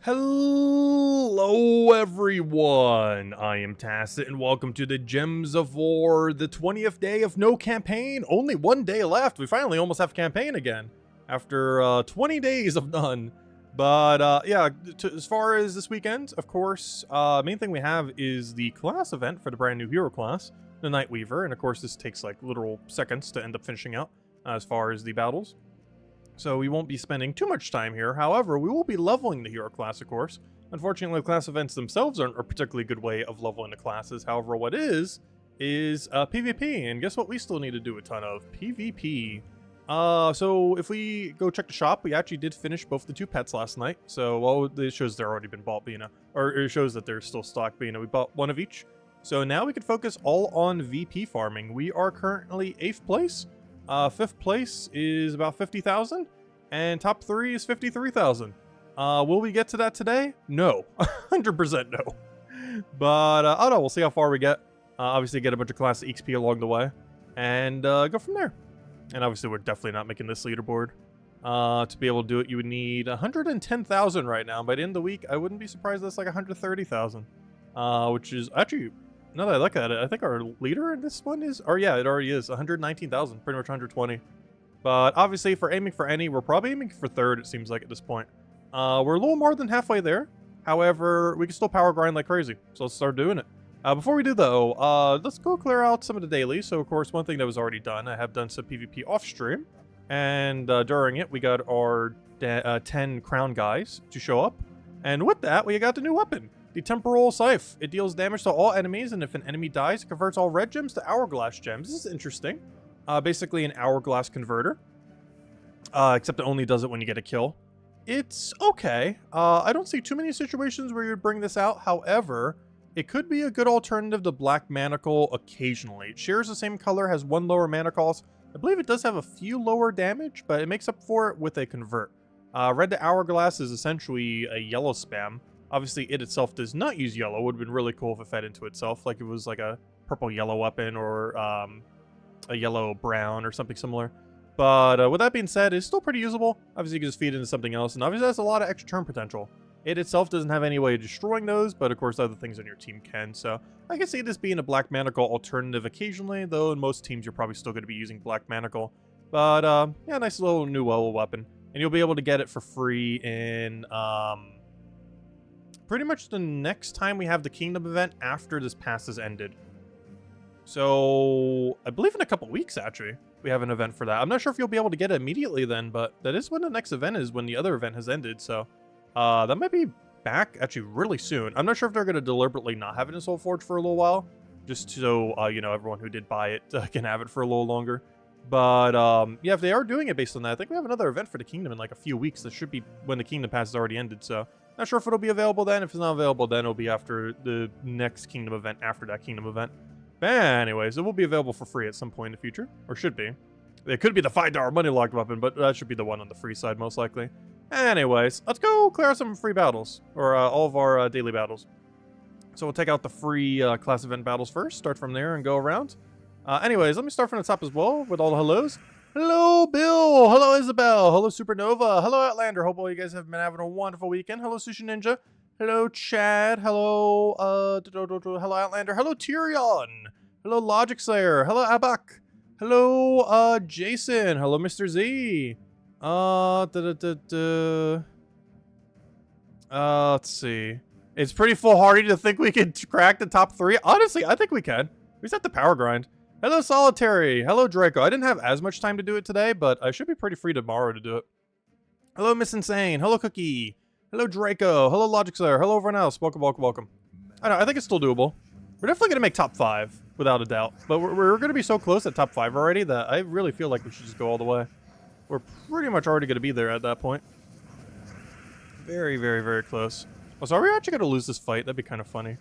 Hello everyone, I am Tacit and welcome to the Gems of War, the 20th day of no campaign. Only one day left. We finally almost have campaign again after 20 days of none. But yeah, as far as this weekend, of course, main thing we have is the class event for the brand new hero class, the Night Weaver, and of course this takes like literal seconds to end up finishing out as far as the battles. So we won't be spending too much time here. However, we will be leveling the hero class, of course. Unfortunately, the class events themselves aren't a particularly good way of leveling the classes. However, what is PvP. And guess what we still need to do a ton of? PvP. So if we go check the shop, we actually did finish both the two pets last night. So, well, it shows they're already been bought, but, or it shows that they're still stocked, but, we bought one of each. So now we can focus all on VP farming. We are currently 8th place. 5th place is about 50,000, and top 3 is 53,000. Will we get to that today? No, 100% no. But I don't know. We'll see how far we get. Obviously, get a bunch of class XP along the way, and go from there. And obviously, we're definitely not making this leaderboard. To be able to do it, you would need 110,000 right now. By the end of the week, I wouldn't be surprised that's like 130,000, which is actually. Now that I look at it, I think our leader in this one is, or yeah, it already is, 119,000, pretty much 120. But obviously, for aiming for any, we're probably aiming for 3rd, it seems like, at this point. We're a little more than halfway there. However, we can still power grind like crazy, so let's start doing it. Before we do, though, let's go clear out some of the dailies. So, of course, one thing that was already done, I have done some PvP off-stream. And during it, we got our 10 crown guys to show up. And with that, we got the new weapon. The Temporal Scythe. It deals damage to all enemies, and if an enemy dies, it converts all red gems to hourglass gems. This is interesting. Basically an hourglass converter. Except it only does it when you get a kill. It's okay. I don't see too many situations where you would bring this out. However, it could be a good alternative to Black Manacle occasionally. It shares the same color, has 1 lower mana cost. I believe it does have a few lower damage, but it makes up for it with a convert. Red to hourglass is essentially a yellow spam. Obviously, it itself does not use yellow. It would have been really cool if it fed into itself, like it was like a purple-yellow weapon or a yellow-brown or something similar. But with that being said, it's still pretty usable. Obviously, you can just feed it into something else, and obviously, it has a lot of extra turn potential. It itself doesn't have any way of destroying those, but of course, other things on your team can. So I can see this being a Black Manacle alternative occasionally, though in most teams, you're probably still going to be using Black Manacle. But yeah, nice little new weapon. And you'll be able to get it for free in... pretty much the next time we have the Kingdom event after this pass has ended. So, I believe in a couple weeks, actually, we have an event for that. I'm not sure if you'll be able to get it immediately then, but that is when the next event is, when the other event has ended. So, that might be back, actually, really soon. I'm not sure if they're going to deliberately not have it in Soulforge for a little while, just so, everyone who did buy it can have it for a little longer. But, yeah, if they are doing it based on that, I think we have another event for the Kingdom in like a few weeks. That should be when the Kingdom pass has already ended, so... Not sure if it'll be available then. If it's not available then, it'll be after the next Kingdom event, after that Kingdom event. But anyways, it will be available for free at some point in the future. Or should be. It could be the $5 money locked weapon, but that should be the one on the free side, most likely. Anyways, let's go clear out some free battles. Or all of our daily battles. So we'll take out the free class event battles first. Start from there and go around. Anyways, let me start from the top as well with all the hellos. Hello, Bill. Hello, Isabel. Hello, Supernova. Hello, Outlander. Hope all you guys have been having a wonderful weekend. Hello, Sushi Ninja. Hello, Chad. Hello, hello, Outlander. Hello, Tyrion. Hello, Logic Slayer. Hello, Abak. Hello, Jason. Hello, Mr. Z. Let's see. It's pretty foolhardy to think we could crack the top 3. Honestly, I think we can. We just have to power grind. Hello, Solitary. Hello, Draco. I didn't have as much time to do it today, but I should be pretty free tomorrow to do it. Hello, Miss Insane. Hello, Cookie. Hello, Draco. Hello, Logic Slayer. Hello, everyone else. Welcome, welcome, welcome. I think it's still doable. We're definitely going to make top 5, without a doubt. But we're going to be so close at top 5 already that I really feel like we should just go all the way. We're pretty much already going to be there at that point. Very, very, very close. Oh, so are we actually going to lose this fight? That'd be kind of funny.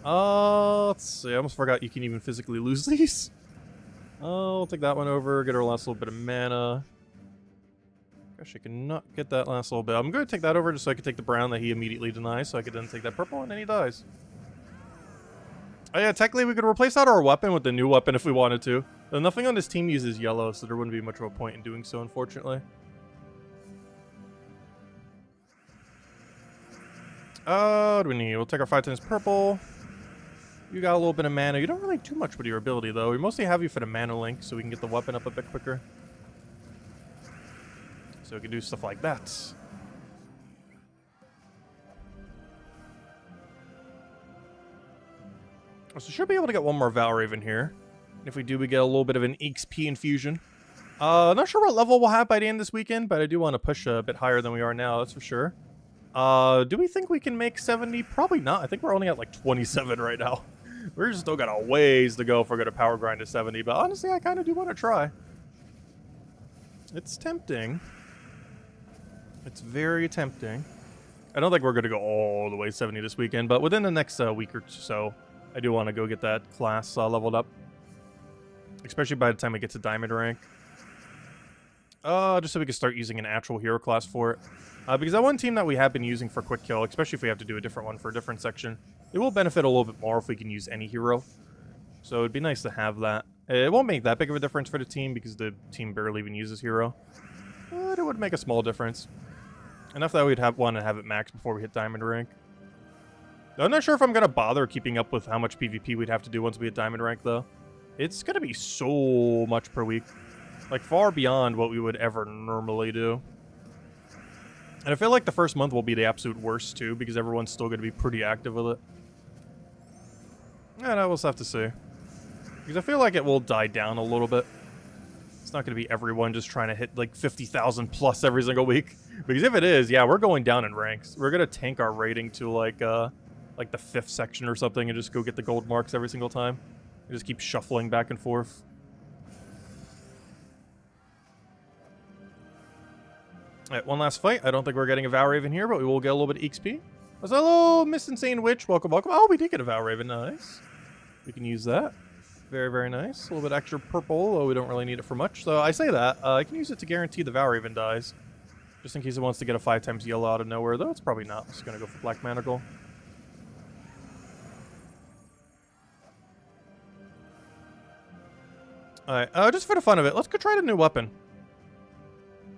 Let's see. I almost forgot you can even physically lose these. We'll take that one over, get our last little bit of mana. Gosh, I cannot get that last little bit. I'm going to take that over just so I can take the brown that he immediately denies, so I could then take that purple, and then he dies. Oh yeah, technically we could replace out our weapon with the new weapon if we wanted to. Though nothing on this team uses yellow, so there wouldn't be much of a point in doing so, unfortunately. What do we need? We'll take our 5 times purple. You got a little bit of mana. You don't really do much with your ability, though. We mostly have you for the mana link, so we can get the weapon up a bit quicker. So we can do stuff like that. So we should be able to get one more Valraven here. If we do, we get a little bit of an XP infusion. Not sure what level we'll have by the end of this weekend, but I do want to push a bit higher than we are now, that's for sure. Do we think we can make 70? Probably not. I think we're only at like 27 right now. We're still got a ways to go if we're going to power grind to 70, but honestly, I kind of do want to try. It's tempting. It's very tempting. I don't think we're going to go all the way 70 this weekend, but within the next week or so, I do want to go get that class leveled up. Especially by the time we get to diamond rank. Just so we can start using an actual hero class for it. Because that one team that we have been using for quick kill, especially if we have to do a different one for a different section, it will benefit a little bit more if we can use any hero. So it'd be nice to have that. It won't make that big of a difference for the team because the team barely even uses hero. But it would make a small difference. Enough that we'd want to have it max before we hit diamond rank. I'm not sure if I'm going to bother keeping up with how much PvP we'd have to do once we hit diamond rank, though. It's going to be so much per week. Like, far beyond what we would ever normally do. And I feel like the first month will be the absolute worst, too, because everyone's still going to be pretty active with it. And I will have to see. Because I feel like it will die down a little bit. It's not going to be everyone just trying to hit, like, 50,000 plus every single week. Because if it is, yeah, we're going down in ranks. We're going to tank our rating to, like the 5th section or something and just go get the gold marks every single time. And just keep shuffling back and forth. Alright, one last fight. I don't think we're getting a Valraven here, but we will get a little bit of XP. Hello, Miss Insane Witch. Welcome, welcome. Oh, we did get a Valraven. Nice. We can use that. Very, very nice. A little bit extra purple, though we don't really need it for much. So I say that. I can use it to guarantee the Valraven dies. Just in case it wants to get a 5 times yellow out of nowhere, though it's probably not. I'm just going to go for Black Manacle. Alright, just for the fun of it, let's go try the new weapon.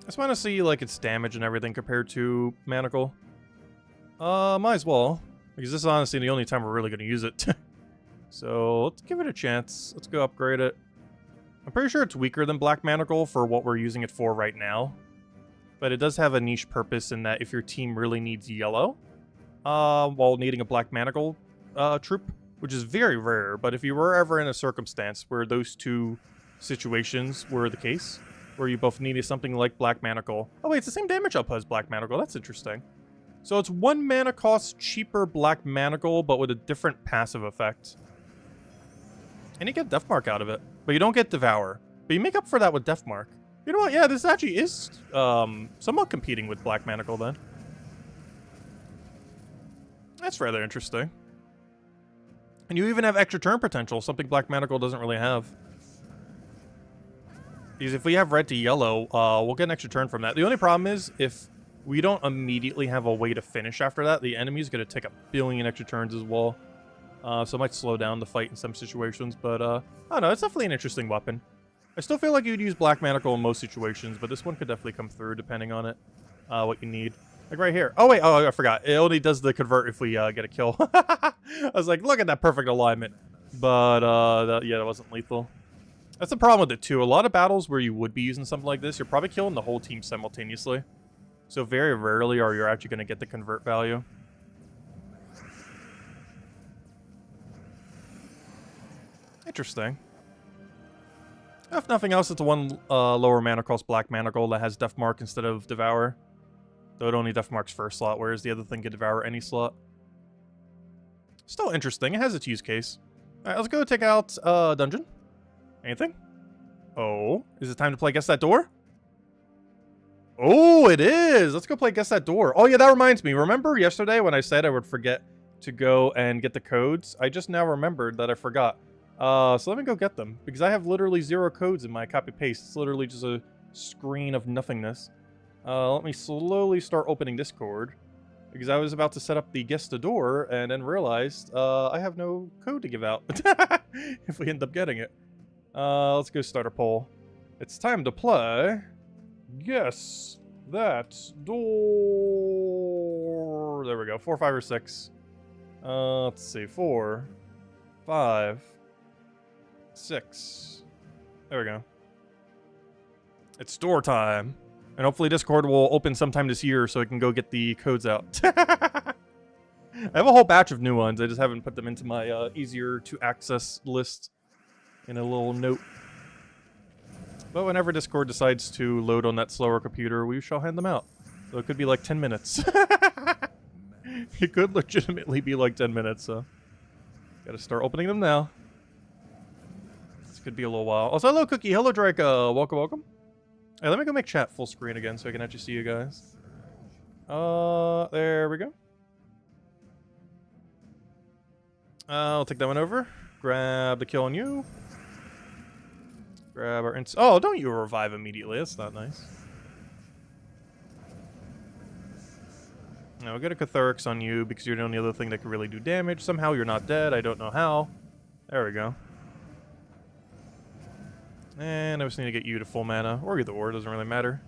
I just want to see, like, its damage and everything compared to Manacle. Might as well. Because this is honestly the only time we're really going to use it. So, let's give it a chance. Let's go upgrade it. I'm pretty sure it's weaker than Black Manacle for what we're using it for right now. But it does have a niche purpose in that if your team really needs yellow, while needing a Black Manacle troop, which is very rare, but if you were ever in a circumstance where those two situations were the case, where you both needed something like Black Manacle. Oh wait, it's the same damage output as Black Manacle. That's interesting. So it's 1 mana cost cheaper Black Manacle, but with a different passive effect. And you get Deathmark out of it, but you don't get Devour. But you make up for that with Deathmark. You know what? Yeah, this actually is somewhat competing with Black Manacle then. That's rather interesting. And you even have extra turn potential, something Black Manacle doesn't really have. Because if we have red to yellow, we'll get an extra turn from that. The only problem is, if we don't immediately have a way to finish after that, the enemy's going to take a billion extra turns as well. So it might slow down the fight in some situations, but I don't know, it's definitely an interesting weapon. I still feel like you'd use Black Manacle in most situations, but this one could definitely come through depending on it, what you need. Like right here. Oh wait, oh I forgot. It only does the convert if we get a kill. I was like, look at that perfect alignment. But yeah, that wasn't lethal. That's the problem with it too. A lot of battles where you would be using something like this, you're probably killing the whole team simultaneously. So very rarely are you actually going to get the convert value. Interesting. If nothing else, it's the one lower mana cost Black Manacle that has Deathmark instead of Devour. Though it only Deathmark's first slot, whereas the other thing can Devour any slot. Still interesting. It has its use case. Alright, let's go take out dungeon. Anything? Oh, is it time to play Guess That Door? Oh, it is! Let's go play Guess That Door. Oh yeah, that reminds me. Remember yesterday when I said I would forget to go and get the codes? I just now remembered that I forgot. So let me go get them, because I have literally 0 codes in my copy-paste. It's literally just a screen of nothingness. Let me slowly start opening Discord, because I was about to set up the Guess the Door, and then realized I have no code to give out, if we end up getting it. Let's go start a poll. It's time to play Guess That Door. there we go. 4, 5, or 6. Let's see. 4, 5, 6. There we go. It's store time. And hopefully Discord will open sometime this year so I can go get the codes out. I have a whole batch of new ones. I just haven't put them into my easier to access list in a little note. But whenever Discord decides to load on that slower computer, we shall hand them out. So it could be like 10 minutes. It could legitimately be like 10 minutes, so... Gotta start opening them now. This could be a little while. Also, hello, Cookie. Hello, Drake. Welcome, welcome. Hey, let me go make chat full screen again so I can actually see you guys. There we go. I'll take that one over. Grab the kill on you. Grab our oh, don't you revive immediately. That's not nice. Now we'll get a Cathurix on you because you're the only other thing that can really do damage. Somehow you're not dead. I don't know how. There we go. And I just need to get you to full mana. Or either or. Doesn't really matter.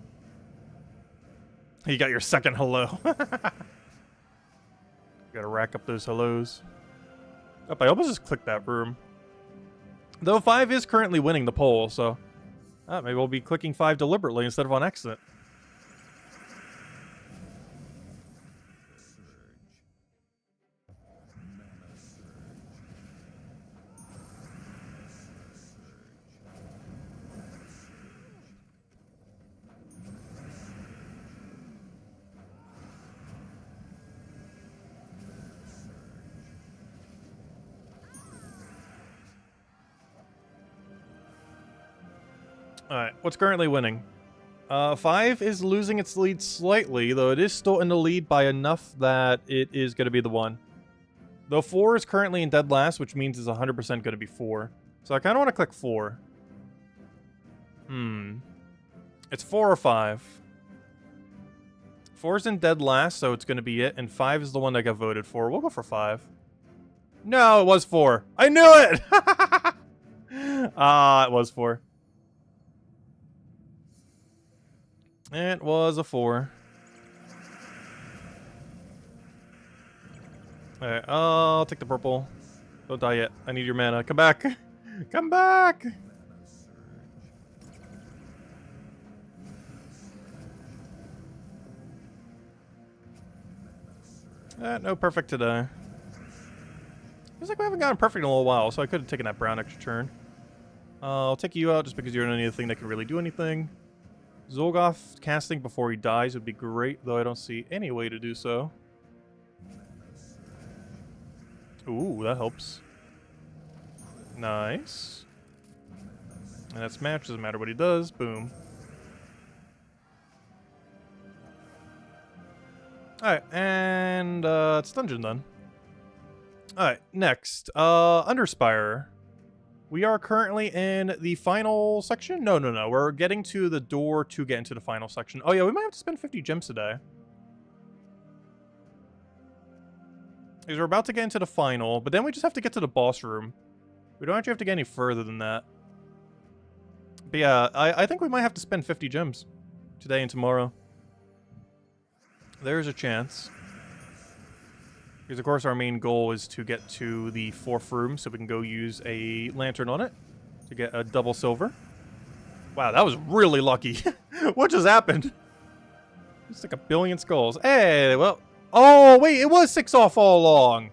You got your second hello. Gotta rack up those hellos. Oh, I almost just clicked that room. Though 5 is currently winning the poll, so... maybe we'll be clicking 5 deliberately instead of on accident. Alright, what's currently winning? 5 is losing its lead slightly, though it is still in the lead by enough that it is going to be the one. Though 4 is currently in dead last, which means it's 100% going to be 4. So I kind of want to click 4. It's 4 or 5. 4's in dead last, so it's going to be it, and 5 is the one that got voted for. We'll go for 5. No, it was 4. I knew it! It was 4. It was a 4. Alright, I'll take the purple. Don't die yet. I need your mana. Come back! Come back! No perfect today. Feels like we haven't gotten perfect in a little while, so I could have taken that brown extra turn. I'll take you out just because you're the only other thing that can really do anything. Zolgoth casting before he dies would be great, though I don't see any way to do so. Ooh, that helps. Nice. And that smash doesn't matter what he does. Boom. Alright, and it's dungeon done. Alright, next. Under Spire. We are currently in the final section? No. We're getting to the door to get into the final section. Oh yeah, we might have to spend 50 gems today. Because we're about to get into the final, but then we just have to get to the boss room. We don't actually have to get any further than that. But yeah, I think we might have to spend 50 gems today and tomorrow. There's a chance. Because, of course, our main goal is to get to the 4th room so we can go use a lantern on it to get a double silver. Wow, that was really lucky. What just happened? It's like a billion skulls. Hey, well... Oh, wait, it was 6 off all along.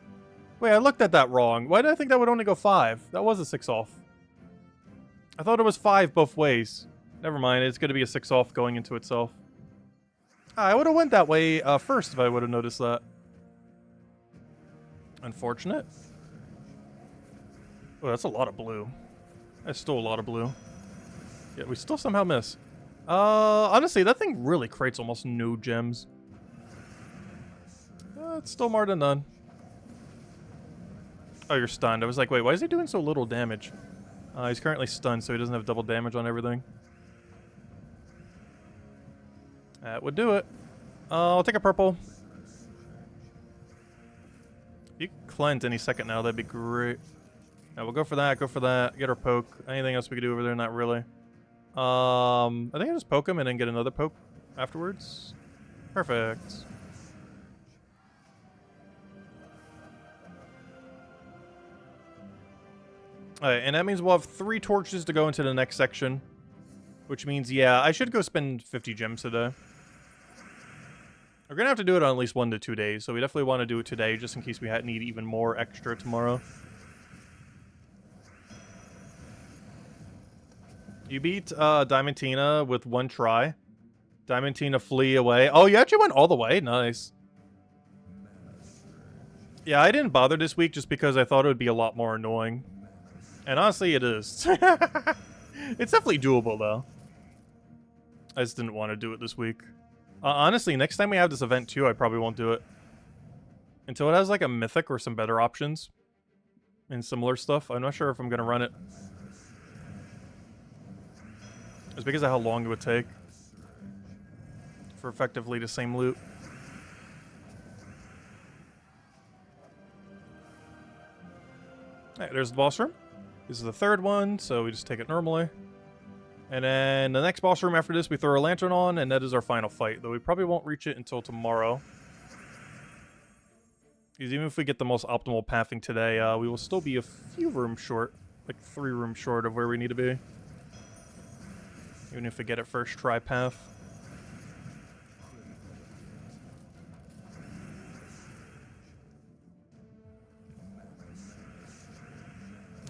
Wait, I looked at that wrong. Why did I think that would only go 5? That was a 6 off. I thought it was 5 both ways. Never mind, it's going to be a 6 off going into itself. I would have went that way first if I would have noticed that. Unfortunate. Oh, that's a lot of blue. That's still a lot of blue. Yeah, we still somehow miss. Honestly, that thing really creates almost no gems. It's still more than none. Oh, you're stunned. I was like, wait, why is he doing so little damage? He's currently stunned, so he doesn't have double damage on everything. That would do it. I'll take a purple. You can cleanse any second now, that'd be great. Yeah, we'll go for that, get our poke. Anything else we could do over there? Not really. I think I just poke him and then get another poke afterwards. Perfect. Alright, and that means we'll have 3 torches to go into the next section. Which means, yeah, I should go spend 50 gems today. We're gonna have to do it on at least 1 to 2 days, so we definitely want to do it today, just in case we need even more extra tomorrow. You beat Diamantina with 1 try. Diamantina flee away. Oh, you actually went all the way? Nice. Yeah, I didn't bother this week just because I thought it would be a lot more annoying. And honestly, it is. It's definitely doable, though. I just didn't want to do it this week. Honestly, next time we have this event, too, I probably won't do it. Until it has, like, a mythic or some better options. And similar stuff. I'm not sure if I'm going to run it. It's because of how long it would take. For effectively the same loot. Alright, there's the boss room. This is the 3rd one, so we just take it normally. And then the next boss room after this, we throw a lantern on, and that is our final fight. Though we probably won't reach it until tomorrow. Because even if we get the most optimal pathing today, we will still be a few rooms short. Like 3 rooms short of where we need to be. Even if we get it first try path.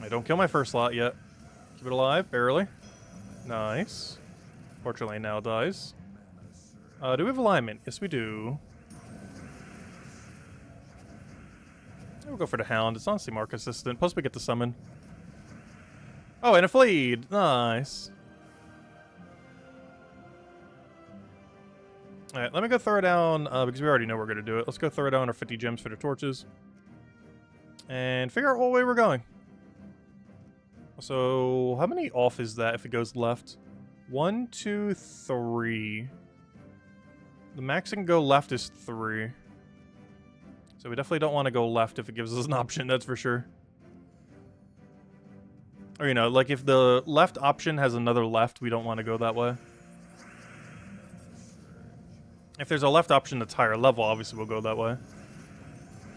I don't kill my first lot yet. Keep it alive, barely. Nice. Fortunately, now dies. Do we have alignment? Yes, we do. We'll go for the Hound. It's honestly more consistent. Plus, we get the summon. Oh, and a fleed. Nice. Alright, let me go throw down, because we already know we're going to do it. Let's go throw down our 50 gems for the torches. And figure out what way we're going. So, how many off is that if it goes left? 1, 2, 3. The max it can go left is 3. So we definitely don't want to go left if it gives us an option, that's for sure. Or, you know, like if the left option has another left, we don't want to go that way. If there's a left option that's higher level, obviously we'll go that way.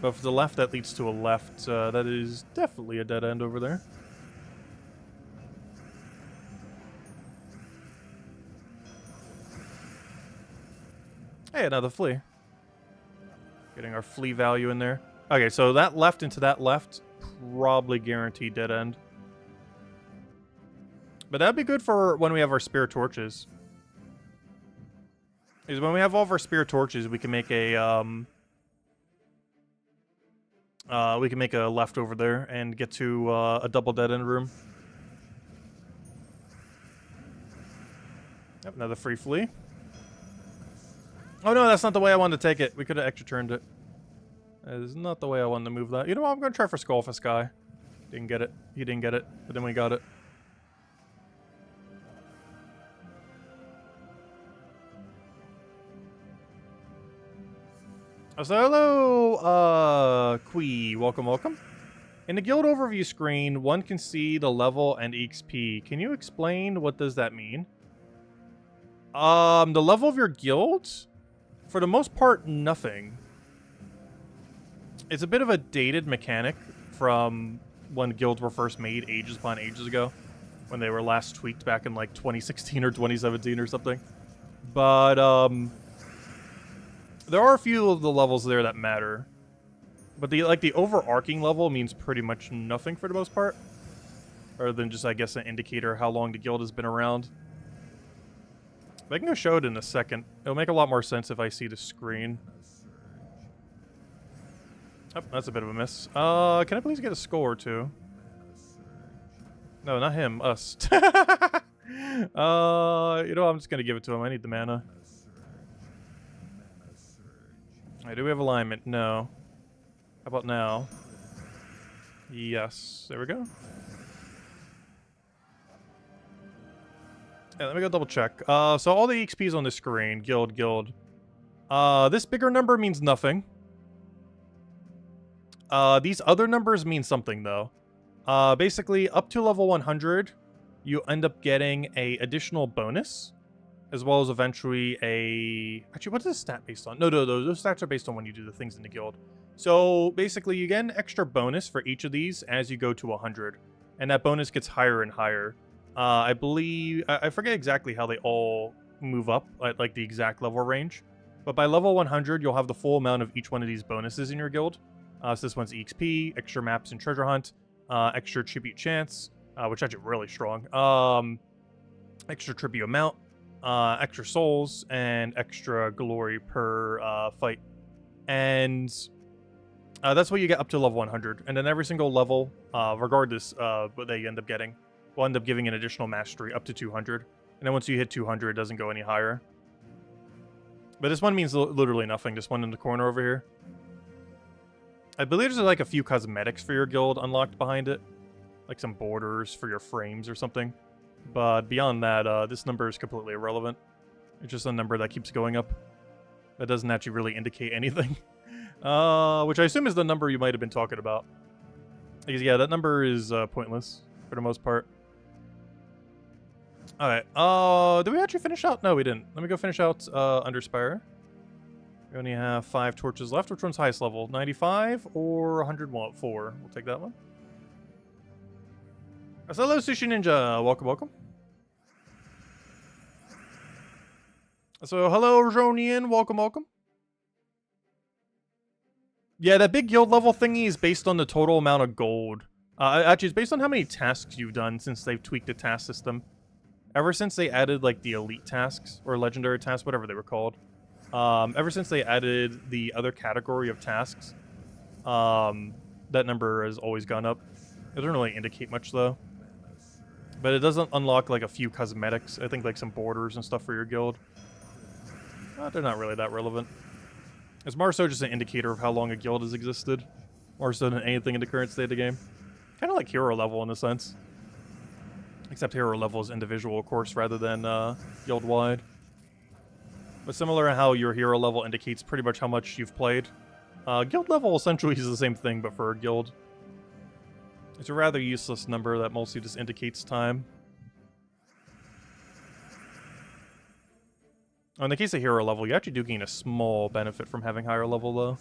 But if the left that leads to a left, that is definitely a dead end over there. Hey, another flea. Getting our flea value in there. Okay, so that left into that left, probably guaranteed dead end. But that'd be good for when we have our spear torches. Because when we have all of our spear torches, we can make a left over there and get to a double dead end room. Yep, another free flea. Oh no, that's not the way I wanted to take it. We could have extra turned it. That is not the way I wanted to move that. You know what? I'm going to try for Skullfist guy. Didn't get it. He didn't get it, but then we got it. So hello, Quee. Welcome, welcome. In the guild overview screen, one can see the level and XP. Can you explain what does that mean? The level of your guild? For the most part, nothing. It's a bit of a dated mechanic from when guilds were first made ages upon ages ago. When they were last tweaked back in like 2016 or 2017 or something. But, there are a few of the levels there that matter. But the overarching level means pretty much nothing for the most part. Other than just, I guess, an indicator of how long the guild has been around. But I can go show it in a second. It'll make a lot more sense if I see the screen. Oh, that's a bit of a miss. Can I please get a score or two? No, not him. Us. You know, I'm just gonna give it to him. I need the mana. Alright, do we have alignment? No. How about now? Yes. There we go. Yeah, let me go double check. So all the XP's on the screen. Guild. This bigger number means nothing. These other numbers mean something, though. Basically, up to level 100, you end up getting a additional bonus. As well as eventually a... Actually, what is this stat based on? No, those stats are based on when you do the things in the guild. So, basically, you get an extra bonus for each of these as you go to 100. and that bonus gets higher and higher. I believe I forget exactly how they all move up at like the exact level range, but by level 100 you'll have the full amount of each one of these bonuses in your guild. So this one's EXP, extra maps and treasure hunt, extra tribute chance, which is actually really strong. Extra tribute amount, extra souls, and extra glory per fight. And that's what you get up to level 100. And then every single level, regardless of what they end up getting, will end up giving an additional mastery up to 200. And then once you hit 200, it doesn't go any higher. But this one means literally nothing. This one in the corner over here. I believe there's like a few cosmetics for your guild unlocked behind it. Like some borders for your frames or something. But beyond that, this number is completely irrelevant. It's just a number that keeps going up. That doesn't actually really indicate anything. Which I assume is the number you might have been talking about. Because, yeah, that number is pointless for the most part. Alright, did we actually finish out? No, we didn't. Let me go finish out under Spire. We only have 5 torches left. Which one's highest level? 95 or 104? We'll take that one. Hello, Sushi Ninja. Welcome, welcome. So, hello, Ronian. Welcome, welcome. Yeah, that big guild level thingy is based on the total amount of gold. Actually, it's based on how many tasks you've done since they've tweaked the task system. Ever since they added, like, the elite tasks, or legendary tasks, whatever they were called. Ever since they added the other category of tasks, that number has always gone up. It doesn't really indicate much, though. But it doesn't unlock, like, a few cosmetics. I think, like, some borders and stuff for your guild. They're not really that relevant. It's more so just an indicator of how long a guild has existed. More so than anything in the current state of the game. Kind of like hero level in a sense. Except hero level is individual, of course, rather than guild-wide. But similar to how your hero level indicates pretty much how much you've played. Guild level essentially is the same thing, but for a guild. It's a rather useless number that mostly just indicates time. In the case of hero level, you actually do gain a small benefit from having higher level, though.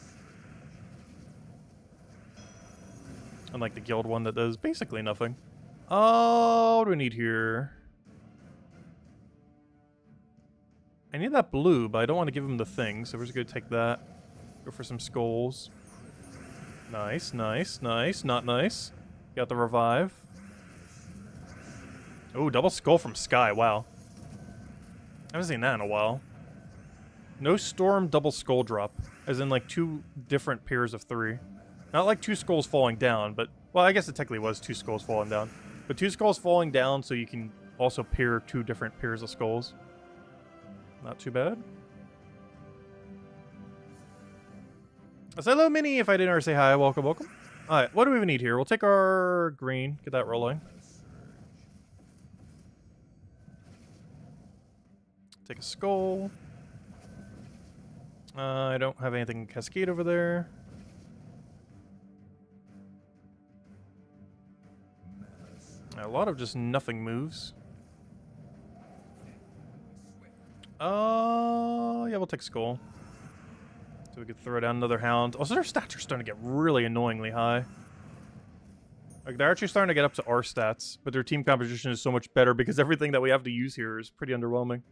Unlike the guild one that does basically nothing. Oh, what do we need here? I need that blue, but I don't want to give him the thing, so we're just going to take that. Go for some skulls. Nice, nice, nice. Not nice. Got the revive. Oh, double skull from Sky. Wow. I haven't seen that in a while. No storm, double skull drop. As in, like, 2 different pairs of 3. Not like 2 skulls falling down, but... Well, I guess it technically was 2 skulls falling down. But 2 skulls falling down so you can also pair 2 different pairs of skulls. Not too bad. So hello, Minnie, if I didn't already say hi. Welcome, welcome. Alright, what do we even need here? We'll take our green. Get that rolling. Take a skull. I don't have anything cascade over there. A lot of just nothing moves. Yeah, we'll take skull. So we could throw down another hound. Also, their stats are starting to get really annoyingly high. Like, they're actually starting to get up to our stats, but their team composition is so much better because everything that we have to use here is pretty underwhelming.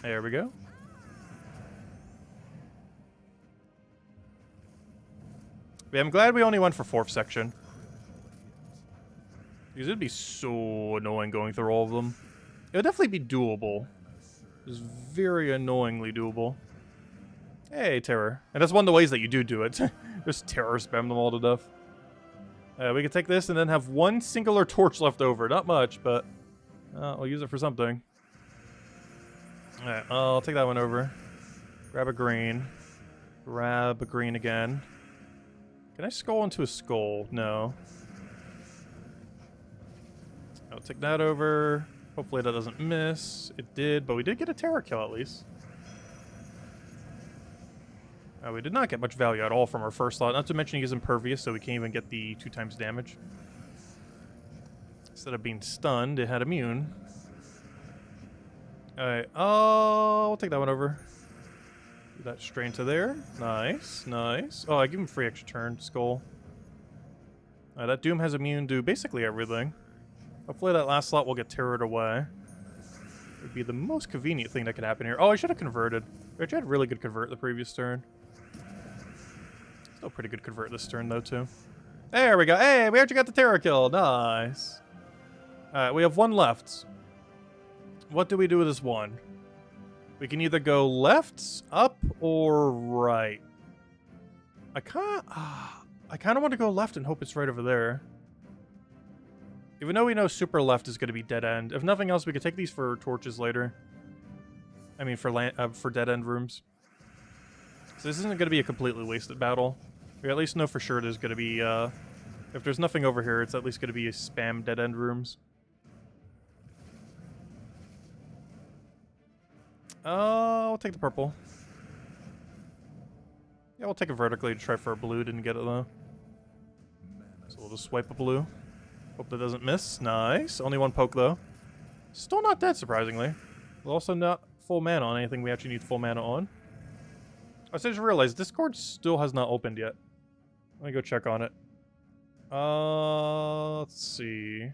There we go. Yeah, I'm glad we only went for 4th section. Because it'd be so annoying going through all of them. It would definitely be doable. Just very annoyingly doable. Hey, terror. And that's one of the ways that you do it. Just terror spam them all to death. We can take this and then have 1 singular torch left over. Not much, but we'll use it for something. Alright, I'll take that one over. Grab a green. Grab a green again. Can I skull into a skull? No. I'll take that over. Hopefully that doesn't miss. It did, but we did get a terror kill at least. We did not get much value at all from our first slot. Not to mention he is impervious, so we can't even get the 2 times damage. Instead of being stunned, it had immune. Alright, we'll take that one over. that straight into there. Nice, nice. Oh, I give him free extra turn. Skull. That Doom has immune to basically everything. Hopefully that last slot will get terrored away. It would be the most convenient thing that could happen here. Oh, I should have converted. We actually had really good convert the previous turn. Still pretty good convert this turn, though, too. There we go. Hey, we actually got the terror kill. Nice. Alright, we have one left. What do we do with this one? We can either go left, up, or right. I kind of want to go left and hope it's right over there. Even though we know super left is going to be dead end. If nothing else, we could take these for torches later. I mean, for dead end rooms. So this isn't going to be a completely wasted battle. We at least know for sure there's going to be, if there's nothing over here, it's at least going to be spam dead end rooms. We'll take the purple. Yeah, we'll take it vertically to try for a blue. Didn't get it, though. So we'll just swipe a blue. Hope that doesn't miss. Nice. Only one poke, though. Still not dead, surprisingly. We're also not full mana on anything we actually need full mana on. I just realized Discord still has not opened yet. Let me go check on it. Let's see.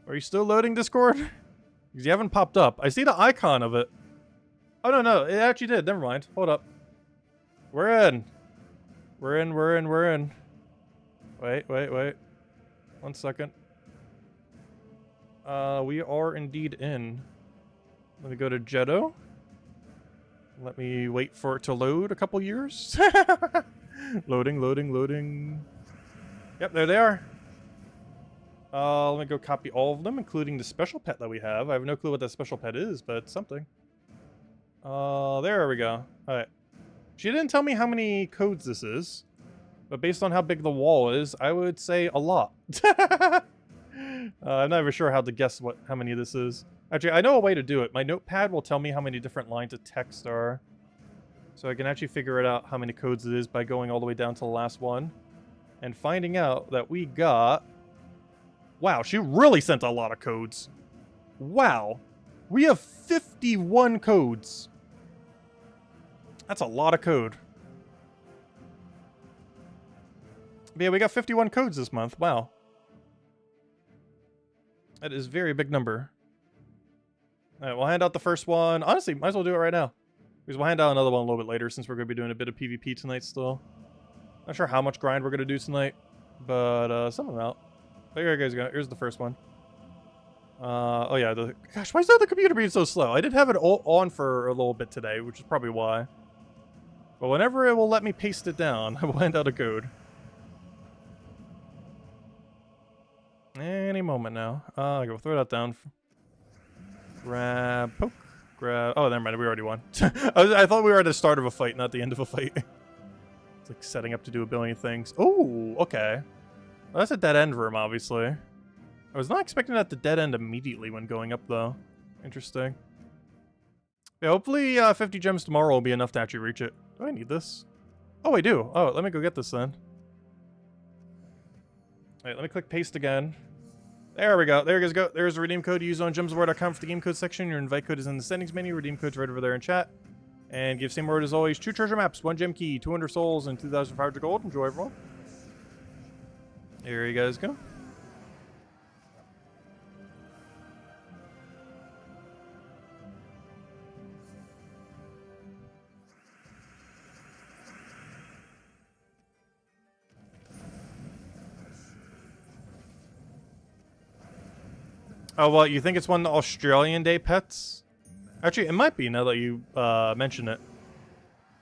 Are you still loading Discord? Because you haven't popped up. I see the icon of it. Oh, no, it actually did. Never mind. Hold up. We're in. We're in. Wait. 1 second. We are indeed in. Let me go to Jetto. Let me wait for it to load a couple years. Loading. Yep, there they are. Let me go copy all of them, including the special pet that we have. I have no clue what that special pet is, but it's something. There we go. Alright. She didn't tell me how many codes this is, but based on how big the wall is, I would say a lot. I'm not even sure how to guess how many this is. Actually, I know a way to do it. My notepad will tell me how many different lines of text are. So I can actually figure it out how many codes it is by going all the way down to the last one. And finding out that we got... Wow, she really sent a lot of codes. Wow. We have 51 codes. That's a lot of code. But yeah, we got 51 codes this month. Wow. That is a very big number. Alright, we'll hand out the first one. Honestly, might as well do it right now. Because we'll hand out another one a little bit later since we're going to be doing a bit of PvP tonight still. Not sure how much grind we're going to do tonight. But, some amount. There you guys go. Here's the first one. Oh yeah, gosh, why is the computer being so slow? I did have it all on for a little bit today, which is probably why. But whenever it will let me paste it down, I will hand out a code. Any moment now. I go throw that down. Grab, poke, grab. Oh, never mind. We already won. I thought we were at the start of a fight, not the end of a fight. It's like setting up to do a billion things. Oh, okay. Well, that's a dead end room, obviously. I was not expecting that to dead end immediately when going up, though. Interesting. Yeah, hopefully 50 gems tomorrow will be enough to actually reach it. Do I need this? Oh, I do. Oh, let me go get this then. Alright, let me click paste again. There we go. There you guys go. There's the redeem code you use on gemsofwar.com for the game code section. Your invite code is in the settings menu. Redeem code's right over there in chat. And give same word as always. 2 treasure maps, 1 gem key, 200 souls, and 2,500 gold. Enjoy, everyone. Here you guys go. Oh, well, you think it's one of the Australian Day pets? Actually, it might be, now that you mention it.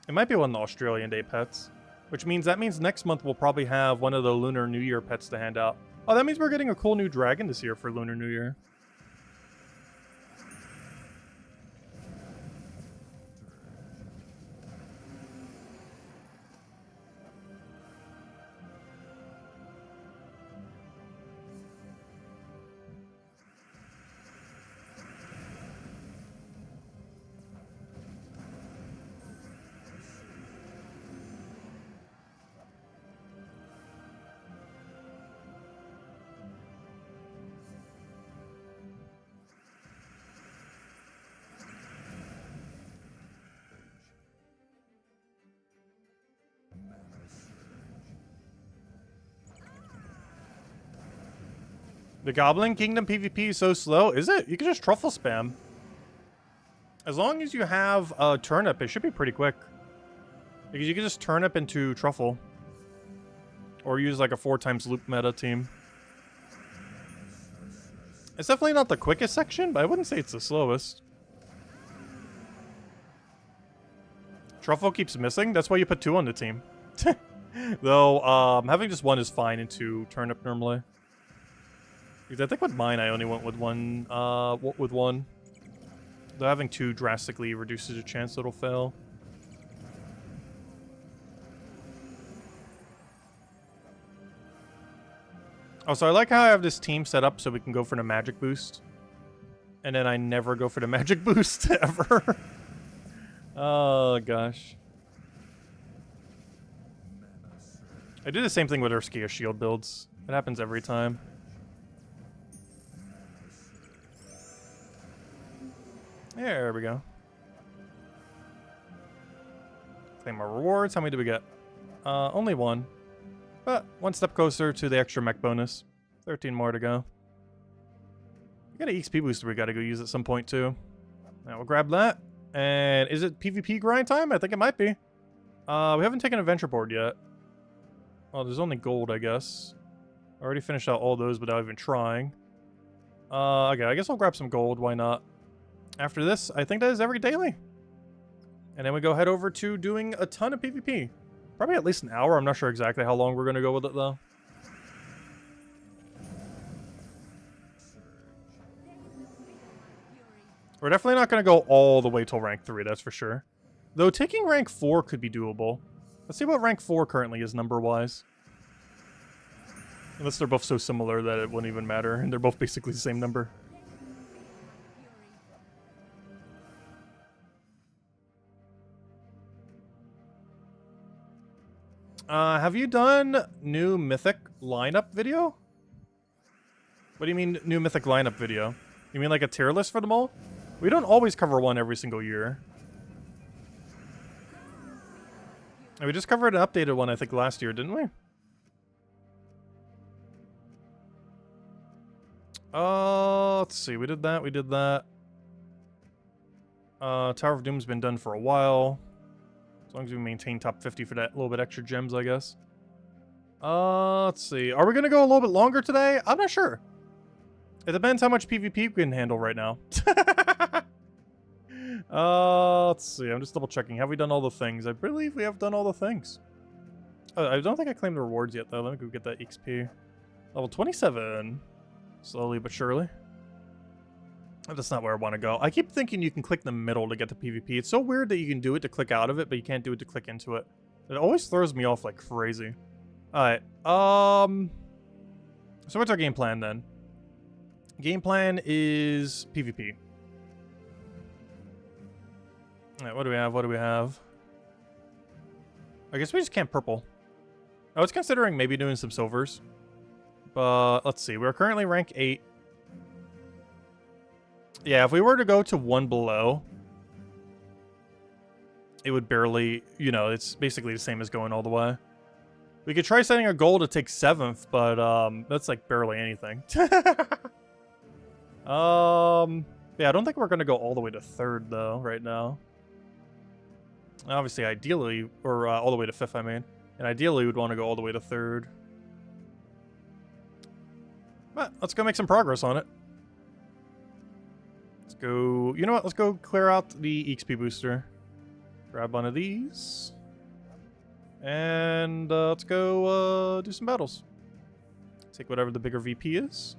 It might be one of the Australian Day pets. Which means, that means next month we'll probably have one of the Lunar New Year pets to hand out. Oh, that means we're getting a cool new dragon this year for Lunar New Year. The Goblin Kingdom PvP is so slow. Is it? You can just truffle spam. As long as you have a turnip, it should be pretty quick. Because you can just turnip into truffle. Or use like a 4x loop meta team. It's definitely not the quickest section, but I wouldn't say it's the slowest. Truffle keeps missing. That's why you put 2 on the team. Though, having just 1 is fine into turnip normally. Because I think with mine, I only went with one. Though having 2 drastically reduces the chance it'll fail. Oh, so I like how I have this team set up so we can go for the magic boost. And then I never go for the magic boost, ever. Oh, gosh. I do the same thing with Urskia shield builds. It happens every time. There we go. Claim our rewards. How many do we get? Only 1. But 1 step closer to the extra mech bonus. 13 more to go. We got an XP booster we gotta go use at some point too. Now we'll grab that. And is it PvP grind time? I think it might be. We haven't taken a venture board yet. Oh, there's only gold, I guess. I already finished out all those without even trying. Okay, I guess I'll grab some gold. Why not? After this, I think that is every daily. And then we go head over to doing a ton of PvP. Probably at least an hour. I'm not sure exactly how long we're going to go with it, though. We're definitely not going to go all the way till rank 3, that's for sure. Though taking rank 4 could be doable. Let's see what rank 4 currently is number-wise. Unless they're both so similar that it wouldn't even matter, and they're both basically the same number. Have you done new Mythic lineup video? What do you mean, new Mythic lineup video? You mean like a tier list for them all? We don't always cover one every single year. And we just covered an updated one, I think, last year, didn't we? Let's see. We did that. We did that. Tower of Doom's been done for a while. As long as we maintain top 50 for that little bit extra gems, I guess. Let's see. Are we going to go a little bit longer today? I'm not sure. It depends how much PvP we can handle right now. Let's see. I'm just double checking. Have we done all the things? I believe we have done all the things. I don't think I claimed the rewards yet, though. Let me go get that XP. Level 27. Slowly but surely. That's not where I want to go. I keep thinking you can click the middle to get to PvP. It's so weird that you can do it to click out of it, but you can't do it to click into it. It always throws me off like crazy. Alright. So what's our game plan then? Game plan is PvP. Alright, what do we have? What do we have? I guess we just can't purple. I was considering maybe doing some silvers. But let's see. We're currently rank 8. Yeah, if we were to go to 1 below, it would barely, you know, it's basically the same as going all the way. We could try setting a goal to take 7th, but that's like barely anything. Yeah, I don't think we're going to go all the way to 3rd, though, right now. Obviously, ideally, or all the way to 5th, I mean. And ideally, we'd want to go all the way to 3rd. But let's go make some progress on it. Let's go... You know what? Let's go clear out the XP booster. Grab one of these. And let's go do some battles. Take whatever the bigger VP is.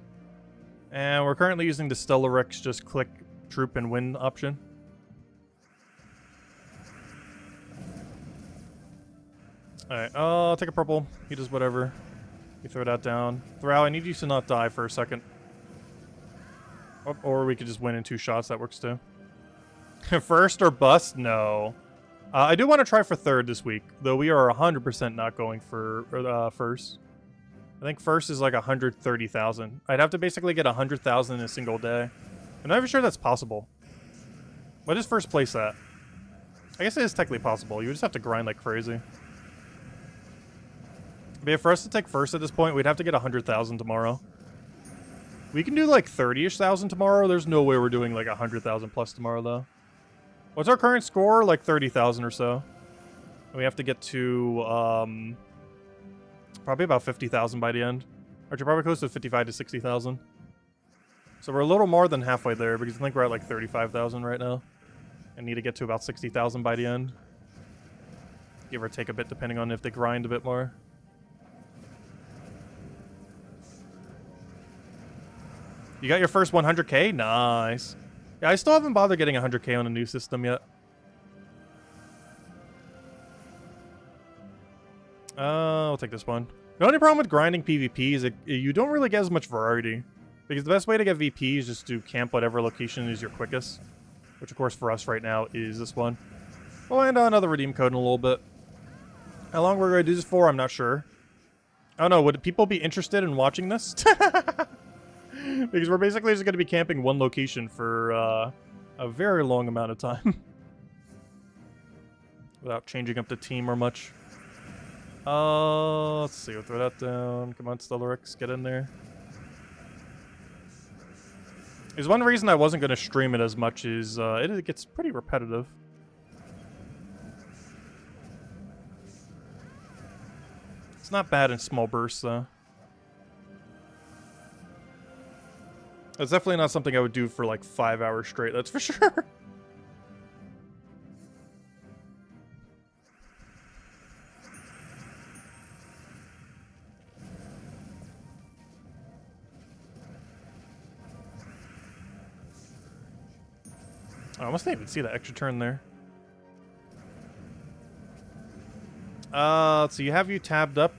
And we're currently using the Stellarix just click troop and win option. Alright, I'll take a purple. He does whatever. You throw that down. Thrall, I need you to not die for a second. Oh, or we could just win in 2 shots. That works too. First or bust? No. I do want to try for 3rd this week, though we are 100% not going for first. I think first is like 130,000. I'd have to basically get 100,000 in a single day. I'm not even sure that's possible. What is first place at? I guess it is technically possible. You just have to grind like crazy. But yeah, for us to take first at this point, we'd have to get 100,000 tomorrow. We can do like 30-ish thousand tomorrow. There's no way we're doing like 100,000 plus tomorrow though. What's our current score? Like 30,000 or so. We have to get to probably about 50,000 by the end. Actually, probably close to 55 to 60,000. So we're a little more than halfway there because I think we're at like 35,000 right now. And need to get to about 60,000 by the end. Give or take a bit depending on if they grind a bit more. You got your first 100k? Nice. Yeah, I still haven't bothered getting 100k on a new system yet. I'll take this one. The only problem with grinding PvP is that you don't really get as much variety. Because the best way to get VP is just to camp whatever location is your quickest. Which, of course, for us right now is this one. We'll land on another redeem code in a little bit. How long we're going to do this for, I'm not sure. I don't know, would people be interested in watching this? Because we're basically just going to be camping one location for a very long amount of time. Without changing up the team or much. Let's see, we'll throw that down. Come on, Stellarix, get in there. There's one reason I wasn't going to stream it as much is it gets pretty repetitive. It's not bad in small bursts, though. That's definitely not something I would do for like 5 hours straight, that's for sure. Oh, I must not even see that extra turn there. Let's see, you have you tabbed up,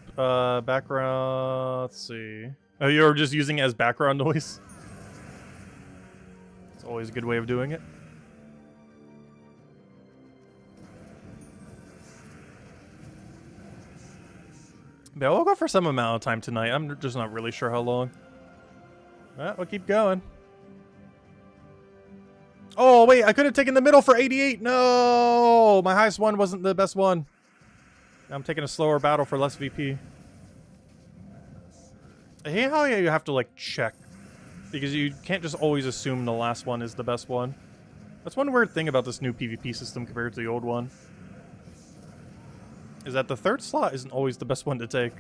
background, let's see. Oh, you're just using it as background noise? It's always a good way of doing it. Yeah, we'll go for some amount of time tonight. I'm just not really sure how long. Well, we'll keep going. Oh, wait, I could have taken the middle for 88. No! My highest one wasn't the best one. I'm taking a slower battle for less VP. I hate how you have to, like, check. Because you can't just always assume the last one is the best one. That's one weird thing about this new PvP system compared to the old one. Is that the third slot isn't always the best one to take.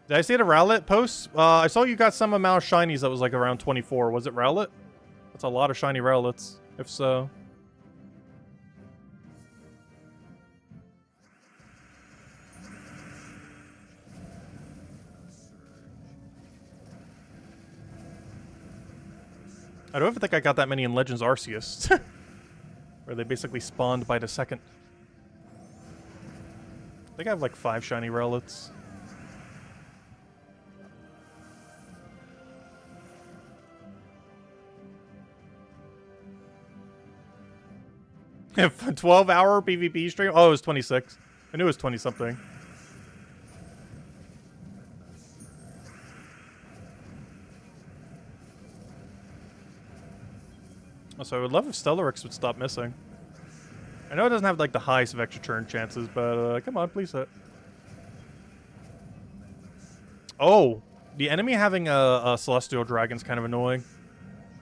Did I see the Rowlet post? I saw you got some amount of shinies that was like around 24. Was it Rowlet? That's a lot of shiny Rowlets, if so. I don't even think I got that many in Legends Arceus. Where they basically spawned by the second. I think I have like 5 shiny Rowlets. A 12-hour PvP stream? Oh, it was 26. I knew it was 20-something. So I would love if Stellarix would stop missing. I know it doesn't have like the highest of extra turn chances, but come on, please hit. Oh, the enemy having a Celestial Dragon is kind of annoying.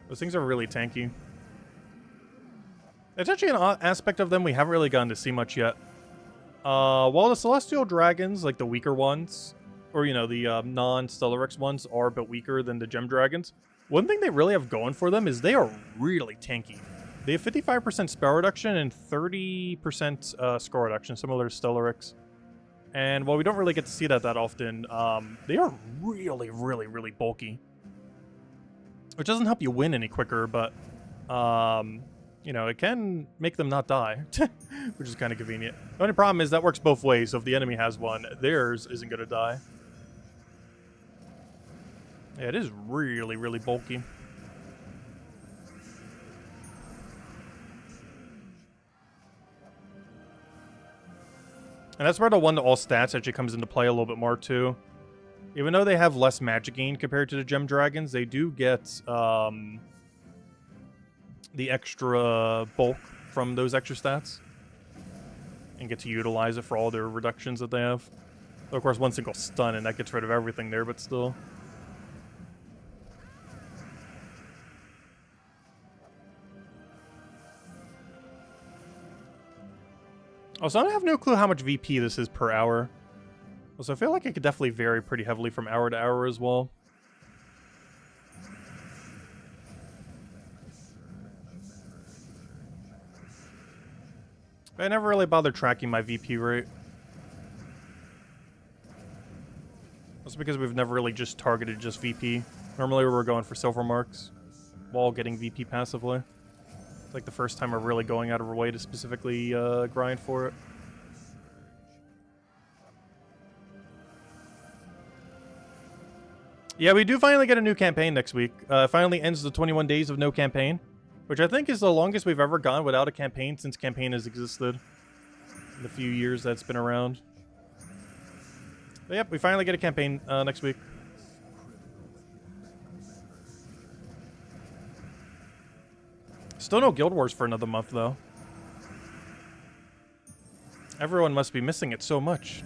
Those things are really tanky. It's actually an aspect of them we haven't really gotten to see much yet. While the Celestial Dragons, like the weaker ones, or you know, the non-Stellarix ones are a bit weaker than the Gem Dragons, one thing they really have going for them is they are really tanky. They have 55% spell reduction and 30% score reduction, similar to Stellarix. And while we don't really get to see that often, they are really, really, really bulky. Which doesn't help you win any quicker, but, you know, it can make them not die, which is kind of convenient. The only problem is that works both ways, so if the enemy has one, theirs isn't going to die. Yeah, it is really, really bulky. And that's where the one-to-all stats actually comes into play a little bit more, too. Even though they have less magic gain compared to the Gem Dragons, they do get the extra bulk from those extra stats. And get to utilize it for all their reductions that they have. Of course, one single stun and that gets rid of everything there, but still. Also, I have no clue how much VP this is per hour. Also, I feel like it could definitely vary pretty heavily from hour to hour as well. I never really bothered tracking my VP rate. That's because we've never really just targeted just VP. Normally we're going for silver marks while getting VP passively. It's like the first time we're really going out of our way to specifically grind for it. Yeah, we do finally get a new campaign next week. Finally ends the 21 days of no campaign, which I think is the longest we've ever gone without a campaign since campaign has existed in the few years that's been around. But yep, we finally get a campaign next week. Still no Guild Wars for another month, though. Everyone must be missing it so much.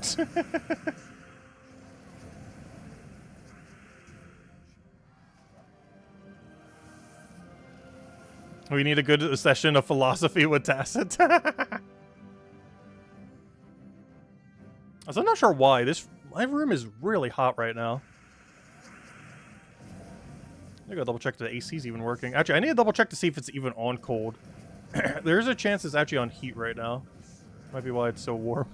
We need a good session of philosophy with Tacit. I'm not sure why. My room is really hot right now. I gotta double check the AC's even working. Actually, I need to double check to see if it's even on cold. There's a chance it's actually on heat right now. Might be why it's so warm.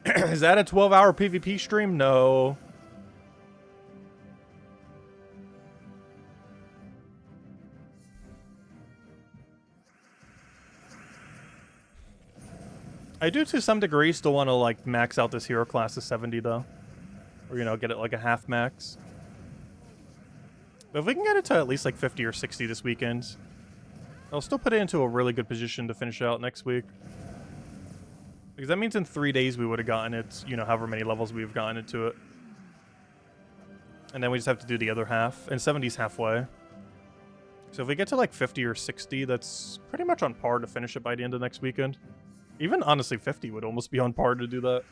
Is that a 12-hour PvP stream? No. I do, to some degree, still want to, like, max out this hero class to 70, though. Or, you know, get it, like, a half max. But if we can get it to at least, like, 50 or 60 this weekend, I'll still put it into a really good position to finish out next week. Because that means in 3 days we would have gotten it, you know, however many levels we've gotten into it. And then we just have to do the other half. And 70's halfway. So if we get to, like, 50 or 60, that's pretty much on par to finish it by the end of next weekend. Even, honestly, 50 would almost be on par to do that.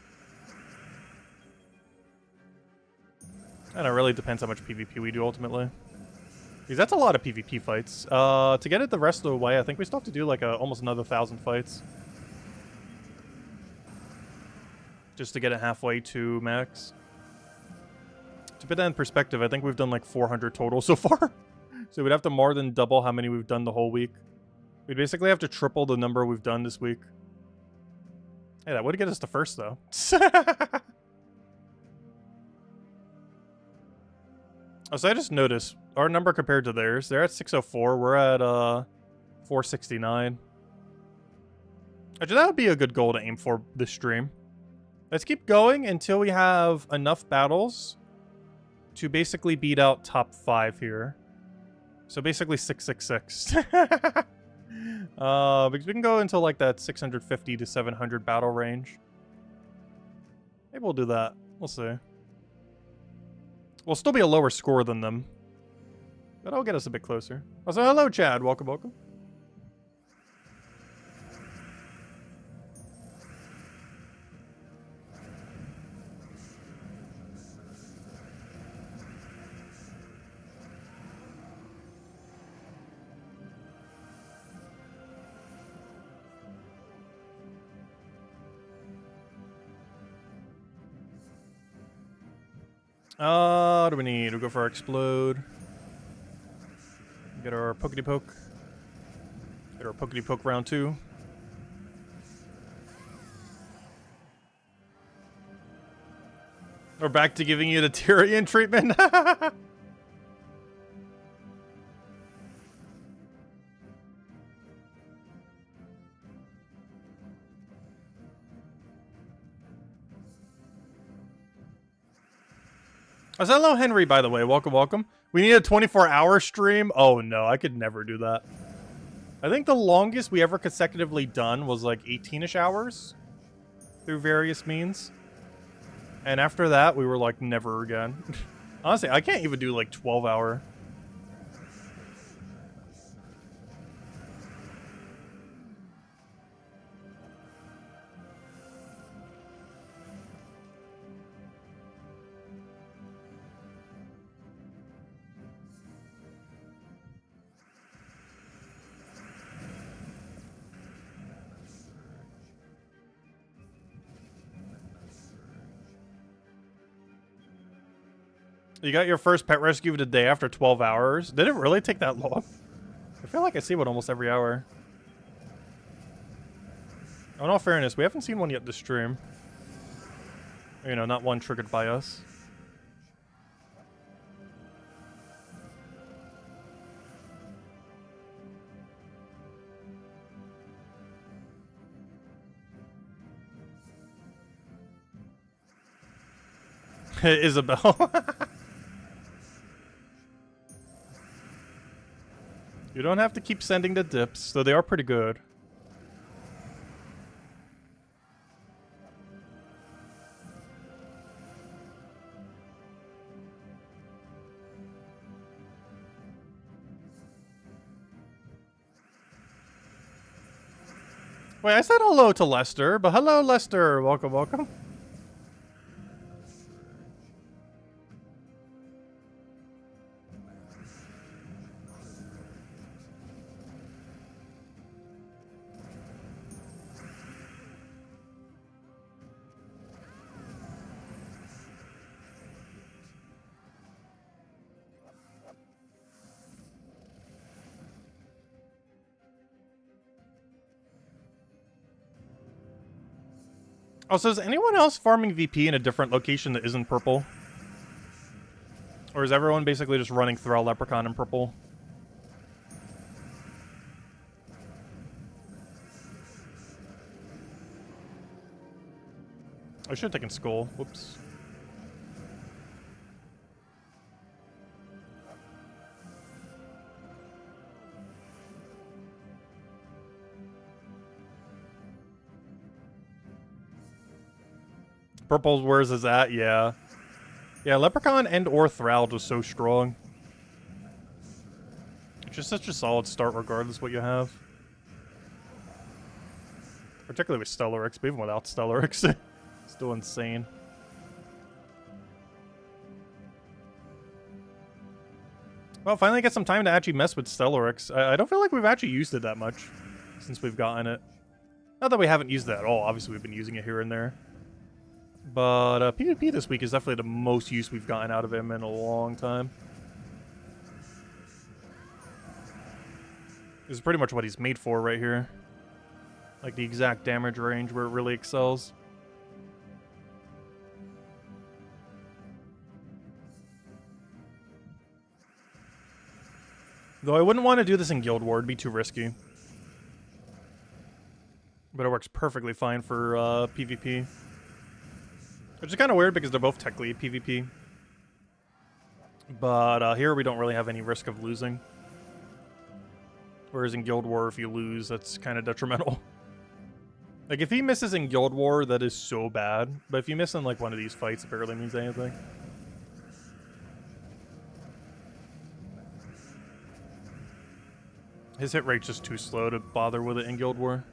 And it really depends how much PvP we do, ultimately. Because that's a lot of PvP fights. To get it the rest of the way, I think we still have to do, like, almost another 1,000 fights. Just to get it halfway to max. To put that in perspective, I think we've done, like, 400 total so far. So we'd have to more than double how many we've done the whole week. We'd basically have to triple the number we've done this week. Hey, that would get us to first, though. So I just noticed our number compared to theirs. They're at 604. We're at 469. Actually, that would be a good goal to aim for this stream. Let's keep going until we have enough battles to basically beat out top 5 here. So basically 666. Because we can go into like that 650 to 700 battle range. Maybe we'll do that. We'll see. We'll still be a lower score than them, but it'll get us a bit closer. Also, hello, Chad. Welcome, welcome. What do we need? We'll go for our explode. Get our pokety poke. Get our pokety poke round 2. We're back to giving you the Tyrion treatment. Oh, hello, Henry, by the way. Welcome, welcome. We need a 24-hour stream? Oh, no. I could never do that. I think the longest we ever consecutively done was like 18-ish hours through various means. And after that, we were like, never again. Honestly, I can't even do like 12-hour. You got your first pet rescue of the day after 12 hours. Did it really take that long? I feel like I see one almost every hour. In all fairness, we haven't seen one yet this stream. You know, not one triggered by us. Isabel. You don't have to keep sending the dips, though they are pretty good. Wait, I said hello to Lester, but hello, Lester. Welcome, welcome. Also, is anyone else farming VP in a different location that isn't purple? Or is everyone basically just running through Leprechaun in purple? I should have taken Skull. Whoops. Purple's where's is at? Yeah. Yeah, Leprechaun and or Thrall was so strong. It's just such a solid start regardless what you have. Particularly with Stellarix, but even without Stellarix. Still insane. Well, finally get some time to actually mess with Stellarix. I don't feel like we've actually used it that much since we've gotten it. Not that we haven't used it at all. Obviously, we've been using it here and there. But PvP this week is definitely the most use we've gotten out of him in a long time. This is pretty much what he's made for right here. Like the exact damage range where it really excels. Though I wouldn't want to do this in Guild War, it'd be too risky. But it works perfectly fine for PvP. Which is kind of weird because they're both technically PvP. But here we don't really have any risk of losing. Whereas in Guild War, if you lose, that's kind of detrimental. Like, if he misses in Guild War, that is so bad. But if you miss in, like, one of these fights, it barely means anything. His hit rate's just too slow to bother with it in Guild War.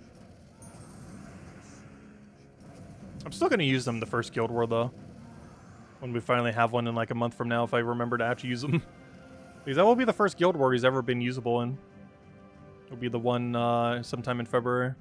I'm still going to use them the first Guild War, though. When we finally have one in, like, a month from now, if I remember to actually use them. Because that will be the first Guild War he's ever been usable in. It'll be the one sometime in February.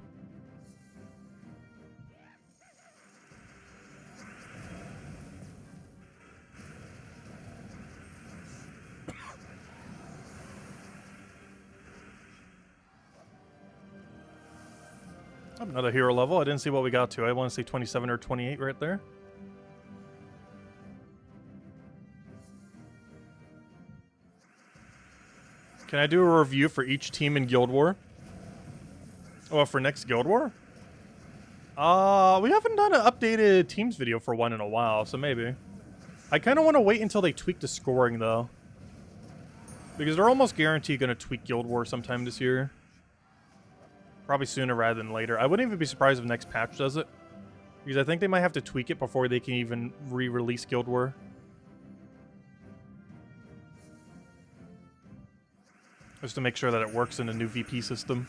Another hero level. I didn't see what we got to. I want to say 27 or 28 right there. Can I do a review for each team in Guild War? Oh, for next Guild War? We haven't done an updated teams video for one in a while, so maybe. I kind of want to wait until they tweak the scoring, though. Because they're almost guaranteed going to tweak Guild War sometime this year. Probably sooner rather than later. I wouldn't even be surprised if the next patch does it. Because I think they might have to tweak it before they can even re-release Guild War. Just to make sure that it works in a new VP system.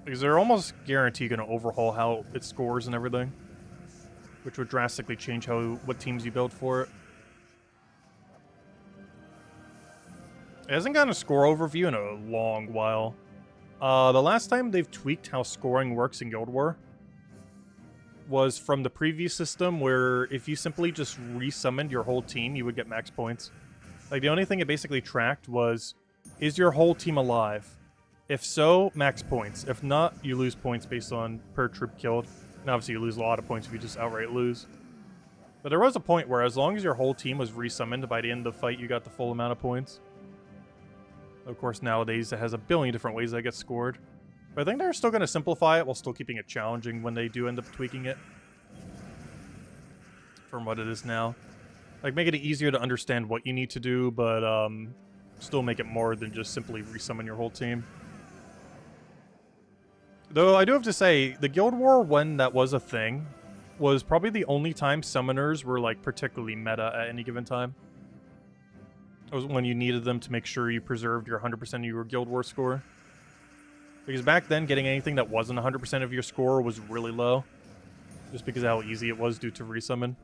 Because they're almost guaranteed going to overhaul how it scores and everything. Which would drastically change what teams you build for it. It hasn't gotten a score overview in a long while. The last time they've tweaked how scoring works in Guild War was from the previous system where if you simply just resummoned your whole team, you would get max points. Like, the only thing it basically tracked was, is your whole team alive? If so, max points. If not, you lose points based on per troop killed. And obviously you lose a lot of points if you just outright lose. But there was a point where as long as your whole team was resummoned, by the end of the fight, you got the full amount of points. Of course, nowadays it has a billion different ways that get scored. But I think they're still going to simplify it while still keeping it challenging when they do end up tweaking it. From what it is now. Like, make it easier to understand what you need to do, but still make it more than just simply resummon your whole team. Though I do have to say, the Guild War, when that was a thing, was probably the only time summoners were, like, particularly meta at any given time. It was when you needed them to make sure you preserved your 100% of your Guild War score. Because back then, getting anything that wasn't 100% of your score was really low. Just because of how easy it was due to resummon.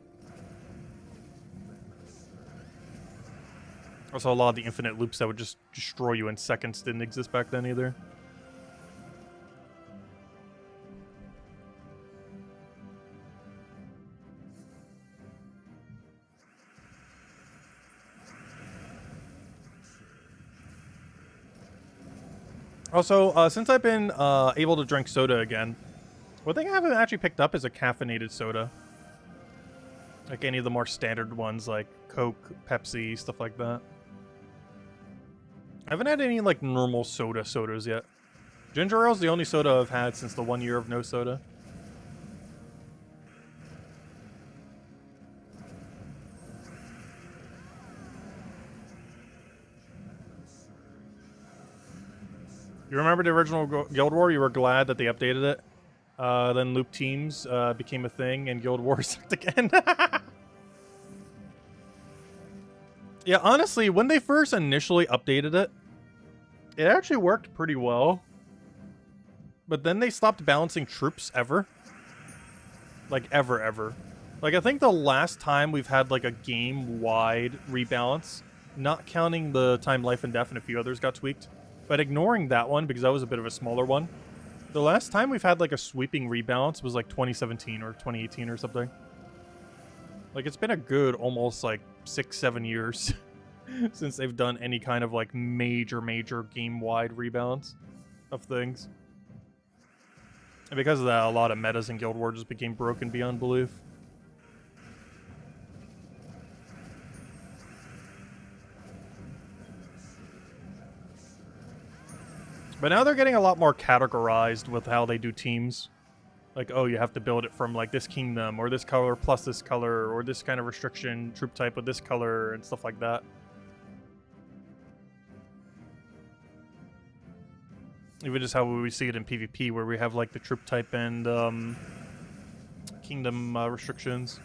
Also, a lot of the infinite loops that would just destroy you in seconds didn't exist back then either. Also, since I've been able to drink soda again, one thing I haven't actually picked up is a caffeinated soda. Like any of the more standard ones, like Coke, Pepsi, stuff like that. I haven't had any, like, normal sodas yet. Ginger ale's the only soda I've had since the 1 year of no soda. You remember the original Guild War? You were glad that they updated it. Then loop teams became a thing, and Guild War sucked again. Yeah, honestly, when they first initially updated it, it actually worked pretty well. But then they stopped balancing troops ever. Like, ever. Like, I think the last time we've had, like, a game-wide rebalance, not counting the time, life, and death, and a few others got tweaked, but ignoring that one, because that was a bit of a smaller one, the last time we've had, like, a sweeping rebalance was, like, 2017 or 2018 or something. Like, it's been a good almost, like, 6-7 years since they've done any kind of, like, major game-wide rebalance of things. And because of that, a lot of metas in Guild War just became broken beyond belief. But now they're getting a lot more categorized with how they do teams. Like, oh, you have to build it from, like, this kingdom, or this color plus this color, or this kind of restriction troop type with this color, and stuff like that. Even just how we see it in PvP, where we have, like, the troop type and kingdom restrictions.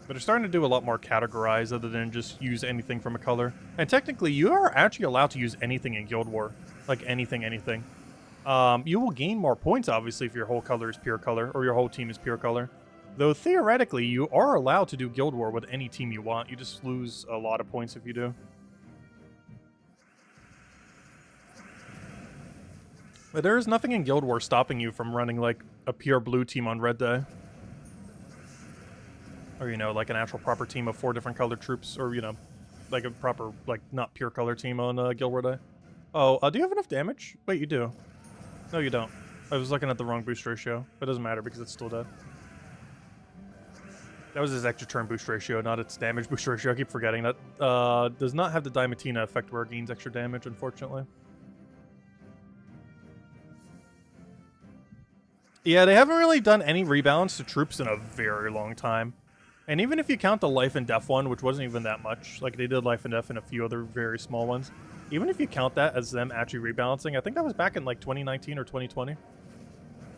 But they're starting to do a lot more categorized other than just use anything from a color. And technically, you are actually allowed to use anything in Guild War. Like, anything. You will gain more points, obviously, if your whole color is pure color, or your whole team is pure color. Though, theoretically, you are allowed to do Guild War with any team you want. You just lose a lot of points if you do. But there is nothing in Guild War stopping you from running, like, a pure blue team on Red Day. Or, you know, like an actual proper team of 4 different colored troops. Or, you know, like a proper, like, not pure color team on Guild War Day. Oh, do you have enough damage? Wait, you do. No, you don't. I was looking at the wrong boost ratio. It doesn't matter because it's still dead. That was his extra turn boost ratio, not its damage boost ratio. I keep forgetting that. Does not have the Diamantina effect where it gains extra damage, unfortunately. Yeah, they haven't really done any rebalance to troops in a very long time. And even if you count the life and death one, which wasn't even that much, like they did life and death and a few other very small ones, even if you count that as them actually rebalancing, I think that was back in like 2019 or 2020.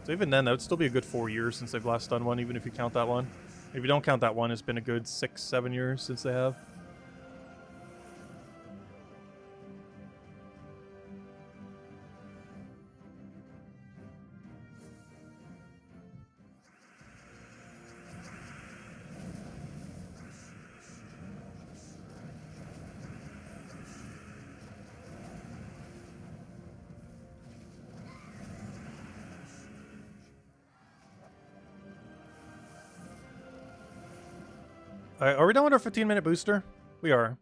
So even then, that would still be a good 4 years since they've last done one, even if you count that one. If you don't count that one, it's been a good 6-7 years since they have. Are we done with our 15-minute booster? We are.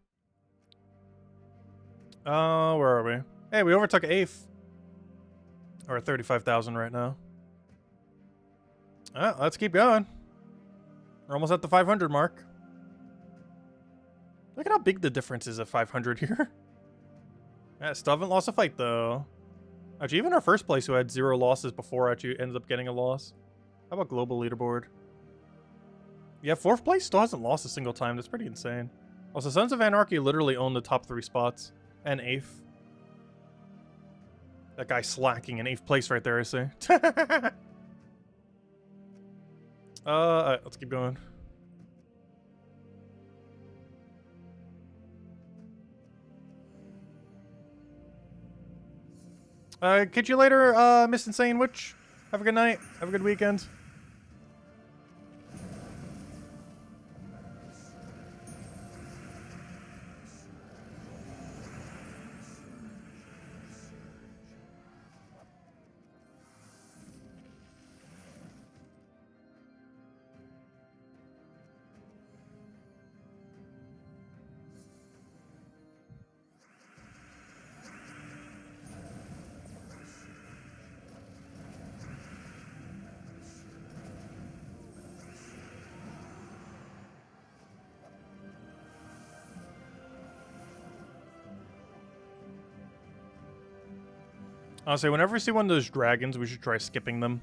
Where are we? Hey, we overtook 8th. We're at 35,000 right now. Let's keep going. We're almost at the 500 mark. Look at how big the difference is at 500 here. Yeah, still haven't lost a fight, though. Actually, even our first place, who had 0 losses before, actually ends up getting a loss. How about global leaderboard? Yeah, 4th place still hasn't lost a single time. That's pretty insane. Also, Sons of Anarchy literally own the top 3 spots. And 8th. That guy slacking in 8th place right there, I see. Alright, let's keep going. Catch you later, Miss Insane Witch. Have a good night. Have a good weekend. Honestly, whenever we see one of those dragons, we should try skipping them.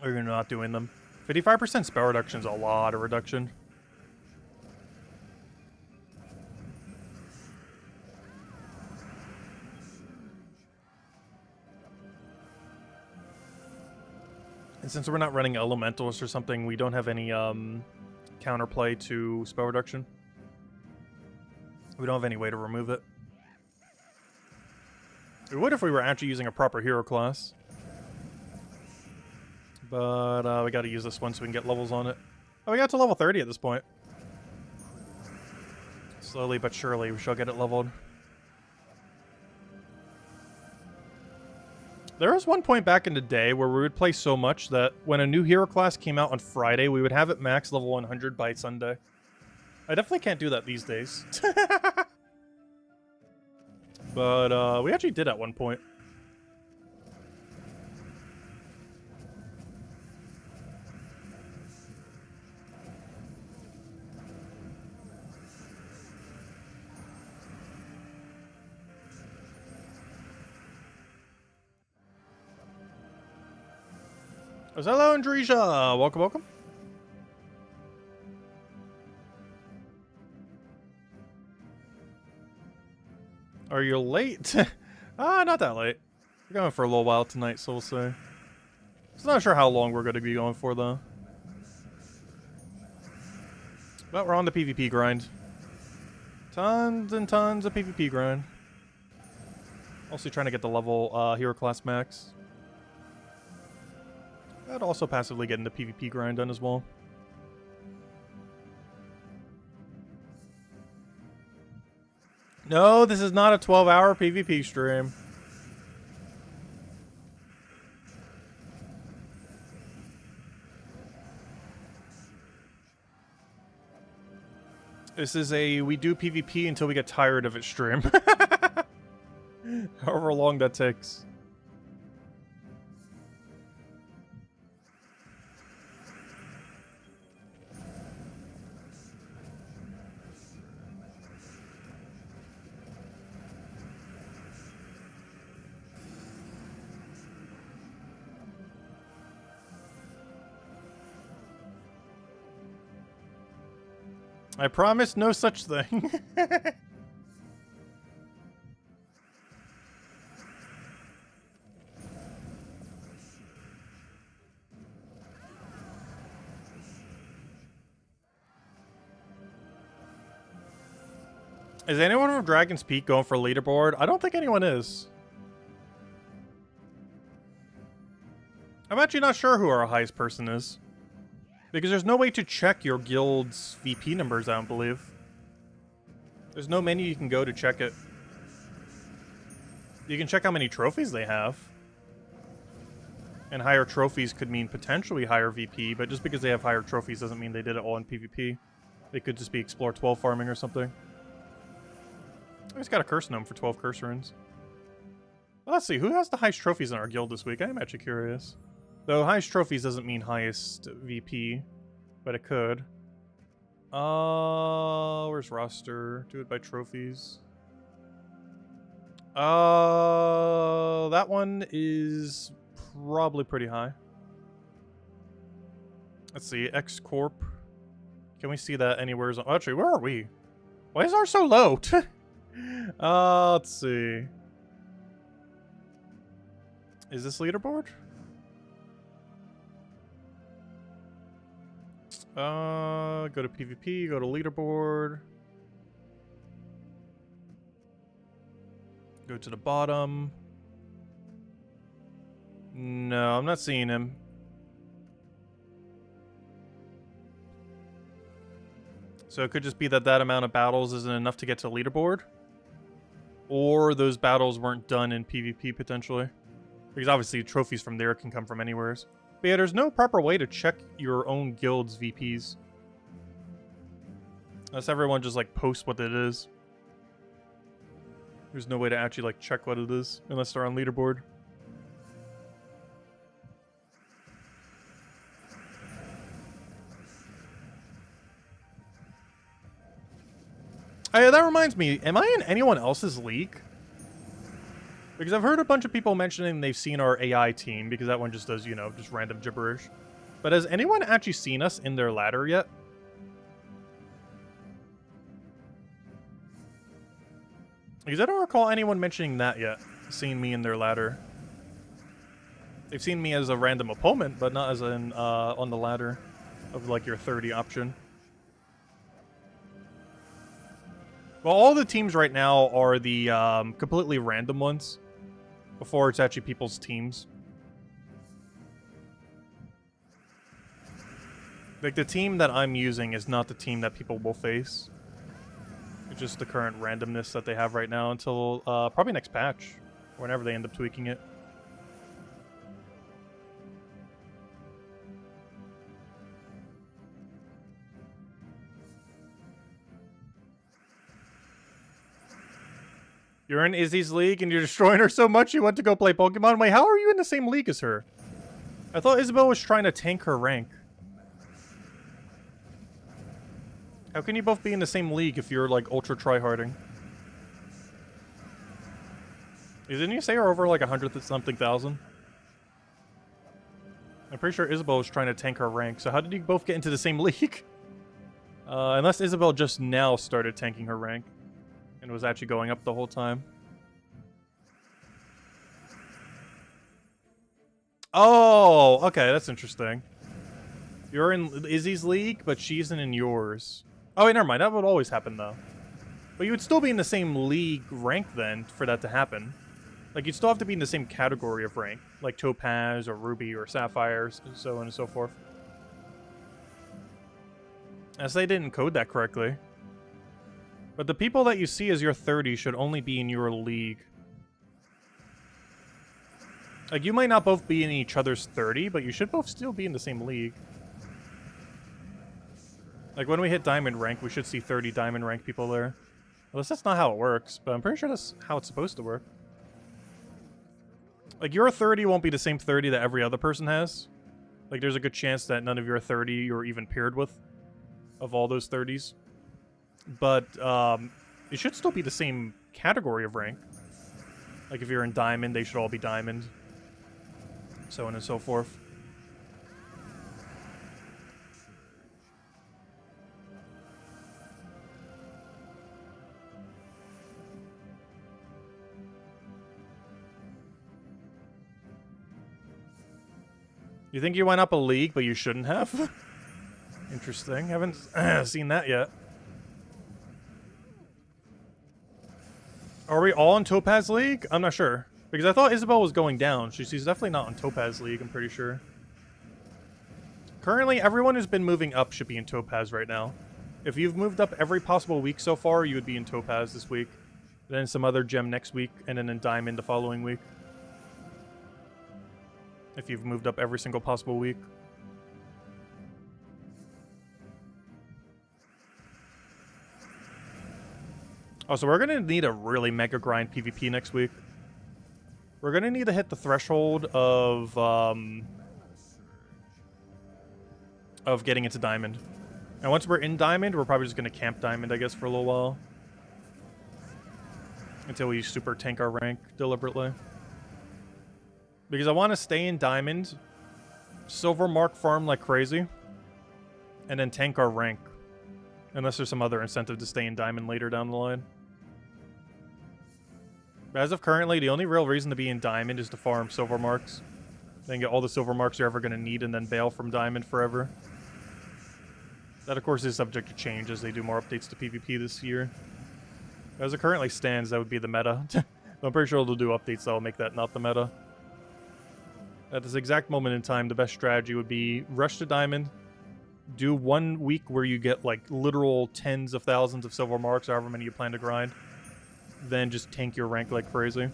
Or you're not doing them. 55% spell reduction is a lot of reduction. And since we're not running elementals or something, we don't have any counterplay to spell reduction. We don't have any way to remove it. We would if we were actually using a proper hero class. But we gotta use this one so we can get levels on it. Oh, we got to level 30 at this point. Slowly but surely we shall get it leveled. There was one point back in the day where we would play so much that when a new hero class came out on Friday, we would have it max level 100 by Sunday. I definitely can't do that these days. But we actually did at one point. Oh, hello, Andresia. Welcome, welcome. Are you late? Not that late. We're going for a little while tonight, so we'll see. Just not sure how long we're going to be going for, though. But we're on the PvP grind. Tons and tons of PvP grind. Also trying to get the level hero class max. And also passively getting the PvP grind done as well. No, this is not a 12-hour PvP stream. This is a we do PvP until we get tired of it stream. However long that takes. I promise no such thing. Is anyone from Dragon's Peak going for leaderboard? I don't think anyone is. I'm actually not sure who our highest person is. Because there's no way to check your guild's VP numbers, I don't believe. There's no menu you can go to check it. You can check how many trophies they have. And higher trophies could mean potentially higher VP, but just because they have higher trophies doesn't mean they did it all in PvP. They could just be Explore 12 farming or something. I just got a curse gnome for 12 curse runes. Well, let's see, who has the highest trophies in our guild this week? I am actually curious. Though highest trophies doesn't mean highest VP, but it could. Where's roster? Do it by trophies. That one is probably pretty high. Let's see, X Corp. Can we see that anywhere? Oh, actually, where are we? Why is ours so low? Let's see. Is this leaderboard? Go to PvP, go to leaderboard. Go to the bottom. No, I'm not seeing him. So it could just be that that amount of battles isn't enough to get to leaderboard. Or those battles weren't done in PvP potentially. Because obviously trophies from there can come from anywhere. But yeah, there's no proper way to check your own guild's VPs. Unless everyone just like posts what it is. There's no way to actually like check what it is unless they're on leaderboard. Hey, that reminds me, am I in anyone else's league? Because I've heard a bunch of people mentioning they've seen our AI team, because that one just does, you know, just random gibberish. But has anyone actually seen us in their ladder yet? Because I don't recall anyone mentioning that yet, seeing me in their ladder. They've seen me as a random opponent, but not as an, on the ladder of, like, your 30 option. Well, all the teams right now are the completely random ones before it's actually people's teams. Like, the team that I'm using is not the team that people will face. It's just the current randomness that they have right now until probably next patch, whenever they end up tweaking it. You're in Izzy's league and you're destroying her so much you want to go play Pokemon? Wait, how are you in the same league as her? I thought Isabel was trying to tank her rank. How can you both be in the same league if you're, like, ultra tryharding? Didn't you say you're over, like, 100-something thousand? I'm pretty sure Isabel was trying to tank her rank, so how did you both get into the same league? Unless Isabel just now started tanking her rank. And was actually going up the whole time. Oh, okay, that's interesting. You're in Izzy's league, but she isn't in yours. Oh, wait, never mind. That would always happen, though. But you would still be in the same league rank, then, for that to happen. Like, you'd still have to be in the same category of rank. Like Topaz, or Ruby, or Sapphire, so on and so forth. As they didn't code that correctly. But the people that you see as your 30 should only be in your league. Like, you might not both be in each other's 30, but you should both still be in the same league. Like, when we hit diamond rank, we should see 30 diamond rank people there. Unless that's not how it works, but I'm pretty sure that's how it's supposed to work. Like, your 30 won't be the same 30 that every other person has. Like, there's a good chance that none of your 30 you're even paired with. Of all those 30s. But, it should still be the same category of rank. Like, if you're in diamond, they should all be diamond. So on and so forth. You think you went up a league, but you shouldn't have? Interesting. Haven't seen that yet. Are we all in Topaz League? I'm not sure. Because I thought Isabel was going down. She's definitely not in Topaz League, I'm pretty sure. Currently, everyone who's been moving up should be in Topaz right now. If you've moved up every possible week so far, you would be in Topaz this week. Then some other gem next week, and then in Diamond the following week. if you've moved up every single possible week. Oh, so we're going to need a really mega grind PvP next week. We're going to need to hit the threshold of getting into Diamond. And once we're in Diamond, we're probably just going to camp Diamond, I guess, for a little while. Until we super tank our rank deliberately. Because I want to stay in Diamond, Silver Mark farm like crazy, and then tank our rank. Unless there's some other incentive to stay in Diamond later down the line. But as of currently, the only real reason to be in Diamond is to farm Silver Marks. Then get all the Silver Marks you're ever going to need and then bail from Diamond forever. That, of course, is subject to change as they do more updates to PvP this year. As it currently stands, that would be the meta. I'm pretty sure they'll do updates that will make that not the meta. At this exact moment in time, the best strategy would be rush to Diamond, do 1 week where you get like literal tens of thousands of Silver Marks, however many you plan to grind, then just tank your rank like crazy.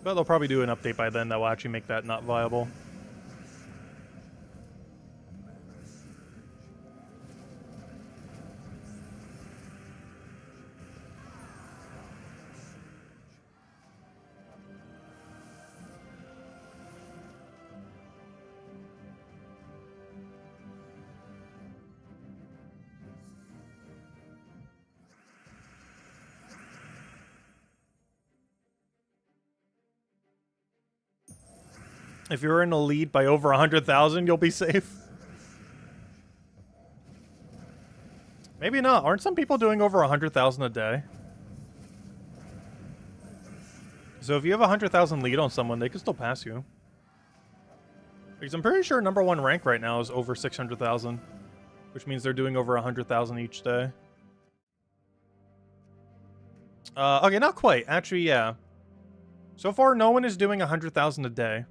But they'll probably do an update by then that will actually make that not viable. If you're in a lead by over 100,000, you'll be safe. Maybe not. Aren't some people doing over 100,000 a day? So if you have 100,000 lead on someone, they can still pass you. Because I'm pretty sure #1 rank right now is over 600,000. Which means they're doing over 100,000 each day. Okay, not quite. Actually, yeah. So far, no one is doing 100,000 a day.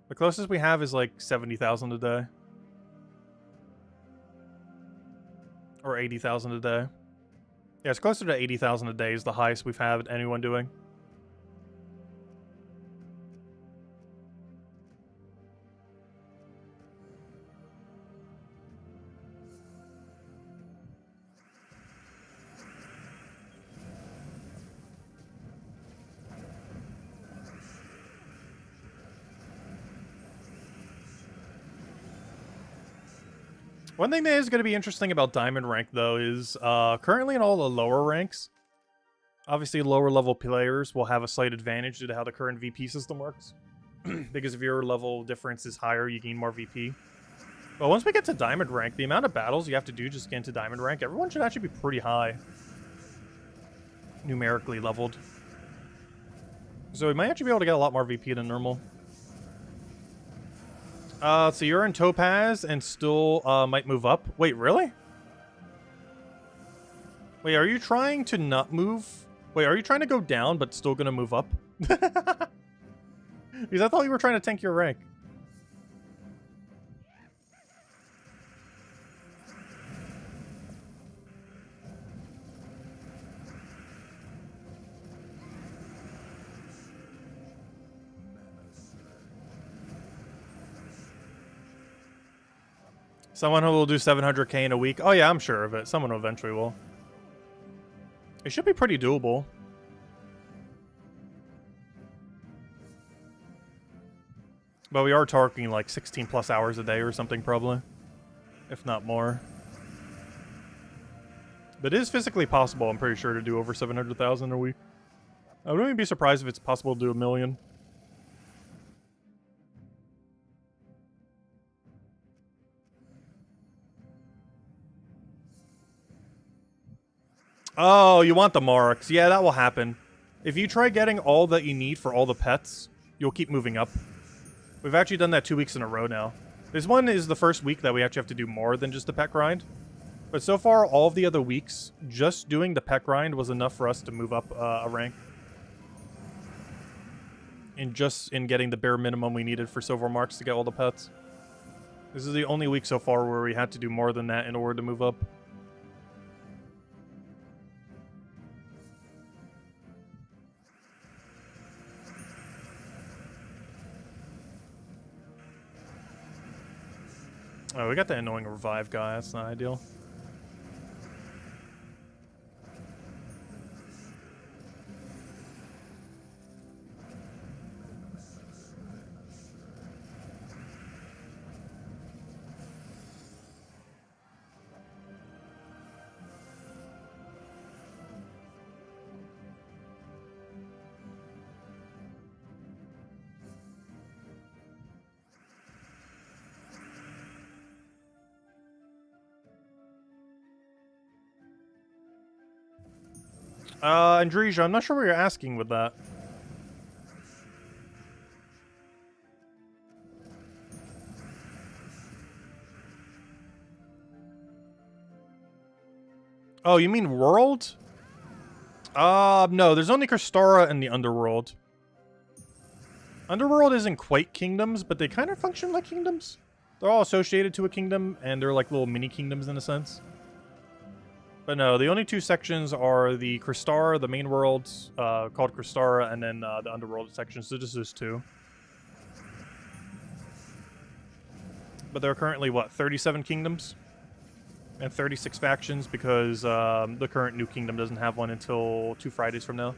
The closest we have is like 70,000 a day. Or 80,000 a day. Yeah, it's closer to 80,000 a day is the highest we've had anyone doing. One thing that is going to be interesting about Diamond rank, though, is currently in all the lower ranks, obviously lower level players will have a slight advantage due to how the current VP system works. Because if your level difference is higher, you gain more VP. But once we get to Diamond rank, the amount of battles you have to do just to get into Diamond rank, everyone should actually be pretty high. Numerically leveled. So we might actually be able to get a lot more VP than normal. So you're in Topaz and still might move up. Wait, really? Wait, are you trying to not move? Wait, are you trying to go down but still gonna move up? Because I thought you were trying to tank your rank. Someone who will do 700k in a week. Oh yeah, I'm sure of it. Someone eventually will. It should be pretty doable. But we are targeting like 16 plus hours a day or something probably. If not more. But it is physically possible, I'm pretty sure, to do over 700,000 a week. I wouldn't even be surprised if it's possible to do 1 million. Oh, you want the marks. Yeah, that will happen. If you try getting all that you need for all the pets, you'll keep moving up. We've actually done that 2 weeks in a row now. This one is the first week that we actually have to do more than just the pet grind. But so far, all of the other weeks, just doing the pet grind was enough for us to move up a rank. And just in getting the bare minimum we needed for silver marks to get all the pets. This is the only week so far where we had to do more than that in order to move up. Oh, we got the annoying revive guy. That's not ideal. Andresia, I'm not sure what you're asking with that. Oh, you mean world? No, there's only Kristara in the underworld. Underworld isn't quite kingdoms, but they kind of function like kingdoms. They're all associated to a kingdom, and they're like little mini kingdoms in a sense. But no, the only two sections are the Kristara, the main world, called Kristara, and then the underworld section. So just those two. But there are currently, what, 37 kingdoms? And 36 factions, because the current new kingdom doesn't have one until 2 Fridays from now.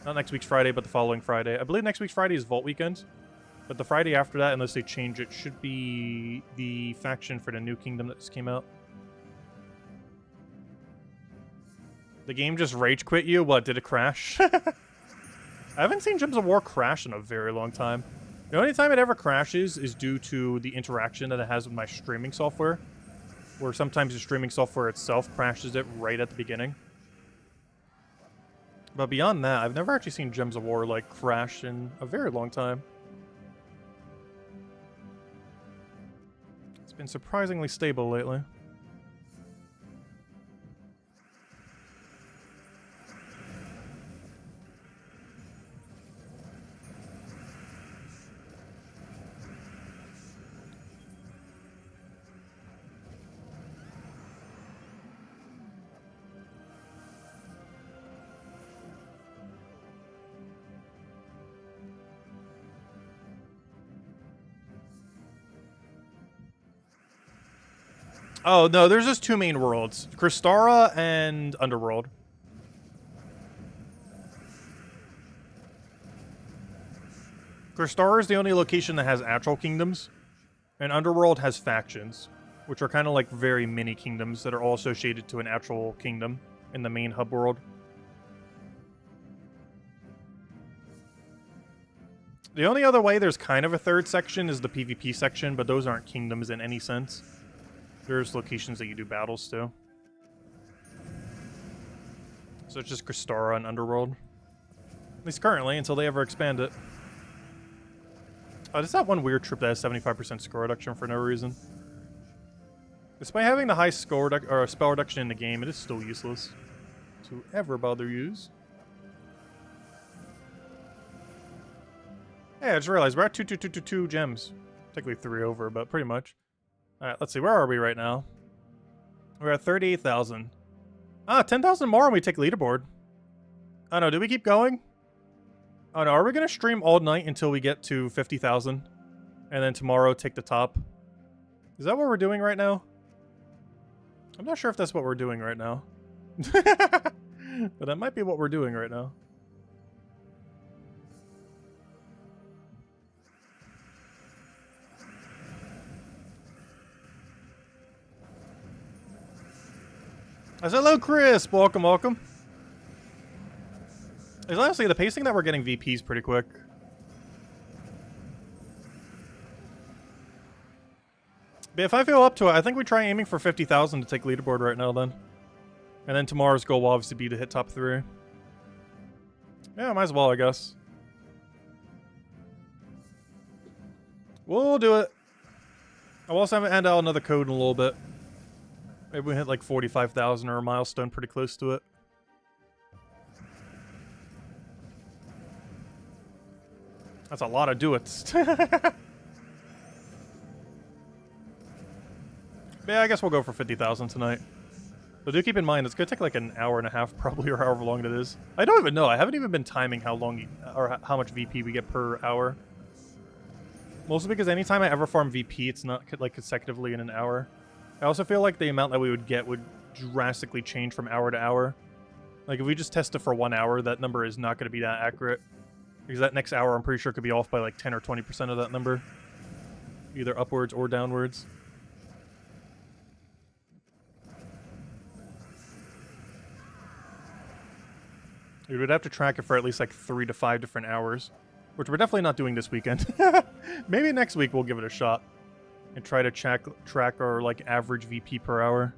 Not next week's Friday, but the following Friday. I believe next week's Friday is Vault Weekend. But the Friday after that, unless they change it, should be the faction for the new kingdom that just came out. The game just rage quit you? What, did it crash? I haven't seen Gems of War crash in a very long time. The only time it ever crashes is due to the interaction that it has with my streaming software. Where sometimes the streaming software itself crashes it right at the beginning. But beyond that, I've never actually seen Gems of War, like, crash in a very long time. It's been surprisingly stable lately. Oh, no, there's just 2 main worlds. Kristara and Underworld. Kristara is the only location that has actual kingdoms. And Underworld has factions, which are kind of like very mini kingdoms that are all associated to an actual kingdom in the main hub world. The only other way there's kind of a third section is the PvP section, but those aren't kingdoms in any sense. There's locations that you do battles to. So it's just Kristara and Underworld. At least currently, until they ever expand it. Oh, there's that one weird trip that has 75% score reduction for no reason. Despite having the high score or spell reduction in the game, it is still useless to ever bother use. Hey, I just realized we're at 2 gems. Technically 3 over, but pretty much. Alright, let's see. Where are we right now? We're at 38,000. Ah, 10,000 more and we take leaderboard. Oh no, do we keep going? Oh no, are we going to stream all night until we get to 50,000? And then tomorrow take the top? Is that what we're doing right now? I'm not sure if that's what we're doing right now. But that might be what we're doing right now. I said, hello, Chris. Welcome, welcome. It's honestly, the pacing that we're getting VP is pretty quick. But if I feel up to it, I think we try aiming for 50,000 to take leaderboard right now, then. And then tomorrow's goal will obviously be to hit top 3. Yeah, might as well, I guess. We'll do it. I'll also hand out another code in a little bit. Maybe we hit like 45,000 or a milestone pretty close to it. That's a lot of do-its. Yeah, I guess we'll go for 50,000 tonight. But do keep in mind, it's going to take like an hour and a half probably, or however long it is. I don't even know. I haven't even been timing how long or how much VP we get per hour. Mostly because anytime I ever farm VP, it's not like consecutively in an hour. I also feel like the amount that we would get would drastically change from hour to hour. Like if we just test it for 1 hour, that number is not going to be that accurate. Because that next hour, I'm pretty sure could be off by like 10 or 20% of that number. Either upwards or downwards. We would have to track it for at least like 3 to 5 different hours. Which we're definitely not doing this weekend. Maybe next week we'll give it a shot. And try to track our like average VP per hour.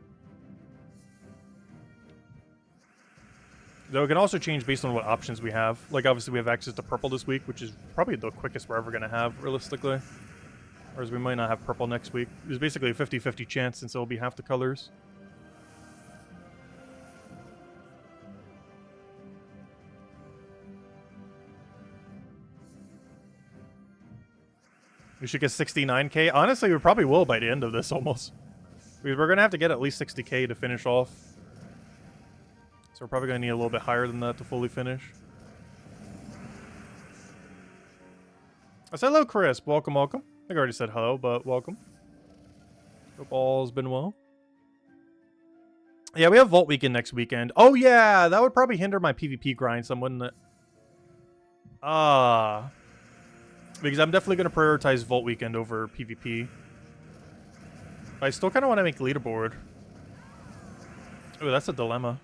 Though it can also change based on what options we have. Like obviously we have access to purple this week, which is probably the quickest we're ever going to have, realistically. Whereas we might not have purple next week. There's basically a 50-50 chance since it'll be half the colors. We should get 69k. Honestly, we probably will by the end of this almost. Because we're going to have to get at least 60k to finish off. So we're probably going to need a little bit higher than that to fully finish. I said hello, Chris. Welcome, welcome. I think I already said hello, but welcome. Hope all's been well. Yeah, we have Vault Weekend next weekend. Oh, yeah. That would probably hinder my PvP grind some, wouldn't it? Because I'm definitely going to prioritize Vault Weekend over PvP. I still kind of want to make Leaderboard. Oh, that's a dilemma.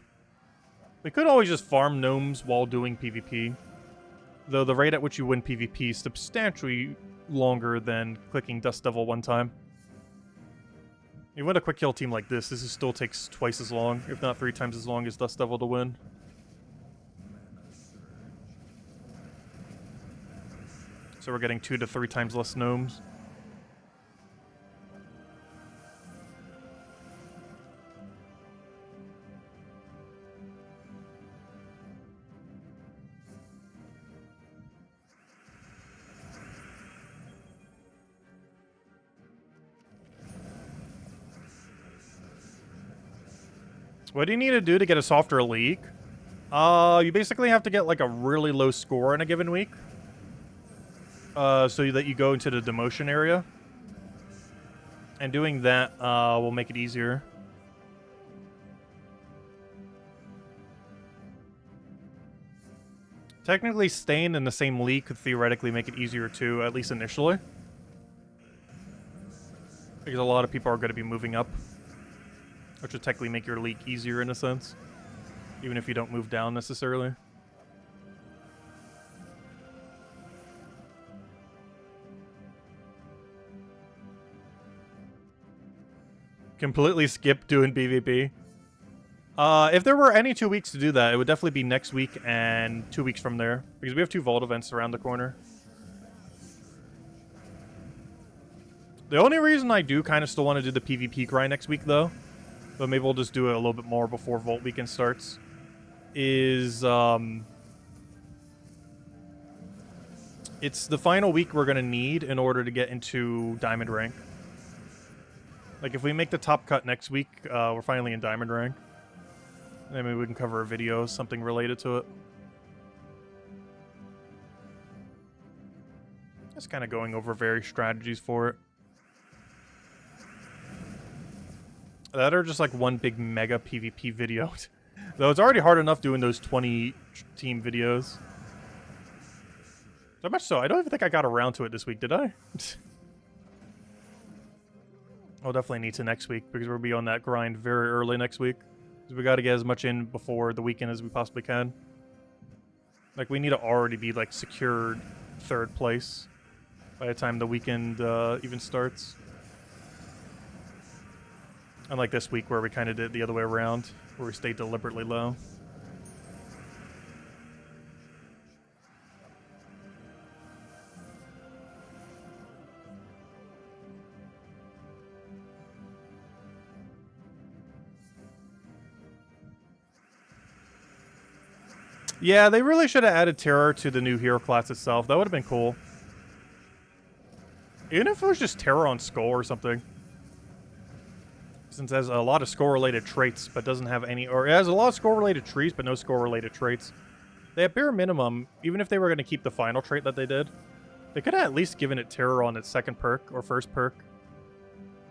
We could always just farm gnomes while doing PvP. Though the rate at which you win PvP is substantially longer than clicking Dust Devil one time. You win a quick kill team like this, still takes twice as long, if not 3 times as long as Dust Devil to win. So we're getting 2 to 3 times less gnomes. What do you need to do to get a softer league? You basically have to get like a really low score in a given week. So that you go into the demotion area. And doing that will make it easier. Technically, staying in the same league could theoretically make it easier too, at least initially. Because a lot of people are going to be moving up. Which would technically make your league easier in a sense. Even if you don't move down necessarily. Completely skip doing PvP. If there were any 2 weeks to do that, it would definitely be next week and 2 weeks from there. Because we have 2 Vault events around the corner. The only reason I do kind of still want to do the PvP grind next week, though, but maybe we'll just do it a little bit more before Vault Weekend starts, is, it's the final week we're going to need in order to get into Diamond rank. Like, if we make the top cut next week, we're finally in Diamond rank. And maybe we can cover a video, something related to it. Just kind of going over various strategies for it. That are just like one big mega PvP video. Though it's already hard enough doing those 20 team videos. So much so, I don't even think I got around to it this week, did I? I'll definitely need to next week, because we'll be on that grind very early next week. Because we got to get as much in before the weekend as we possibly can. Like, we need to already be, like, secured 3rd place by the time the weekend even starts. Unlike this week, where we kind of did the other way around, where we stayed deliberately low. Yeah, they really should have added terror to the new hero class itself. That would have been cool. Even if it was just terror on skull or something. Since it has a lot of skull-related traits, but doesn't have any... Or it has a lot of skull-related trees, but no skull-related traits. They, at bare minimum, even if they were going to keep the final trait that they did, They could have at least given it terror on its second perk or first perk.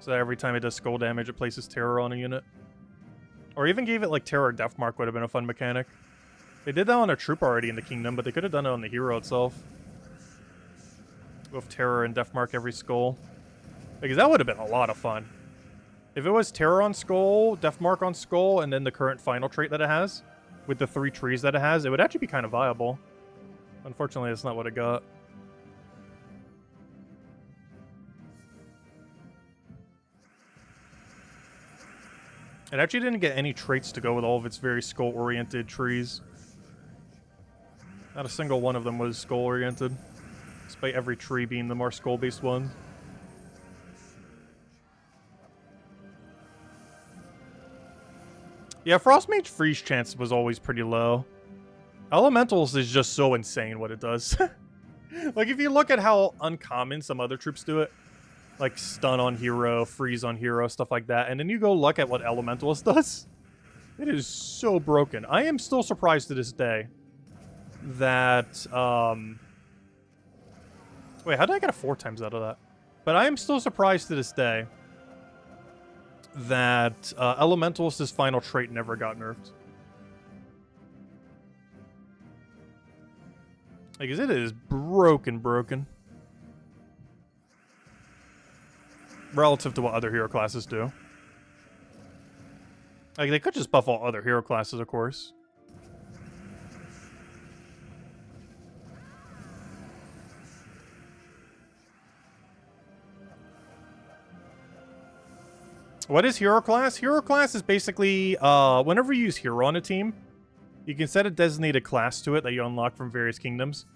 So that every time it does skull damage, it places terror on a unit. Or even gave it like terror death mark would have been a fun mechanic. They did that on a troop already in the kingdom, but they could have done it on the hero itself. With terror and death mark every skull. Because that would have been a lot of fun. If it was terror on skull, death mark on skull, and then the current final trait that it has, with the 3 trees that it has, it would actually be kind of viable. Unfortunately, that's not what it got. It actually didn't get any traits to go with all of its very skull-oriented trees. Not a single one of them was skull-oriented, despite every tree being the more skull-based one. Yeah, Frostmage freeze chance was always pretty low. Elementals is just so insane what it does. Like, if you look at how uncommon some other troops do it, like stun on hero, freeze on hero, stuff like that, and then you go look at what Elementalist does, it is so broken. I am still surprised to this day that, wait, how did I get a 4 times out of that? But I am still surprised to this day that Elementalist's final trait never got nerfed. Because it is broken. Relative to what other hero classes do. Like, they could just buff all other hero classes, of course. What is hero class? Hero class is basically, whenever you use hero on a team, you can set a designated class to it that you unlock from various kingdoms.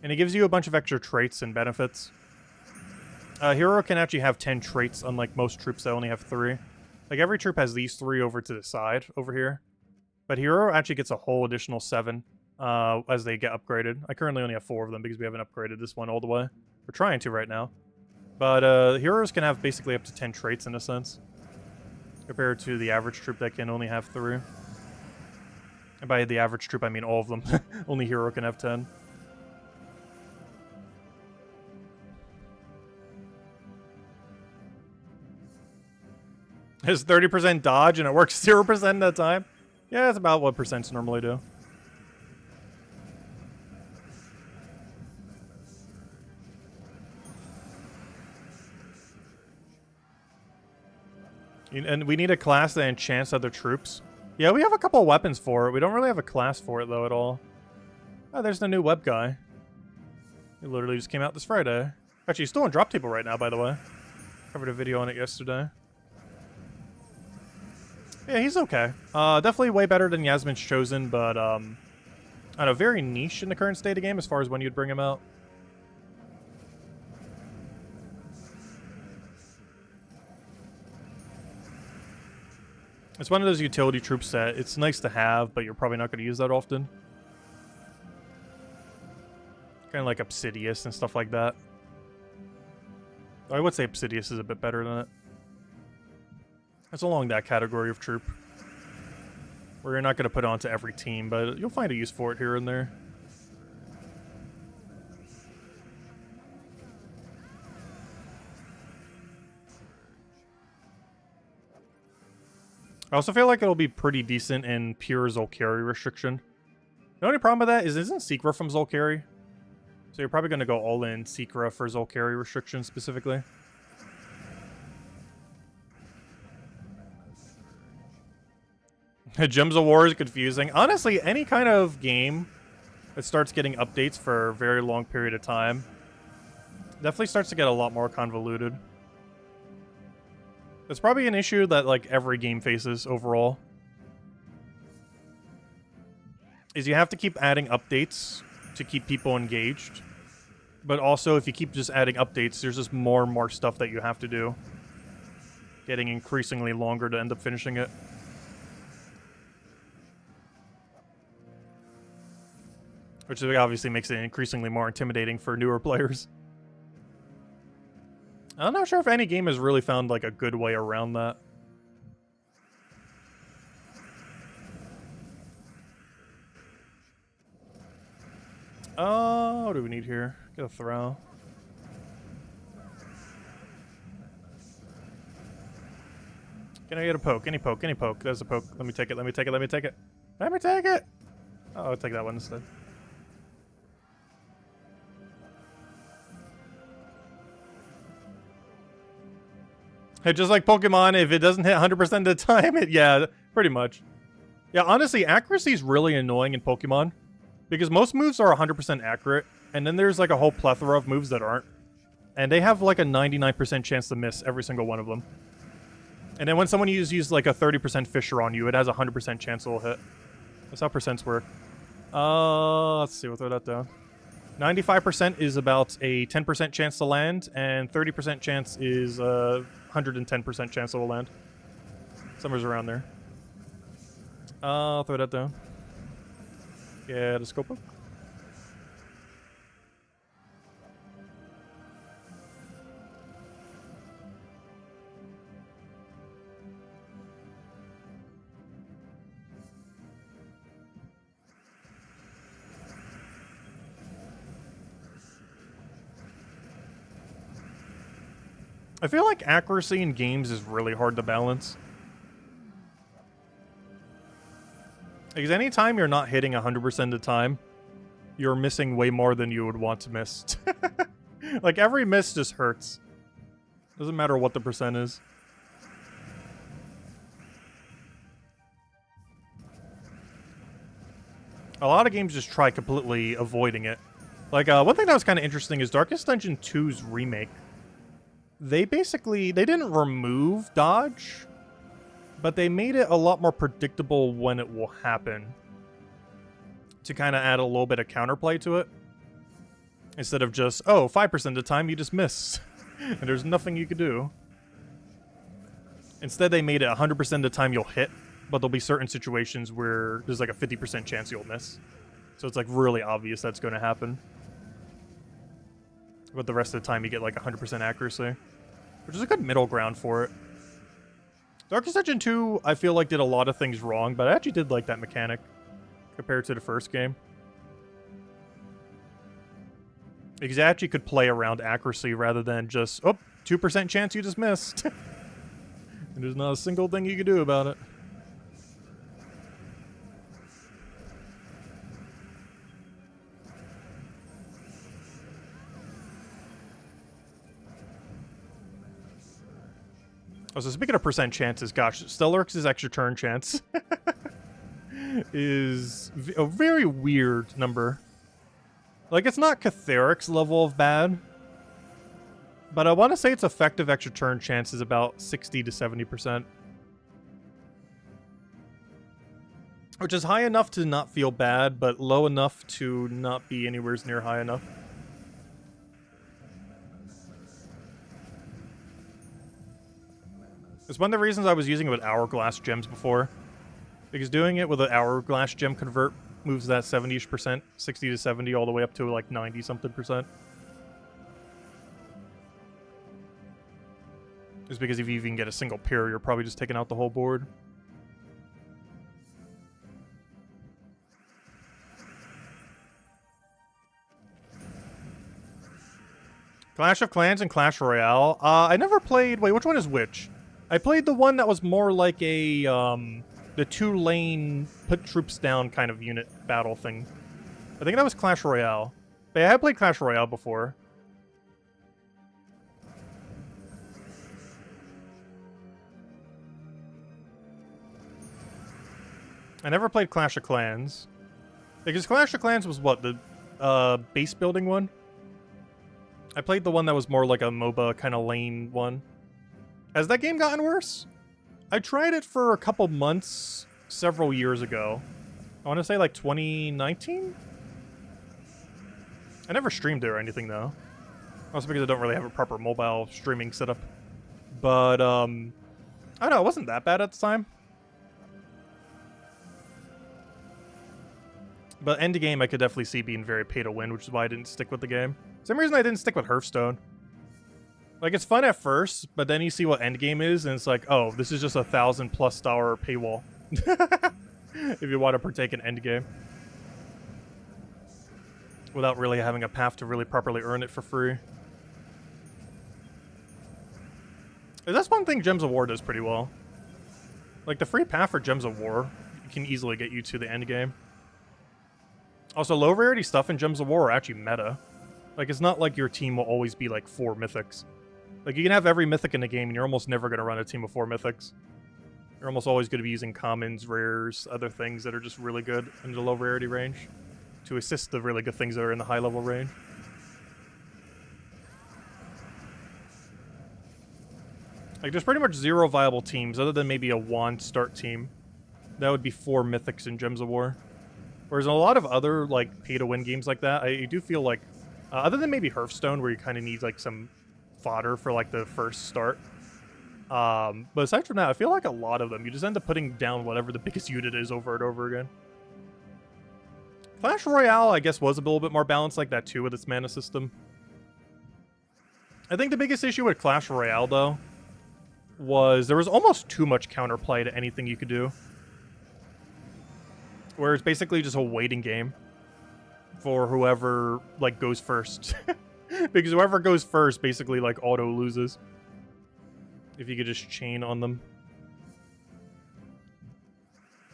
And it gives you a bunch of extra traits and benefits. Hero can actually have 10 traits, unlike most troops that only have 3. Like, every troop has these 3 over to the side, over here. But Hero actually gets a whole additional 7 as they get upgraded. I currently only have 4 of them because we haven't upgraded this one all the way. We're trying to right now. But Heroes can have basically up to 10 traits in a sense, compared to the average troop that can only have 3. And by the average troop, I mean all of them. Only Hero can have 10. It's 30% dodge and it works 0% of the time. Yeah, that's about what percents normally do. And we need a class that enchants other troops. Yeah, we have a couple of weapons for it. We don't really have a class for it, though, at all. Oh, there's the new web guy. He literally just came out this Friday. Actually, he's still on drop table right now, by the way. Covered a video on it yesterday. Yeah, he's okay. Definitely way better than Yasmin's Chosen, but, I don't know, very niche in the current state of game as far as when you'd bring him out. It's one of those utility troops that it's nice to have, but you're probably not going to use that often. Kind of like Obsidious and stuff like that. I would say Obsidious is a bit better than it. It's along that category of troop, where you're not going to put it onto every team, but you'll find a use for it here and there. I also feel like it'll be pretty decent in pure Zolkari restriction. The only problem with that is isn't Secra from Zolkari? So you're probably going to go all in Secra for Zolkari restriction specifically. Gems of War is confusing. Honestly, any kind of game that starts getting updates for a very long period of time definitely starts to get a lot more convoluted. It's probably an issue that, like, every game faces overall. Is you have to keep adding updates to keep people engaged. But also, if you keep just adding updates, there's just more and more stuff that you have to do. Getting increasingly longer to end up finishing it. Which obviously makes it increasingly more intimidating for newer players. I'm not sure if any game has really found, like, a good way around that. What do we need here? Get a throw. Can I get a poke? Any poke? Any poke? There's a poke. Let me take it. Let me take it. Let me take it. Let me take it. Oh, I'll take that one instead. Hey, just like Pokemon, if it doesn't hit 100% of the time, yeah, pretty much. Yeah, honestly, accuracy is really annoying in Pokemon because most moves are 100% accurate, and then there's like a whole plethora of moves that aren't, and they have like a 99% chance to miss every single one of them. And then when someone uses like a 30% Fisher on you, it has a 100% chance it'll hit. That's how percents work. Let's see, we'll throw that down. 95% is about a 10% chance to land, and 30% chance is 110% chance it will land. Somewhere's around there. I'll throw that down. Yeah, the scope up. I feel like accuracy in games is really hard to balance. Because anytime you're not hitting 100% of the time, you're missing way more than you would want to miss. Like, every miss just hurts. Doesn't matter what the percent is. A lot of games just try completely avoiding it. Like, one thing that was kind of interesting is Darkest Dungeon 2's remake. They didn't remove dodge, but they made it a lot more predictable when it will happen to kind of add a little bit of counterplay to it. Instead of just, oh, 5% of the time you just miss, and there's nothing you could do. Instead, they made it 100% of the time you'll hit, but there'll be certain situations where there's like a 50% chance you'll miss. So it's like really obvious that's going to happen. But the rest of the time you get like 100% accuracy, which is a good middle ground for it. Darkest Dungeon 2, I feel like did a lot of things wrong, but I actually did like that mechanic compared to the first game. Because you actually could play around accuracy rather than just, oh, 2% chance you just missed. And there's not a single thing you can do about it. Oh, so speaking of percent chances, gosh, Stellaryx's extra turn chance is a very weird number. Like, it's not Catharic's level of bad, but I want to say its effective extra turn chance is about 60 to 70%. Which is high enough to not feel bad, but low enough to not be anywhere near high enough. It's one of the reasons I was using it with Hourglass gems before. Because doing it with an Hourglass gem convert moves that 70-ish%, 60 to 70, all the way up to like 90-something%. Just because if you even get a single pair, you're probably just taking out the whole board. Clash of Clans and Clash Royale. I never played... Wait, which one is which? I played the one that was more like a, the two-lane, put troops down kind of unit battle thing. I think that was Clash Royale. But yeah, I had played Clash Royale before. I never played Clash of Clans. Because Clash of Clans was what, the base building one? I played the one that was more like a MOBA kind of lane one. Has that game gotten worse? I tried it for a couple months several years ago. I want to say like 2019? I never streamed it or anything though. Also because I don't really have a proper mobile streaming setup. But, I don't know, it wasn't that bad at the time. But endgame I could definitely see being very pay to win, which is why I didn't stick with the game. For some reason I didn't stick with Hearthstone. Like, it's fun at first, but then you see what endgame is, and it's like, oh, this is just a $1,000+ paywall. If you want to partake in endgame. Without really having a path to really properly earn it for free. And that's one thing Gems of War does pretty well. Like, the free path for Gems of War can easily get you to the end game. Also, low rarity stuff in Gems of War are actually meta. Like, it's not like your team will always be, like, 4 mythics. Like, you can have every mythic in the game, and you're almost never going to run a team of 4 mythics. You're almost always going to be using commons, rares, other things that are just really good in the low rarity range to assist the really good things that are in the high level range. Like, there's pretty much 0 viable teams, other than maybe a wand start team. That would be 4 mythics in Gems of War. Whereas in a lot of other, like, pay-to-win games like that, I do feel like, other than maybe Hearthstone, where you kind of need, like, some fodder for, like, the first start. But aside from that, I feel like a lot of them, you just end up putting down whatever the biggest unit is over and over again. Clash Royale, I guess, was a little bit more balanced like that, too, with its mana system. I think the biggest issue with Clash Royale, though, was there was almost too much counterplay to anything you could do. Where it's basically just a waiting game for whoever, like, goes first. Because whoever goes first basically, like, auto loses. If you could just chain on them.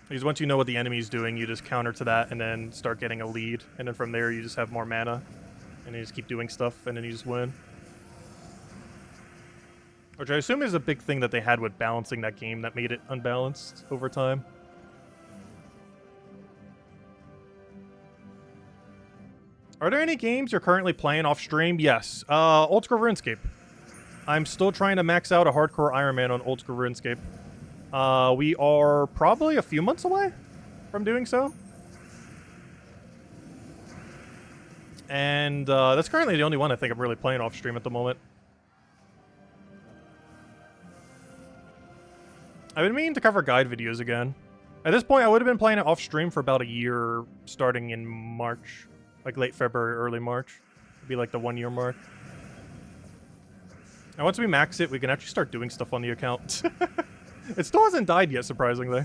Because once you know what the enemy's doing, you just counter to that and then start getting a lead. And then from there, you just have more mana. And you just keep doing stuff, and then you just win. Which I assume is a big thing that they had with balancing that game that made it unbalanced over time. Are there any games you're currently playing off stream? Yes. Old School RuneScape. I'm still trying to max out a hardcore Iron Man on Old School RuneScape. We are probably a few months away from doing so. And that's currently the only one I think I'm really playing off stream at the moment. I've been meaning to cover guide videos again. At this point, I would have been playing it off stream for about a year, starting in March. Like late February, early March. It'd be like the 1 year mark. And once we max it, we can actually start doing stuff on the account. It still hasn't died yet, surprisingly.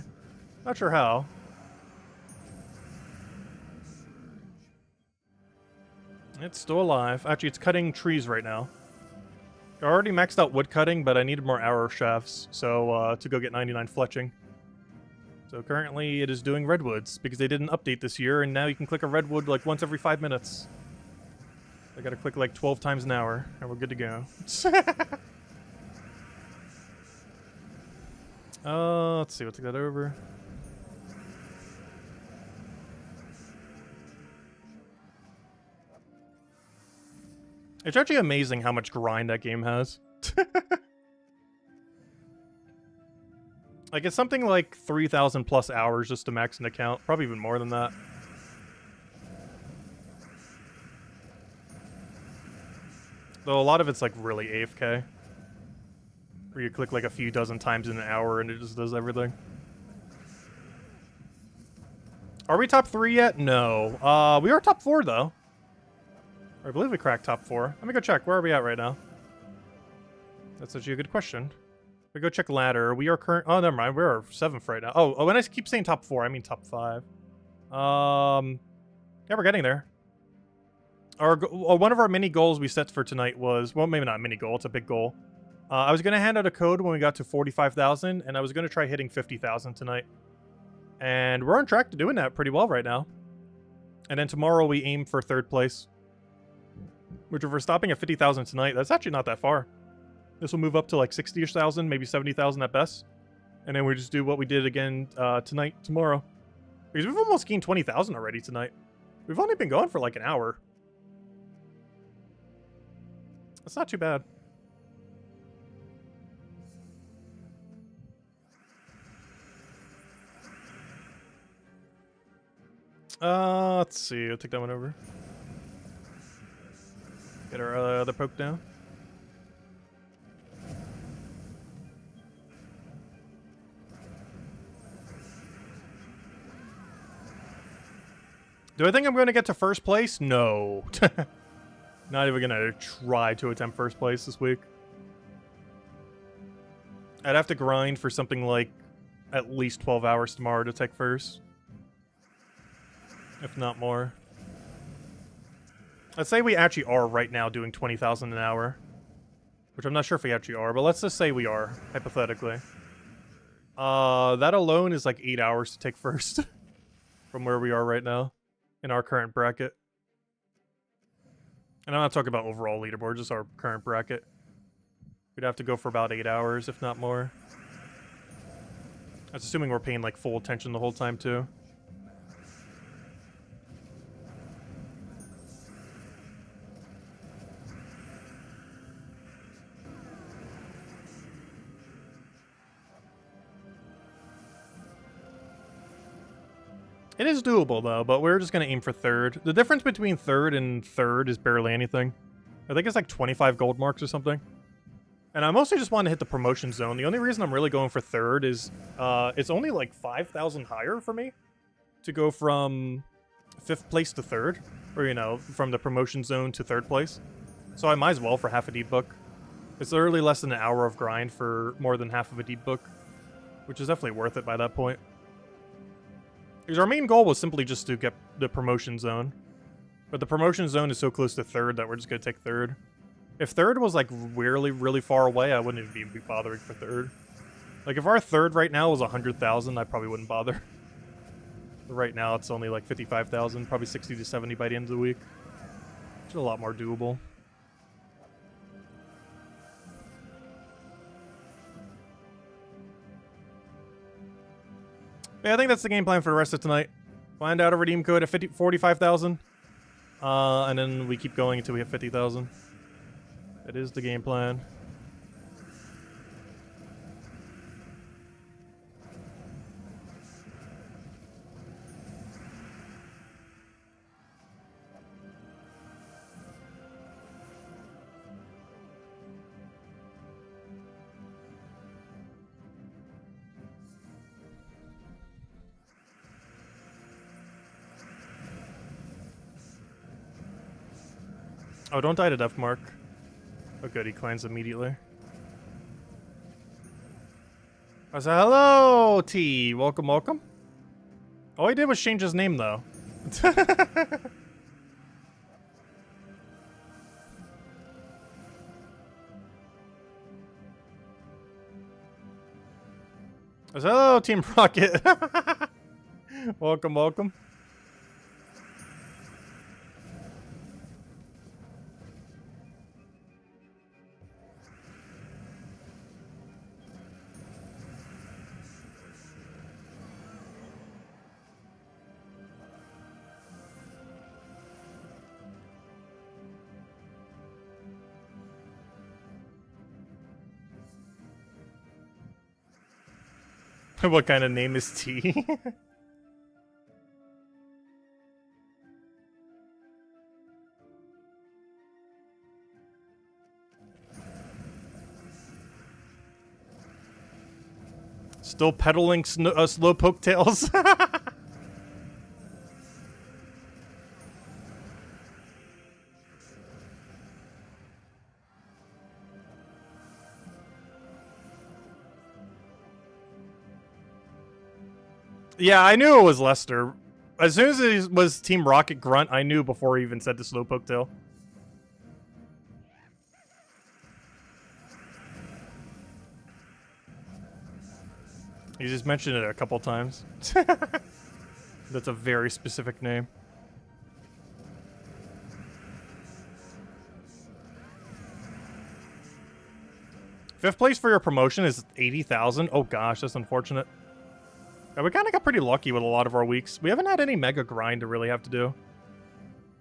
Not sure how. It's still alive. Actually, it's cutting trees right now. I already maxed out wood cutting, but I needed more arrow shafts, so to go get 99 fletching. So currently it is doing redwoods, because they did an update this year, and now you can click a redwood like once every 5 minutes. I gotta click like 12 times an hour, and we're good to go. Let's see, we'll take that over. It's actually amazing how much grind that game has. Like, it's something like 3,000 plus hours just to max an account. Probably even more than that. Though a lot of it's, like, really AFK. Where you click, like, a few dozen times in an hour and it just does everything. Are we top 3 yet? No. We are top 4, though. I believe we cracked top 4. Let me go check. Where are we at right now? That's actually a good question. We go check ladder. We are current. Oh, never mind. We're 7th right now. Oh, when I keep saying top 4, I mean top 5. Yeah, we're getting there. One of our mini goals we set for tonight was, well, maybe not a mini goal. It's a big goal. I was going to hand out a code when we got to 45,000, and I was going to try hitting 50,000 tonight. And we're on track to doing that pretty well right now. And then tomorrow we aim for 3rd place. Which, if we're stopping at 50,000 tonight, that's actually not that far. This will move up to like 60-ish thousand, maybe 70,000 at best. And then we just do what we did again tomorrow. Because we've almost gained 20,000 already tonight. We've only been going for like an hour. That's not too bad. Let's see. I'll take that one over. Get our other poke down. Do I think I'm going to get to 1st place? No. Not even going to try to attempt 1st place this week. I'd have to grind for something like at least 12 hours tomorrow to take 1st. If not more. Let's say we actually are right now doing 20,000 an hour. Which I'm not sure if we actually are, but let's just say we are, hypothetically. That alone is like 8 hours to take first from where we are right now in our current bracket. And I'm not talking about overall leaderboard, just our current bracket. We'd have to go for about 8 hours, if not more. That's assuming we're paying like full attention the whole time too. It is doable though, but we're just gonna aim for third. The difference between third and third is barely anything. I think it's like 25 gold marks or something. And I mostly just want to hit the promotion zone. The only reason I'm really going for third is it's only like 5,000 higher for me to go from 5th place to third. Or, you know, from the promotion zone to third place. So I might as well for half a deep book. It's literally less than an hour of grind for more than half of a deep book. Which is definitely worth it by that point. Because our main goal was simply just to get the promotion zone. But the promotion zone is so close to third that we're just going to take third. If third was, like, really, really far away, I wouldn't even be bothering for third. Like, if our third right now was 100,000, I probably wouldn't bother. But right now, it's only, like, 55,000, probably 60 to 70 by the end of the week. Which is a lot more doable. Yeah, I think that's the game plan for the rest of tonight. Find out a redeem code at 45,000. And then we keep going until we hit 50,000. That is the game plan. Oh, don't die to death, Mark. Oh good, he clans immediately. I said, hello, T. Welcome, welcome. All he did was change his name, though. I said, hello, Team Rocket. Welcome, welcome. What kind of name is T? Still peddling slow poke tails. Yeah, I knew it was Lester. As soon as it was Team Rocket Grunt, I knew before he even said the Slowpoke Tail. He just mentioned it a couple times. That's a very specific name. Fifth place for your promotion is 80,000. Oh gosh, that's unfortunate. Yeah, we kind of got pretty lucky with a lot of our weeks. We haven't had any mega grind to really have to do.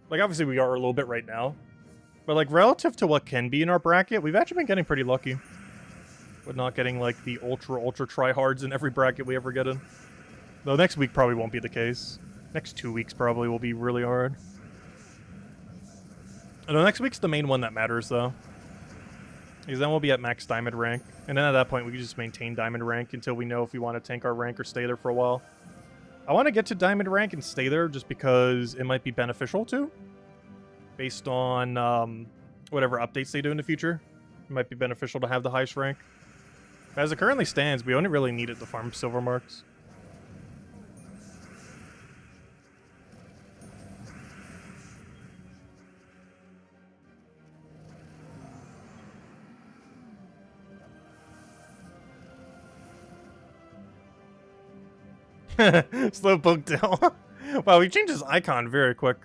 Like, obviously we are a little bit right now. But, like, relative to what can be in our bracket, we've actually been getting pretty lucky. With not getting, like, the ultra tryhards in every bracket we ever get in. Though next week probably won't be the case. Next 2 weeks probably will be really hard. And the next week's the main one that matters, though. Because then we'll be at max diamond rank. And then at that point, we can just maintain diamond rank until we know if we want to tank our rank or stay there for a while. I want to get to diamond rank and stay there just because it might be beneficial to. Based on whatever updates they do in the future. It might be beneficial to have the highest rank. As it currently stands, we only really need it to farm silver marks. Slowpoke tail. Wow, he changed his icon very quick.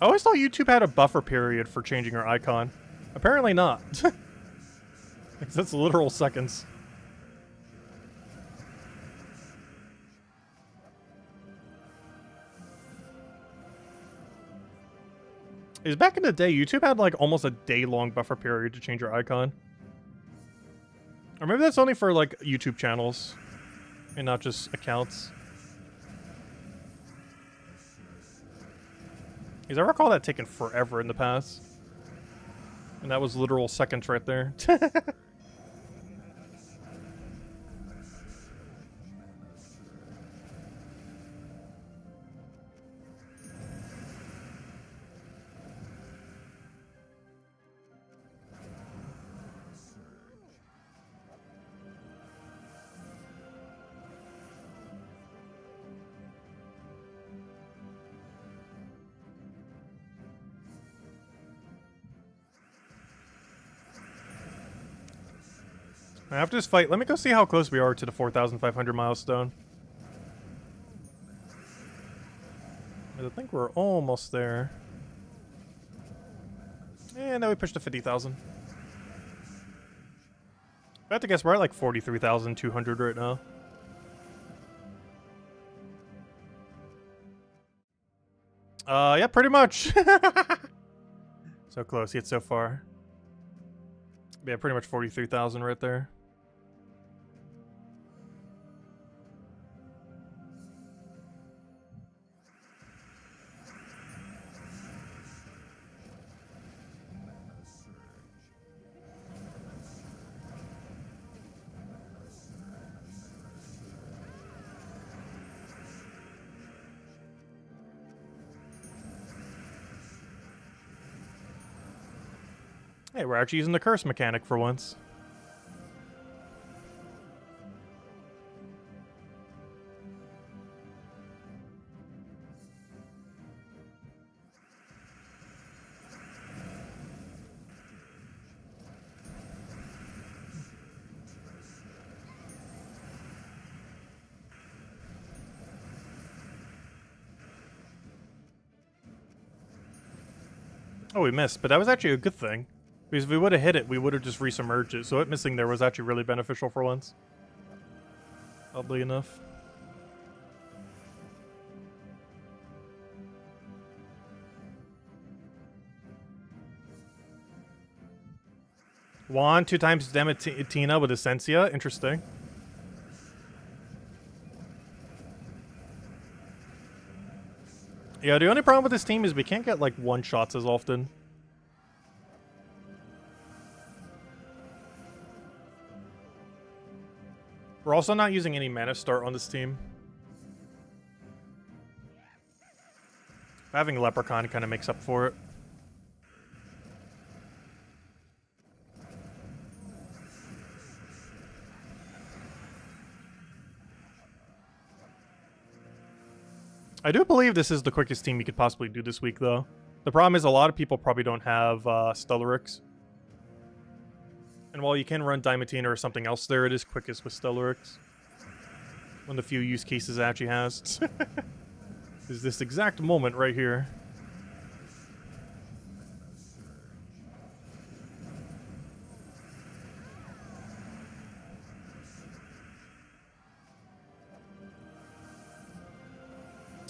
I always thought YouTube had a buffer period for changing your icon. Apparently not. That's literal seconds. Is back in the day, YouTube had like almost a day-long buffer period to change your icon. Or maybe that's only for like YouTube channels and not just accounts. Because I recall that taking forever in the past. And that was literal seconds right there. After this fight, let me go see how close we are to the 4,500 milestone. I think we're almost there. And now we pushed to 50,000. I have to guess we're at like 43,200 right now. Yeah, pretty much. So close, yet so far. Yeah, pretty much 43,000 right there. Hey, we're actually using the curse mechanic for once. Oh, we missed, but that was actually a good thing. Because if we would have hit it, we would have just resubmerged it. So it missing there was actually really beneficial for once. Oddly enough. Juan, 2 times Dematina with Essentia. Interesting. Yeah, the only problem with this team is we can't get, like, one-shots as often. We're also not using any mana start on this team. Having Leprechaun kind of makes up for it. I do believe this is the quickest team you could possibly do this week, though. The problem is a lot of people probably don't have Stellarix. And while you can run Diamantina or something else there, it is quickest with Stellarix. One of the few use cases it actually has. Is this exact moment right here.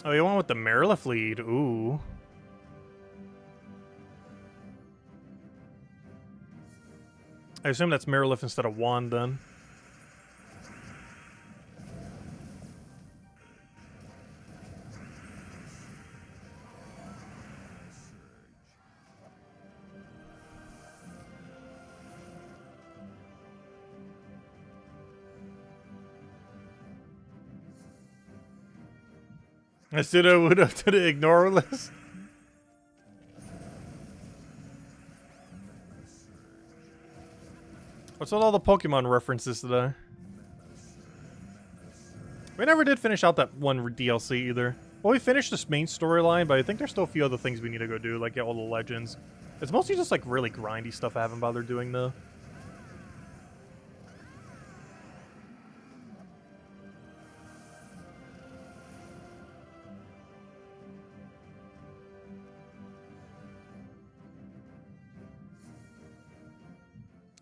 Oh, you want with the Marilith lead? Ooh. I assume that's Marilith instead of Wand, then. I said I would have to the ignore list. What's with all the Pokemon references today? We never did finish out that one DLC either. Well, we finished this main storyline, but I think there's still a few other things we need to go do, like get all the legends. It's mostly just like really grindy stuff I haven't bothered doing though.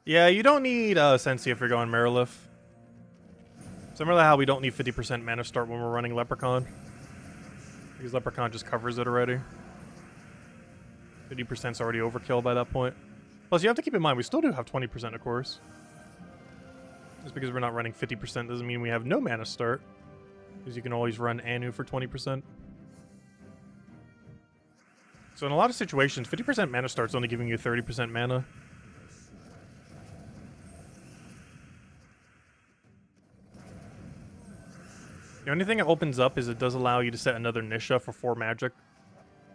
Yeah, you don't need Sensi if you're going Marilith. Similar to how we don't need 50% mana start when we're running Leprechaun. Because Leprechaun just covers it already. 50% is already overkill by that point. Plus, you have to keep in mind, we still do have 20%, of course. Just because we're not running 50% doesn't mean we have no mana start. Because you can always run Anu for 20%. So in a lot of situations, 50% mana start's only giving you 30% mana. The only thing it opens up is it does allow you to set another Nisha for 4 magic,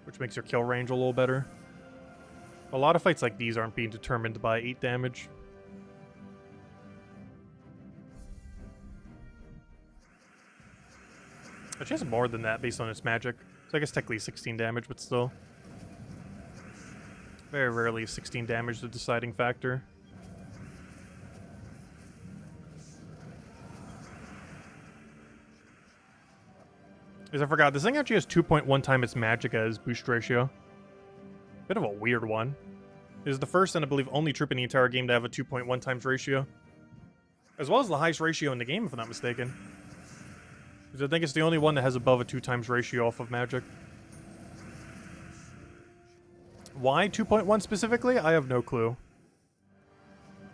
which makes your kill range a little better. A lot of fights like these aren't being determined by 8 damage. Which has more than that based on its magic. So I guess technically 16 damage, but still. Very rarely is 16 damage the deciding factor. Because I forgot, this thing actually has 2.1 times its magic as boost ratio. Bit of a weird one. It is the first and I believe only troop in the entire game to have a 2.1 times ratio. As well as the highest ratio in the game, if I'm not mistaken. Because I think it's the only one that has above a 2 times ratio off of magic. Why 2.1 specifically? I have no clue.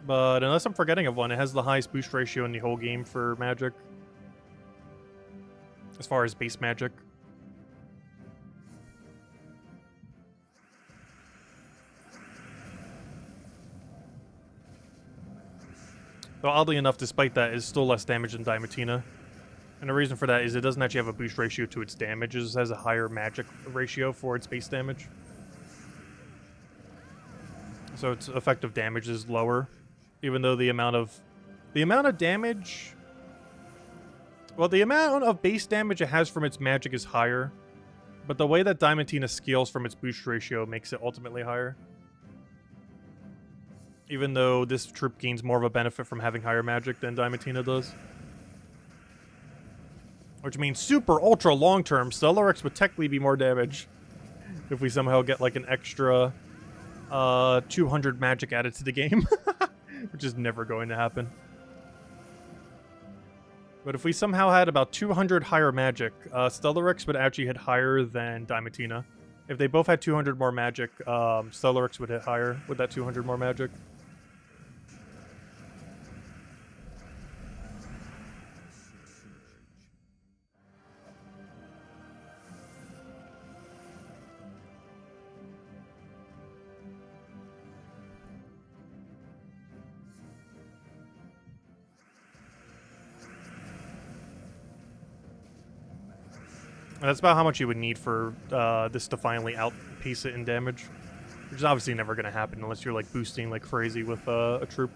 But unless I'm forgetting of one, it has the highest boost ratio in the whole game for magic. As far as base magic. Though oddly enough, despite that, it's still less damage than Diamantina. And the reason for that is it doesn't actually have a boost ratio to its damage. It just has a higher magic ratio for its base damage. So its effective damage is lower. Even though the amount of damage... Well, the amount of base damage it has from its magic is higher. But the way that Diamantina scales from its boost ratio makes it ultimately higher. Even though this troop gains more of a benefit from having higher magic than Diamantina does. Which means super ultra long term, Stellarex would technically be more damage. If we somehow get like an extra 200 magic added to the game. Which is never going to happen. But if we somehow had about 200 higher magic, Stellarex would actually hit higher than Diamantina. If they both had 200 more magic, Stellarex would hit higher with that 200 more magic. That's about how much you would need for this to finally outpace it in damage. Which is obviously never going to happen unless you're like boosting like crazy with a troop.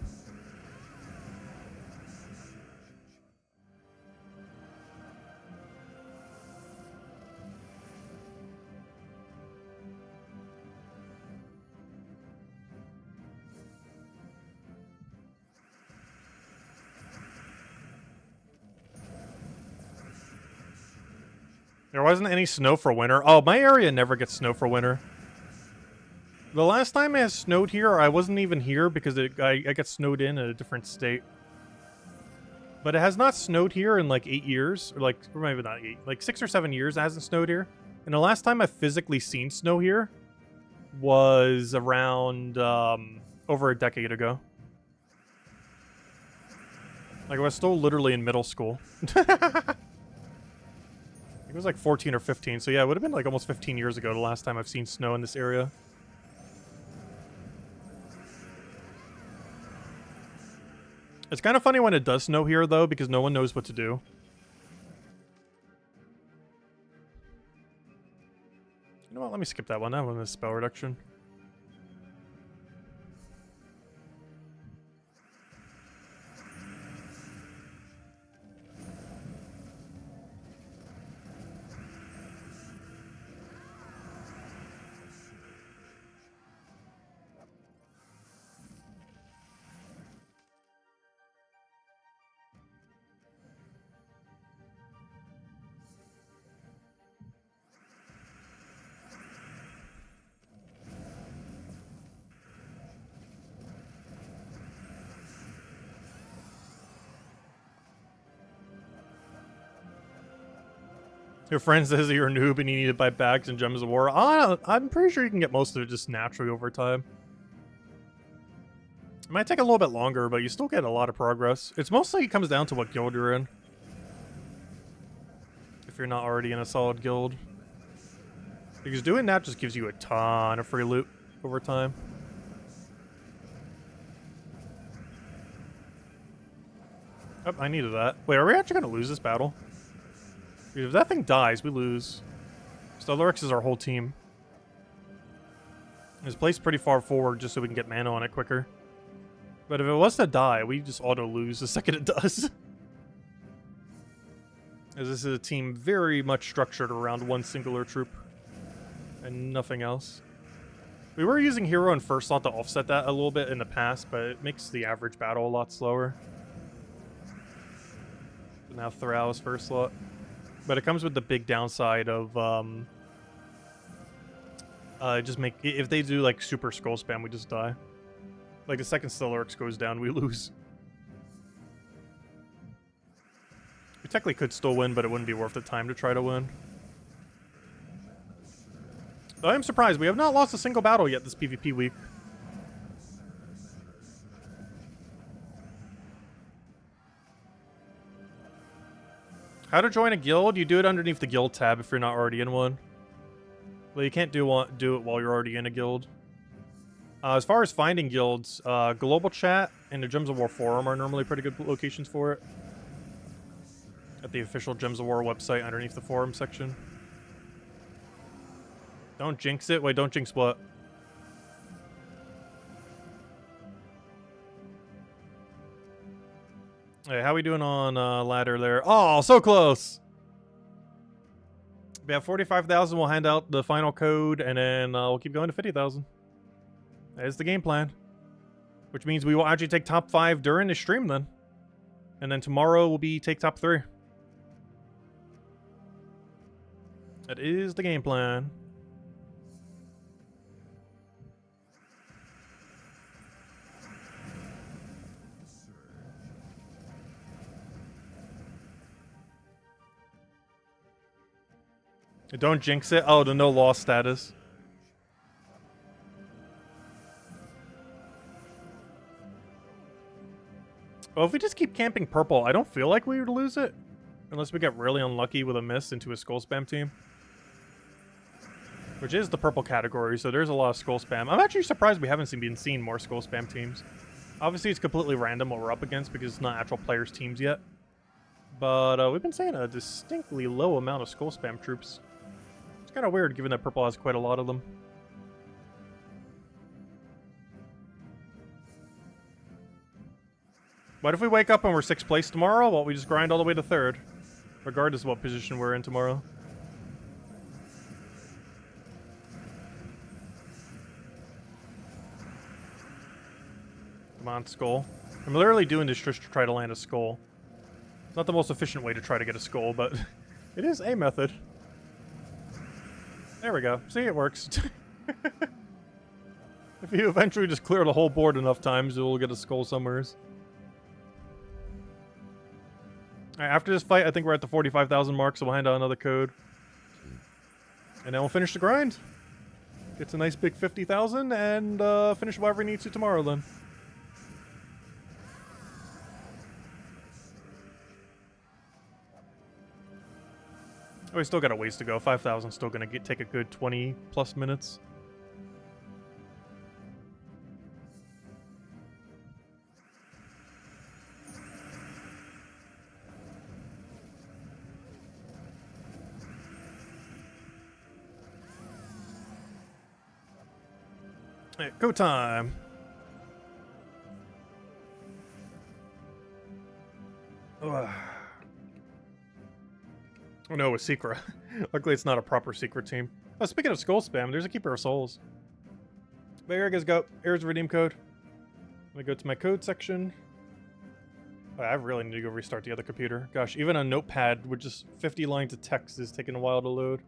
There wasn't any snow for winter. Oh, my area never gets snow for winter. The last time it has snowed here, I wasn't even here because I got snowed in a different state. But it has not snowed here in like 8 years. Or maybe not 8. Like 6 or 7 years it hasn't snowed here. And the last time I physically seen snow here was around over a decade ago. Like I was still literally in middle school. It was like 14 or 15, so yeah, it would have been like almost 15 years ago the last time I've seen snow in this area. It's kind of funny when it does snow here, though, because no one knows what to do. You know what, let me skip that one. That one is spell reduction. Your friend says that you're a noob and you need to buy bags and gems of war. I'm pretty sure you can get most of it just naturally over time. It might take a little bit longer, but you still get a lot of progress. It's mostly comes down to what guild you're in. If you're not already in a solid guild. Because doing that just gives you a ton of free loot over time. Oh, I needed that. Wait, are we actually going to lose this battle? If that thing dies, we lose. Stellaryx is our whole team. It's placed pretty far forward just so we can get mana on it quicker. But if it was to die, we just auto-lose the second it does. As this is a team very much structured around one singular troop. And nothing else. We were using hero and first slot to offset that a little bit in the past, but it makes the average battle a lot slower. So now Thrall is first slot. But it comes with the big downside of, just make... If they do, like, super scroll spam, we just die. Like, the second Stellaryx goes down, we lose. We technically could still win, but it wouldn't be worth the time to try to win. Though I am surprised, we have not lost a single battle yet this PvP week. How to join a guild? You do it underneath the guild tab if you're not already in one. Well, you can't do it while you're already in a guild. As far as finding guilds, Global Chat and the Gems of War forum are normally pretty good locations for it. At the official Gems of War website underneath the forum section. Don't jinx it. Wait, don't jinx what? Hey, how we doing on ladder there? Oh, so close! We have 45,000. We'll hand out the final code, and then we'll keep going to 50,000. That is the game plan. Which means we will actually take top 5 during the stream then. And then tomorrow will be take top 3. That is the game plan. Don't jinx it. Oh, the no loss status. Well, if we just keep camping purple, I don't feel like we would lose it. Unless we get really unlucky with a miss into a skull spam team. Which is the purple category, so there's a lot of skull spam. I'm actually surprised we haven't been seeing more skull spam teams. Obviously, it's completely random what we're up against because it's not actual players' teams yet. But we've been seeing a distinctly low amount of skull spam troops. It's kind of weird given that purple has quite a lot of them. What if we wake up and we're 6th place tomorrow? Well, we just grind all the way to 3rd. Regardless of what position we're in tomorrow. Come on, skull. I'm literally doing this just to try to land a skull. It's not the most efficient way to try to get a skull, but it is a method. There we go. See, it works. If you eventually just clear the whole board enough times, you'll get a skull somewheres. Alright, after this fight, I think we're at the 45,000 mark, so we'll hand out another code. And then we'll finish the grind. Get a nice big 50,000, and finish whatever we need to tomorrow, then. Oh, we still got a ways to go. 5,000 still gonna take a good 20 plus minutes. Hey, go time. Ugh. Oh no, a secret. Luckily it's not a proper secret team. Oh, speaking of skull spam, there's a Keeper of Souls. But here you guys go. Here's the redeem code. Let me go to my code section. Oh, I really need to go restart the other computer. Gosh, even a notepad with just 50 lines of text is taking a while to load.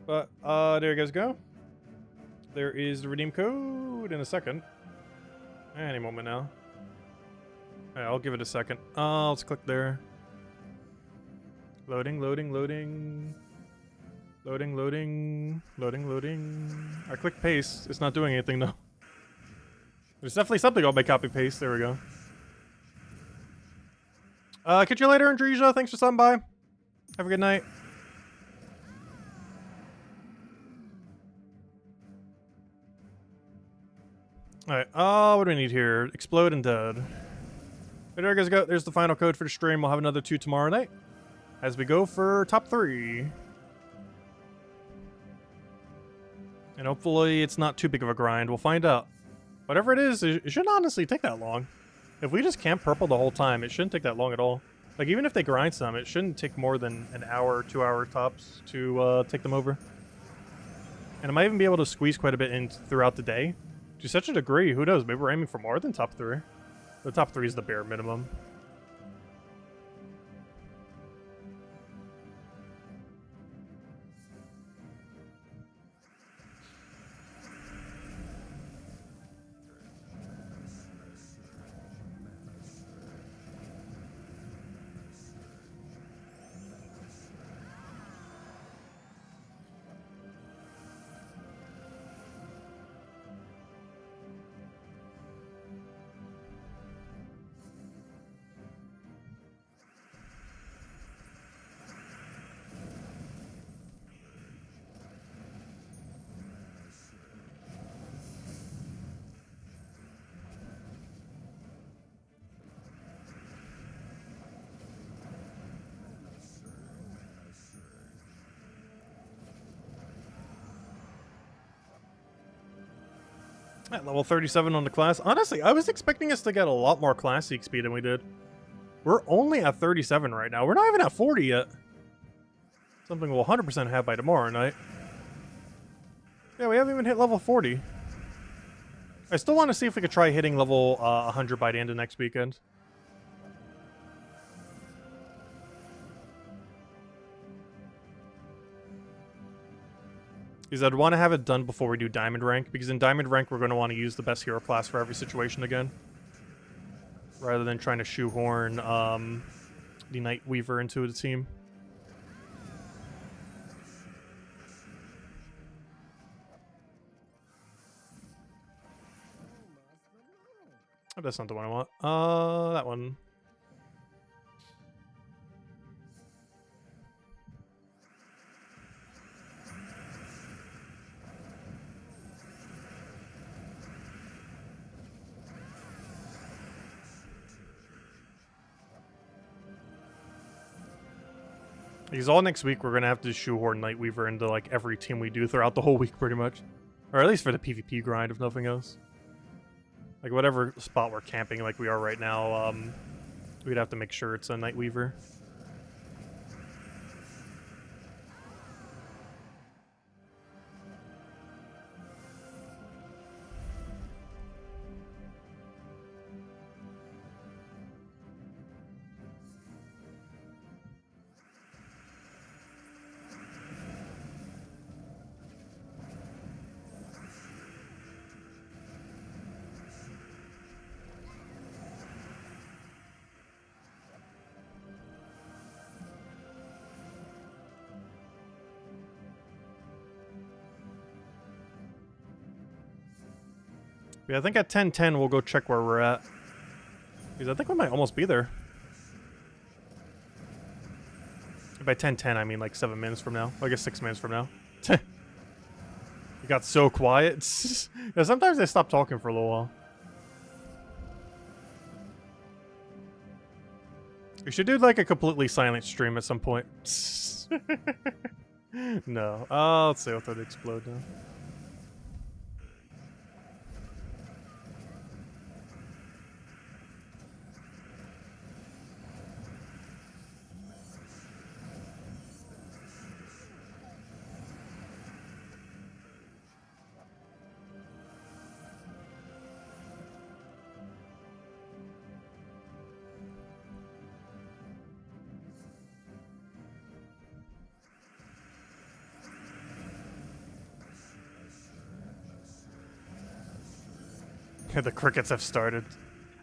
But, there you guys go. There is the redeem code in a second. Any moment now. Alright, I'll give it a second. Let's click there. Loading, loading, loading. Loading, loading, loading, loading. I clicked paste. It's not doing anything though. There's definitely something on my copy paste. There we go. Catch you later, Andresia. Thanks for stopping by. Have a good night. Alright, what do we need here? Explode and dead. There you guys go. There's the final code for the stream. We'll have another 2 tomorrow night. As we go for top 3. And hopefully it's not too big of a grind. We'll find out. Whatever it is, it shouldn't honestly take that long. If we just camp purple the whole time, it shouldn't take that long at all. Like, even if they grind some, it shouldn't take more than an hour, 2 hour tops to take them over. And I might even be able to squeeze quite a bit in throughout the day. To such a degree, who knows? Maybe we're aiming for more than top 3. The top 3 is the bare minimum. At level 37 on the class. Honestly, I was expecting us to get a lot more class seek speed than we did. We're only at 37 right now. We're not even at 40 yet. Something we'll 100% have by tomorrow night. Yeah, we haven't even hit level 40. I still want to see if we could try hitting level 100 by the end of next weekend. Because I'd want to have it done before we do Diamond Rank, because in Diamond Rank we're going to want to use the best hero class for every situation again. Rather than trying to shoehorn the Night Weaver into the team. Oh, that's not the one I want. That one. Because all next week we're going to have to shoehorn Nightweaver into like every team we do throughout the whole week pretty much. Or at least for the PvP grind, if nothing else. Like whatever spot we're camping like we are right now, we'd have to make sure it's a Nightweaver. Yeah, I think at 10:10 we'll go check where we're at. Because I think we might almost be there. By 10:10 I mean like 7 minutes from now. I guess 6 minutes from now. It got so quiet. Yeah, sometimes I stop talking for a little while. We should do like a completely silent stream at some point. No. Let's see what that explode now. The crickets have started.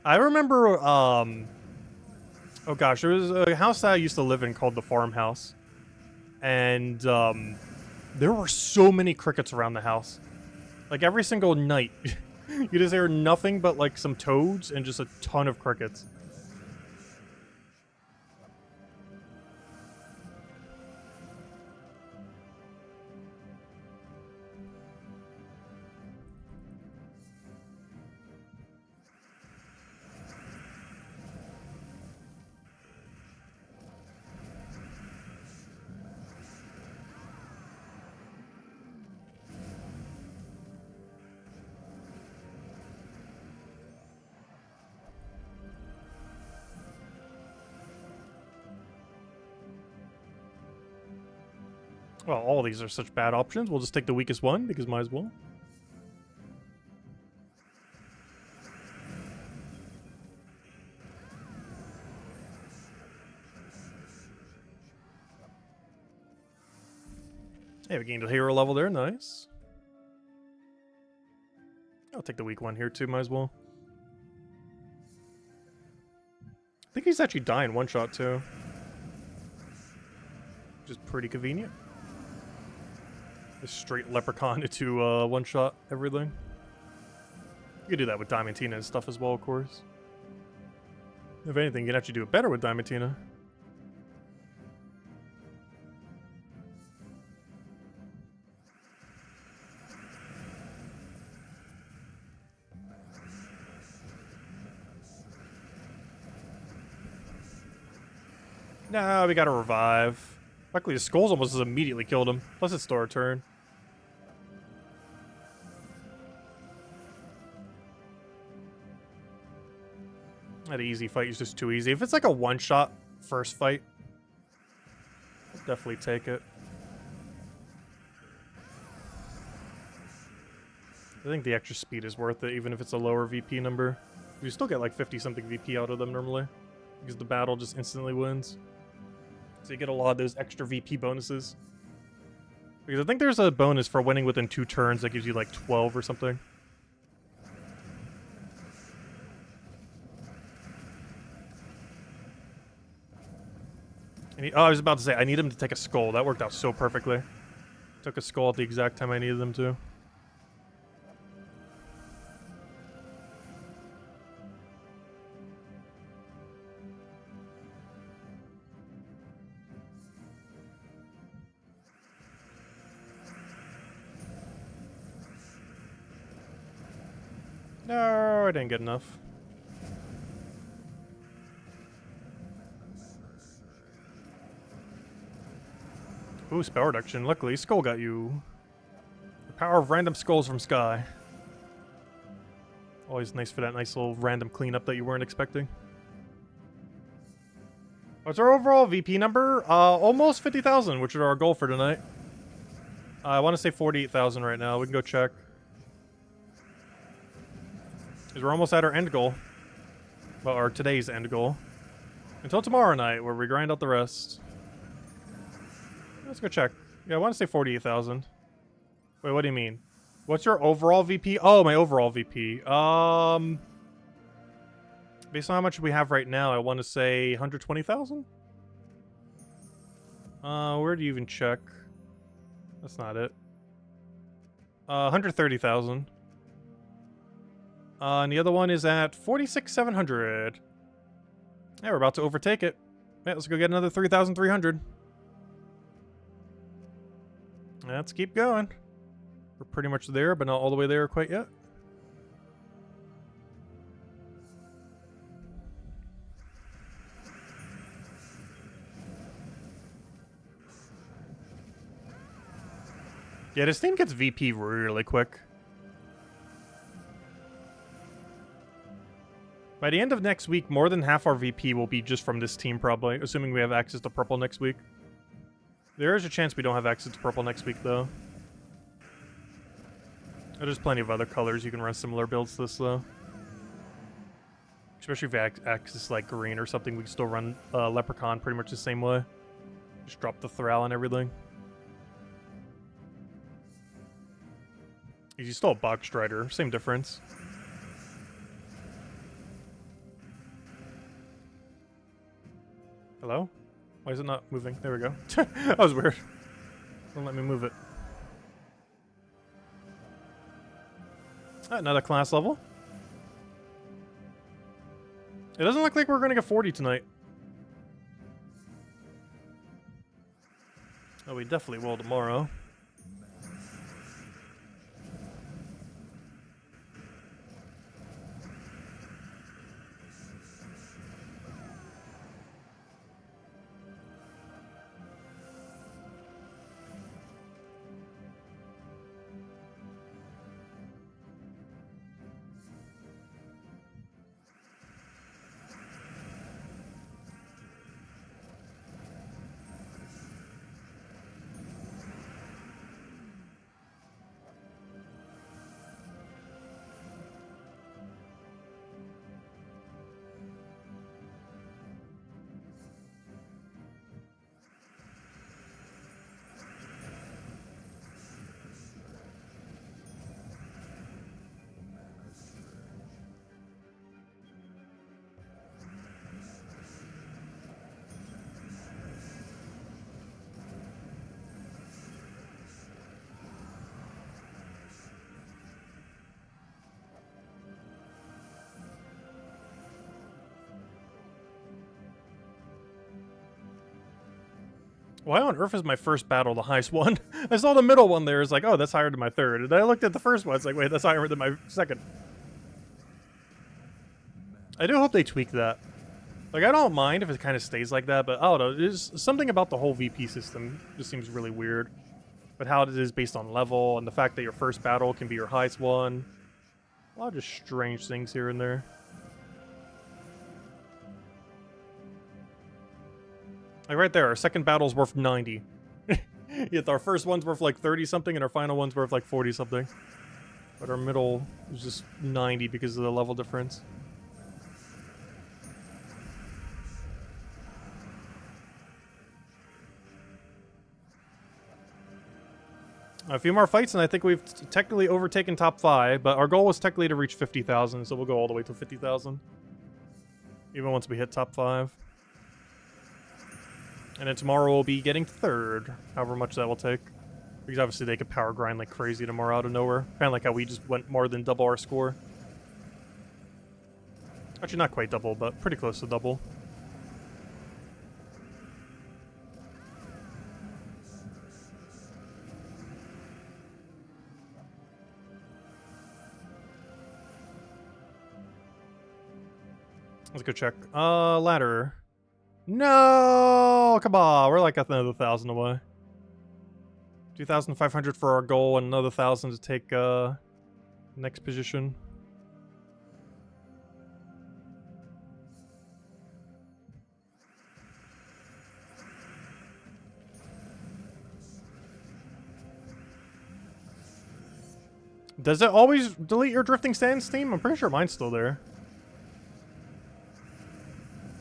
I remember, Oh gosh, there was a house that I used to live in called the farmhouse. And there were so many crickets around the house. Like every single night, you just hear nothing but like some toads and just a ton of crickets. Well, all these are such bad options. We'll just take the weakest one, because might as well. Hey, we gained a hero level there, nice. I'll take the weak one here too, might as well. I think he's actually dying one shot too. Which is pretty convenient. Just straight leprechaun to one shot everything. You could do that with Diamantina and stuff as well, of course. If anything, you can actually do it better with Diamantina. No, we gotta revive. Luckily, the skulls almost immediately killed him. Plus, it's still our turn. That easy fight is just too easy. If it's like a one-shot first fight, I'll definitely take it. I think the extra speed is worth it, even if it's a lower VP number. You still get like 50-something VP out of them normally, because the battle just instantly wins. So you get a lot of those extra VP bonuses. Because I think there's a bonus for winning within 2 turns that gives you like 12 or something. Oh, I was about to say, I need him to take a skull. That worked out so perfectly. Took a skull at the exact time I needed them to. No, I didn't get enough. Ooh, spell reduction. Luckily, skull got you. The power of random skulls from Sky. Always nice for that nice little random cleanup that you weren't expecting. What's our overall VP number? Almost 50,000, which is our goal for tonight. I want to say 48,000 right now. We can go check. Because we're almost at our end goal. Well, our today's end goal. Until tomorrow night, where we grind out the rest. Let's go check. Yeah, I want to say 48,000. Wait, what do you mean? What's your overall VP? Oh, my overall VP. Based on how much we have right now, I want to say 120,000? Where do you even check? That's not it. 130,000. And the other one is at 46,700. Yeah, we're about to overtake it. Yeah, let's go get another 3,300. Let's keep going. We're pretty much there, but not all the way there quite yet. Yeah, this team gets VP really quick. By the end of next week, more than half our VP will be just from this team, probably, assuming we have access to purple next week. There is a chance we don't have access to purple next week, though. There's plenty of other colors you can run similar builds to this, though. Especially if you access like green or something, we can still run Leprechaun pretty much the same way. Just drop the Thrall and everything. He's still a Box Strider, same difference. Why is it not moving? There we go. That was weird. Don't let me move it. Another class level. It doesn't look like we're gonna get 40 tonight. Oh, we definitely will tomorrow. Why on earth is my first battle the highest one? I saw the middle one there. It's like, oh, that's higher than my third. And then I looked at the first one. It's like, wait, that's higher than my second. I do hope they tweak that. Like, I don't mind if it kind of stays like that, but I don't know. There's something about the whole VP system just seems really weird. But how it is based on level and the fact that your first battle can be your highest one. A lot of just strange things here and there. Like right there, our second battle's worth 90. Yet our first one's worth like 30 something and our final one's worth like 40 something. But our middle is just 90 because of the level difference. A few more fights and I think we've technically overtaken top 5, but our goal was technically to reach 50,000, so we'll go all the way to 50,000. Even once we hit top 5. And then tomorrow we'll be getting 3rd, however much that will take. Because obviously they could power grind like crazy tomorrow out of nowhere. Kind of like how we just went more than double our score. Actually not quite double, but pretty close to double. Let's go check. Ladder. No! Come on, we're like another 1,000 away. 2,500 for our goal and another 1,000 to take next position. Does it always delete your drifting sands team? I'm pretty sure mine's still there.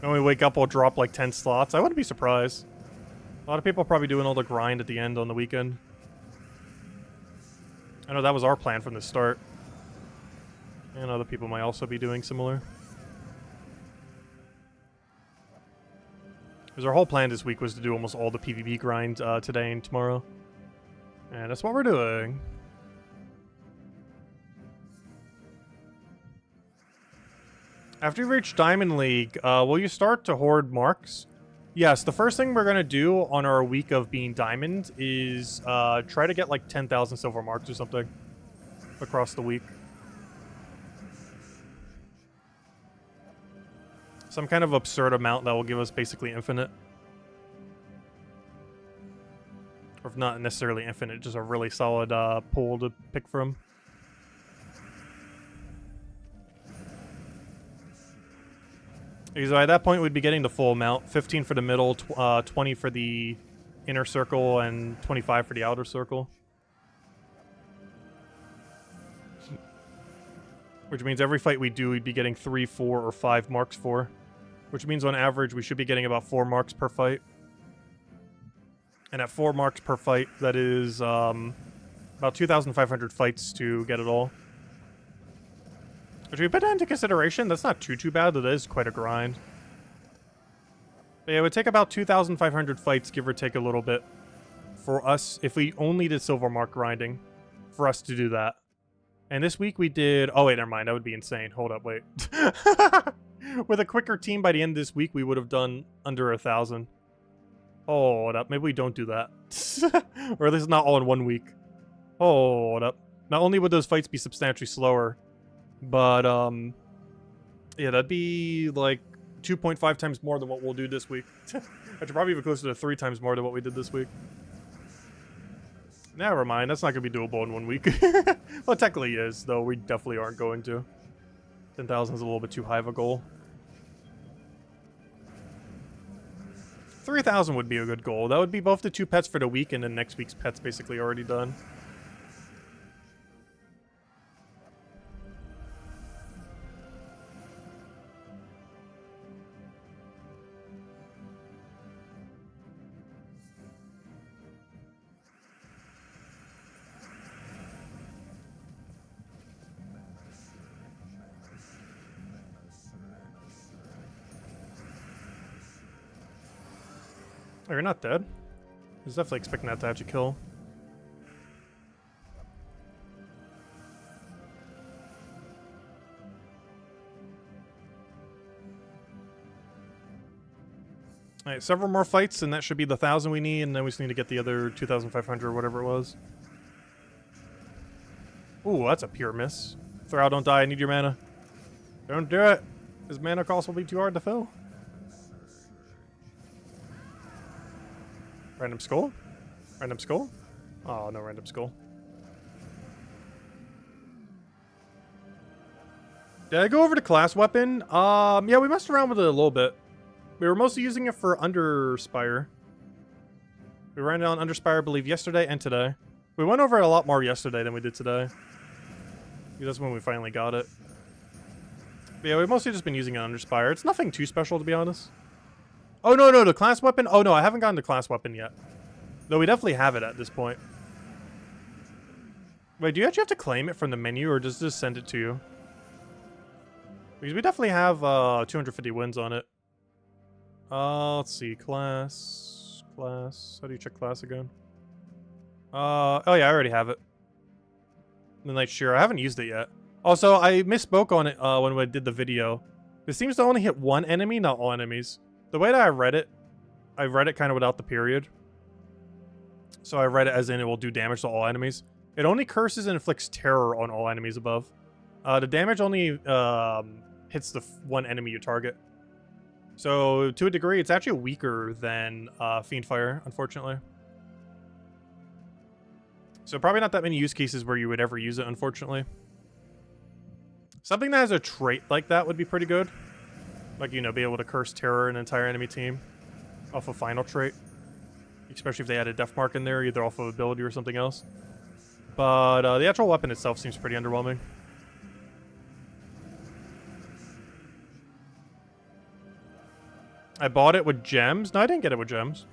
When we wake up, we'll drop like 10 slots. I wouldn't be surprised. A lot of people are probably doing all the grind at the end on the weekend. I know that was our plan from the start. And other people might also be doing similar. Because our whole plan this week was to do almost all the PvP grind today and tomorrow. And that's what we're doing. After you reach Diamond League, will you start to hoard marks? Yes, the first thing we're going to do on our week of being Diamond is try to get like 10,000 silver marks or something across the week. Some kind of absurd amount that will give us basically infinite. Or if not necessarily infinite, just a really solid pool to pick from. So at that point, we'd be getting the full amount. 15 for the middle, 20 for the inner circle, and 25 for the outer circle. Which means every fight we do, we'd be getting 3, 4, or 5 marks for. Which means on average, we should be getting about 4 marks per fight. And at 4 marks per fight, that is about 2,500 fights to get it all. Which we put that into consideration, that's not too bad, it is quite a grind. But yeah, it would take about 2,500 fights, give or take a little bit, for us, if we only did silver mark grinding, for us to do that. And this week we did... Oh, wait, never mind. That would be insane. Hold up, wait. With a quicker team by the end of this week, we would have done under 1,000. Hold up. Maybe we don't do that. Or at least not all in 1 week. Hold up. Not only would those fights be substantially slower, but, yeah, that'd be, like, 2.5 times more than what we'll do this week. Actually, probably even closer to 3 times more than what we did this week. Never mind, that's not going to be doable in 1 week. Well, it technically is, though we definitely aren't going to. 10,000 is a little bit too high of a goal. 3,000 would be a good goal. That would be both the 2 pets for the week and then next week's pets basically already done. Oh, you're not dead? I was definitely expecting that to actually kill. Alright, several more fights, and that should be the 1,000 we need, and then we just need to get the other 2,500 or whatever it was. Ooh, that's a pure miss. Throw out, don't die, I need your mana. Don't do it! His mana cost will be too hard to fill. Random skull? Random skull? Oh, no random skull. Did I go over to class weapon? Yeah, we messed around with it a little bit. We were mostly using it for under spire. We ran it on under spire, I believe, yesterday and today. We went over it a lot more yesterday than we did today. That's when we finally got it. But yeah, we've mostly just been using it under spire. It's nothing too special, to be honest. Oh, no, the class weapon? Oh, no, I haven't gotten the class weapon yet. Though we definitely have it at this point. Wait, do you actually have to claim it from the menu, or does this send it to you? Because we definitely have 250 wins on it. Let's see. Class. How do you check class again? Oh, yeah, I already have it. The Night Shearer. I haven't used it yet. Also, I misspoke on it when I did the video. It seems to only hit one enemy, not all enemies. The way that I read it kind of without the period. So I read it as in it will do damage to all enemies. It only curses and inflicts terror on all enemies above. The damage only hits the one enemy you target. So to a degree, it's actually weaker than Fiendfire, unfortunately. So probably not that many use cases where you would ever use it, unfortunately. Something that has a trait like that would be pretty good. Like, you know, be able to curse terror an entire enemy team off a final trait. Especially if they had a death mark in there, either off of ability or something else. But the actual weapon itself seems pretty underwhelming. I bought it with gems. No, I didn't get it with gems.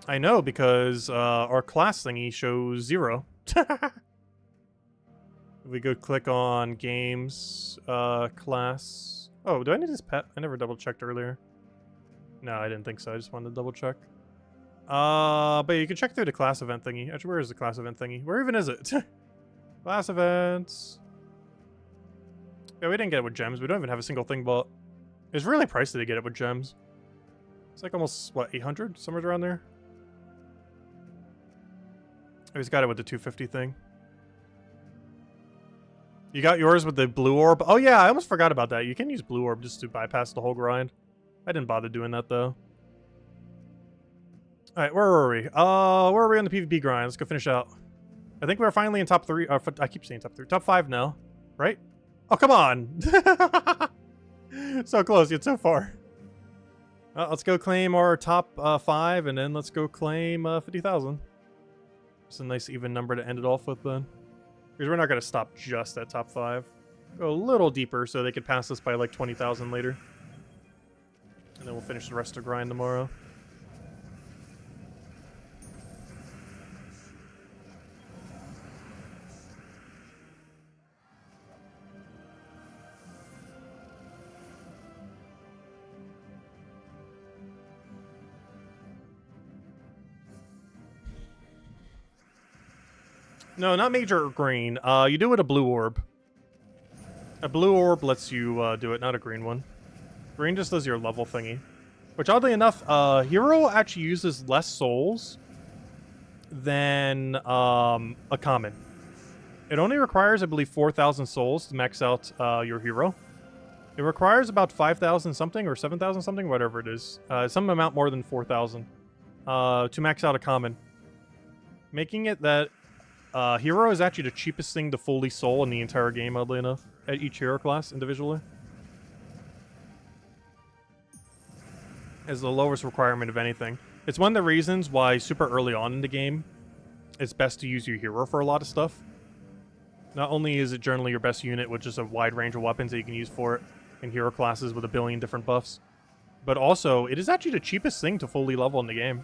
I know, because our class thingy shows 0. If we go click on games, class. Oh, do I need this pet? I never double checked earlier. No, I didn't think so. I just wanted to double check. But you can check through the class event thingy. Actually, where is the class event thingy? Where even is it? Class events. Yeah, we didn't get it with gems. We don't even have a single thing bought. It's really pricey to get it with gems. It's like almost, what, 800? Somewhere around there? I just got it with the 250 thing. You got yours with the blue orb? Oh yeah, I almost forgot about that. You can use blue orb just to bypass the whole grind. I didn't bother doing that though. Alright, where were we? Where are we on the PvP grind? Let's go finish out. I think we're finally in top 3. I keep saying top 3. Top 5 now, right? Oh, come on! So close, yet so far. Let's go claim our top 5, and then let's go claim 50,000. It's a nice even number to end it off with then. Because we're not going to stop just at top 5. Go a little deeper so they could pass us by like 20,000 later. And then we'll finish the rest of the grind tomorrow. No, not major green. You do it a blue orb. A blue orb lets you do it, not a green one. Green just does your level thingy. Which, oddly enough, hero actually uses less souls than a common. It only requires, I believe, 4,000 souls to max out your hero. It requires about 5,000 something or 7,000 something, whatever it is. Some amount more than 4,000 to max out a common. Making it that hero is actually the cheapest thing to fully soul in the entire game, oddly enough, at each hero class individually. As the lowest requirement of anything. It's one of the reasons why super early on in the game, it's best to use your hero for a lot of stuff. Not only is it generally your best unit with just a wide range of weapons that you can use for it in hero classes with a billion different buffs, but also it is actually the cheapest thing to fully level in the game.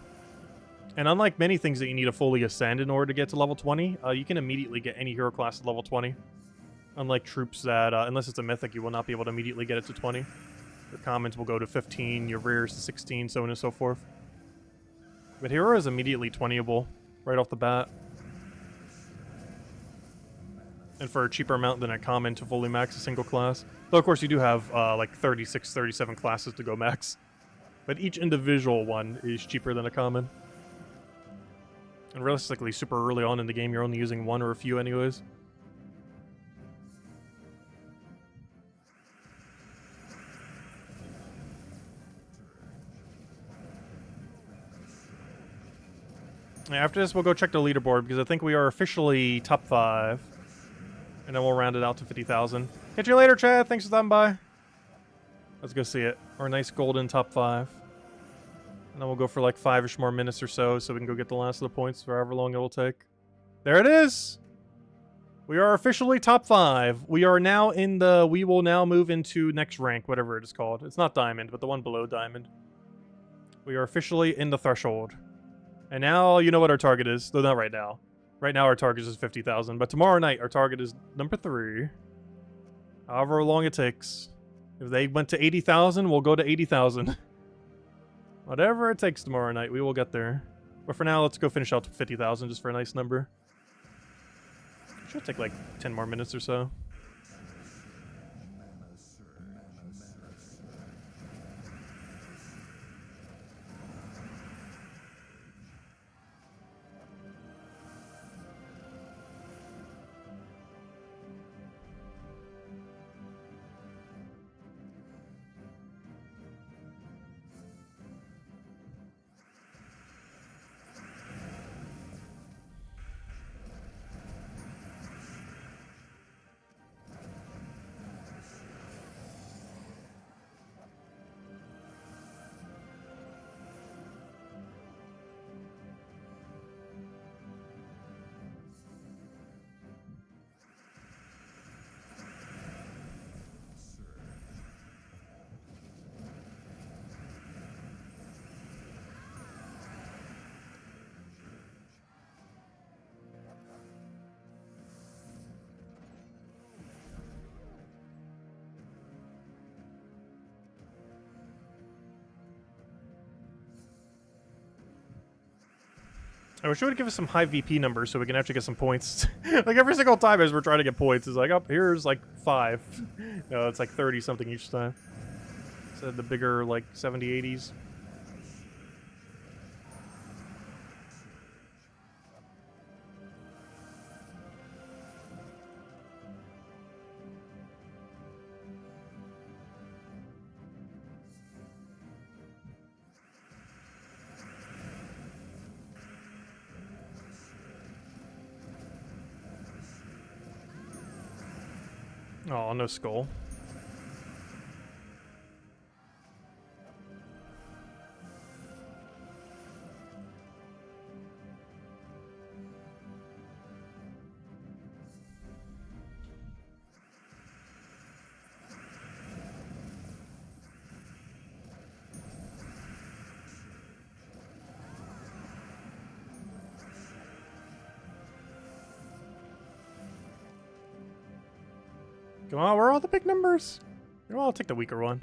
And unlike many things that you need to fully ascend in order to get to level 20, you can immediately get any hero class to level 20. Unlike troops that, unless it's a mythic, you will not be able to immediately get it to 20. Your commons will go to 15, your rares to 16, so on and so forth. But hero is immediately 20able right off the bat. And for a cheaper amount than a common to fully max a single class. Though, of course, you do have like 36, 37 classes to go max. But each individual one is cheaper than a common. And realistically, super early on in the game, you're only using one or a few anyways. After this, we'll go check the leaderboard, because I think we are officially top 5. And then we'll round it out to 50,000. Catch you later, Chad. Thanks for stopping by. Let's go see it. Our nice golden top 5. And then we'll go for like 5-ish more minutes or so we can go get the last of the points for however long it will take. There it is! We are officially top 5. We are now in the... We will now move into next rank, whatever it is called. It's not Diamond, but the one below Diamond. We are officially in the threshold. And now you know what our target is. Though not right now. Right now our target is 50,000. But tomorrow night our target is number 3. However long it takes. If they went to 80,000, we'll go to 80,000. Whatever it takes tomorrow night, we will get there. But for now, let's go finish out to 50,000 just for a nice number. Should take like 10 more minutes or so. I wish it would give us some high VP numbers so we can actually get some points. Like every single time as we're trying to get points, it's like, oh, here's like 5. No, it's like 30 something each time. Instead of the bigger like 70, 80s. Oh, no skull. Come on, where are all the big numbers? You know, I'll take the weaker one.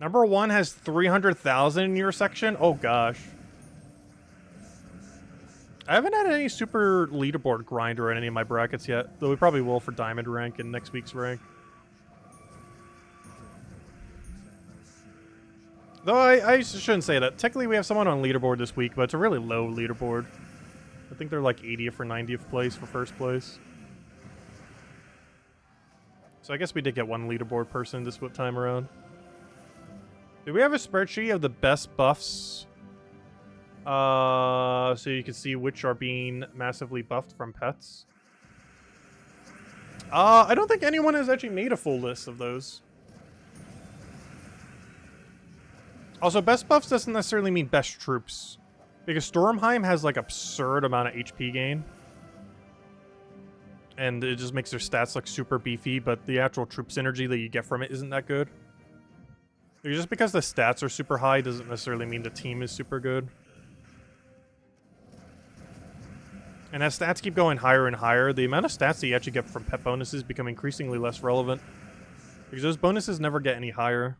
Number 1 has 300,000 in your section? Oh gosh. I haven't had any super leaderboard grinder in any of my brackets yet, though we probably will for diamond rank in next week's rank. Though I shouldn't say that. Technically, we have someone on leaderboard this week, but it's a really low leaderboard. I think they're like 80th or 90th place for first place. So I guess we did get one leaderboard person this time around. Do we have a spreadsheet of the best buffs? So you can see which are being massively buffed from pets. I don't think anyone has actually made a full list of those. Also, best buffs doesn't necessarily mean best troops. Because Stormheim has like absurd amount of HP gain. And it just makes their stats look super beefy, but the actual troop synergy that you get from it isn't that good. Just because the stats are super high doesn't necessarily mean the team is super good. And as stats keep going higher and higher, the amount of stats that you actually get from pet bonuses become increasingly less relevant. Because those bonuses never get any higher.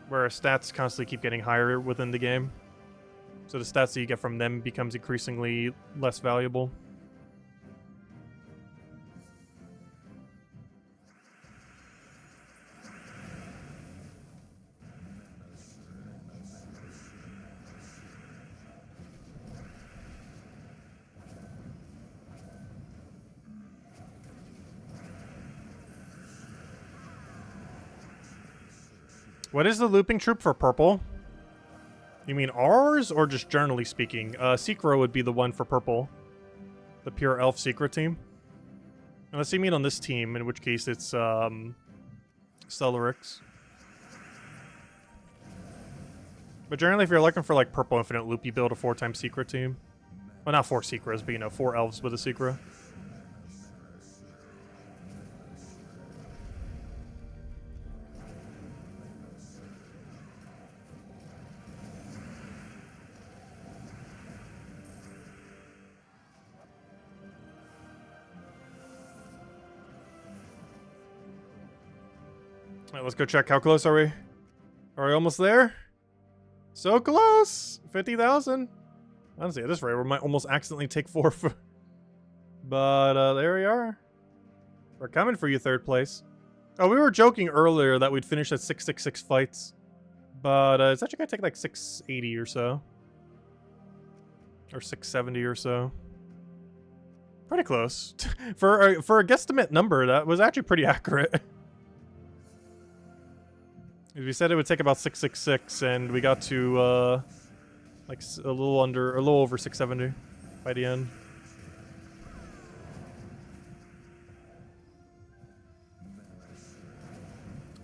Whereas stats constantly keep getting higher within the game. So the stats that you get from them becomes increasingly less valuable. What is the looping troop for purple? You mean ours, or just generally speaking? Secret would be the one for purple. The pure elf secret team. Unless you mean on this team, in which case it's, Celerix. But generally, if you're looking for, like, purple infinite loop, you build a 4-time secret team. Well, not 4 secrets, but, you know, 4 elves with a secret. Alright, let's go check. How close are we? Are we almost there? So close! 50,000. Honestly, at this rate, we might almost accidentally take 4 for... But, there we are. We're coming for you, third place. Oh, we were joking earlier that we'd finish at 666 fights. But, it's actually gonna take like 680 or so. Or 670 or so. Pretty close. For a guesstimate number, that was actually pretty accurate. We said it would take about 666, and we got to, like, a little over 670 by the end.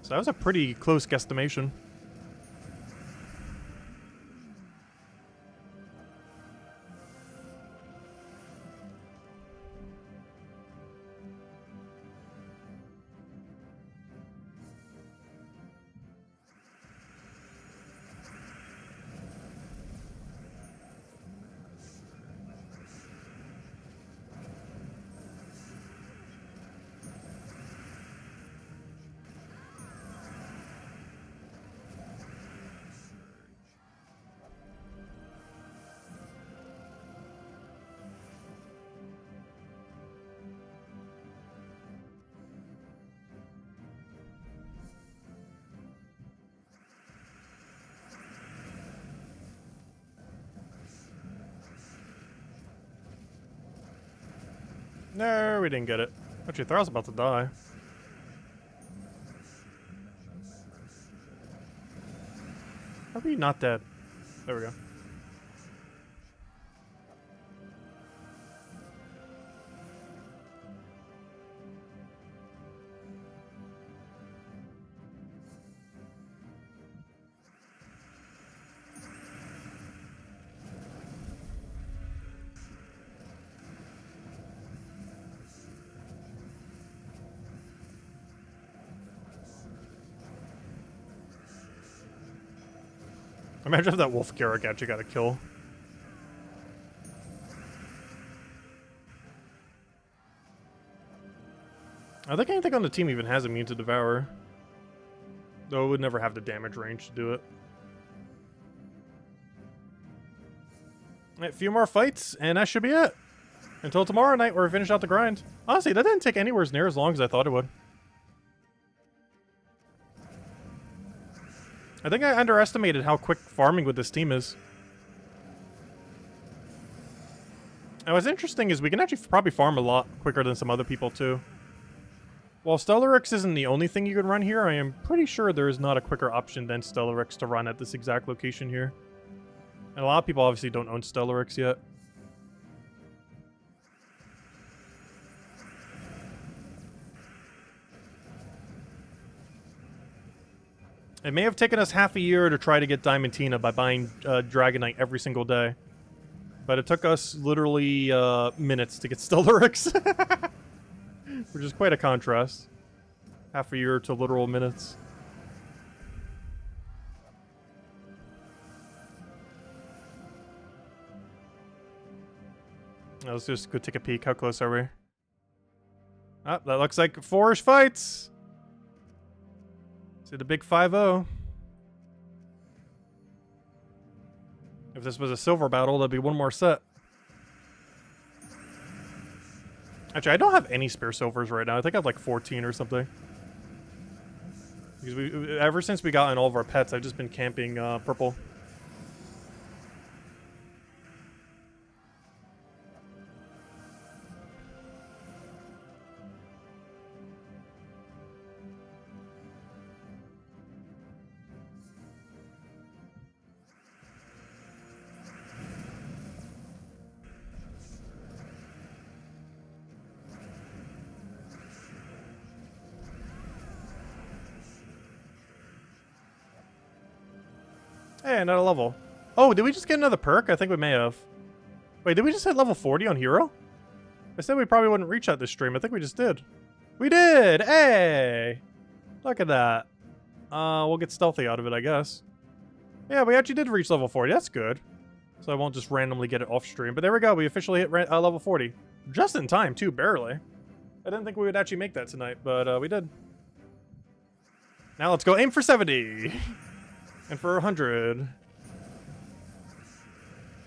So that was a pretty close guesstimation. No, we didn't get it. Actually, Thrall's about to die. How are we not dead? There we go. Imagine if that Wolf Garrick actually got a kill. I think anything on the team even has immune to Devour. Though it would never have the damage range to do it. A few more fights, and that should be it. Until tomorrow night, where we finish out the grind. Honestly, that didn't take anywhere near as long as I thought it would. I think I underestimated how quick farming with this team is. And what's interesting is we can actually probably farm a lot quicker than some other people, too. While Stellarix isn't the only thing you can run here, I am pretty sure there is not a quicker option than Stellarix to run at this exact location here. And a lot of people obviously don't own Stellarix yet. It may have taken us half a year to try to get Diamantina by buying Dragonite every single day. But it took us literally minutes to get Stellarix. Which is quite a contrast. Half a year to literal minutes. Now let's just go take a peek. How close are we? Ah, that looks like 4-ish fights. See the big 5-0. If this was a silver battle, that'd be one more set. Actually, I don't have any spare silvers right now. I think I have like 14 or something. Because ever since we got in all of our pets, I've just been camping purple. Hey, another level. Oh, did we just get another perk? I think we may have. Wait, did we just hit level 40 on Hero? I said we probably wouldn't reach that this stream. I think we just did. We did! Hey! Look at that. We'll get stealthy out of it, I guess. Yeah, we actually did reach level 40. That's good. So I won't just randomly get it off stream. But there we go. We officially hit level 40. Just in time, too. Barely. I didn't think we would actually make that tonight, but we did. Now let's go aim for 70. And for 100.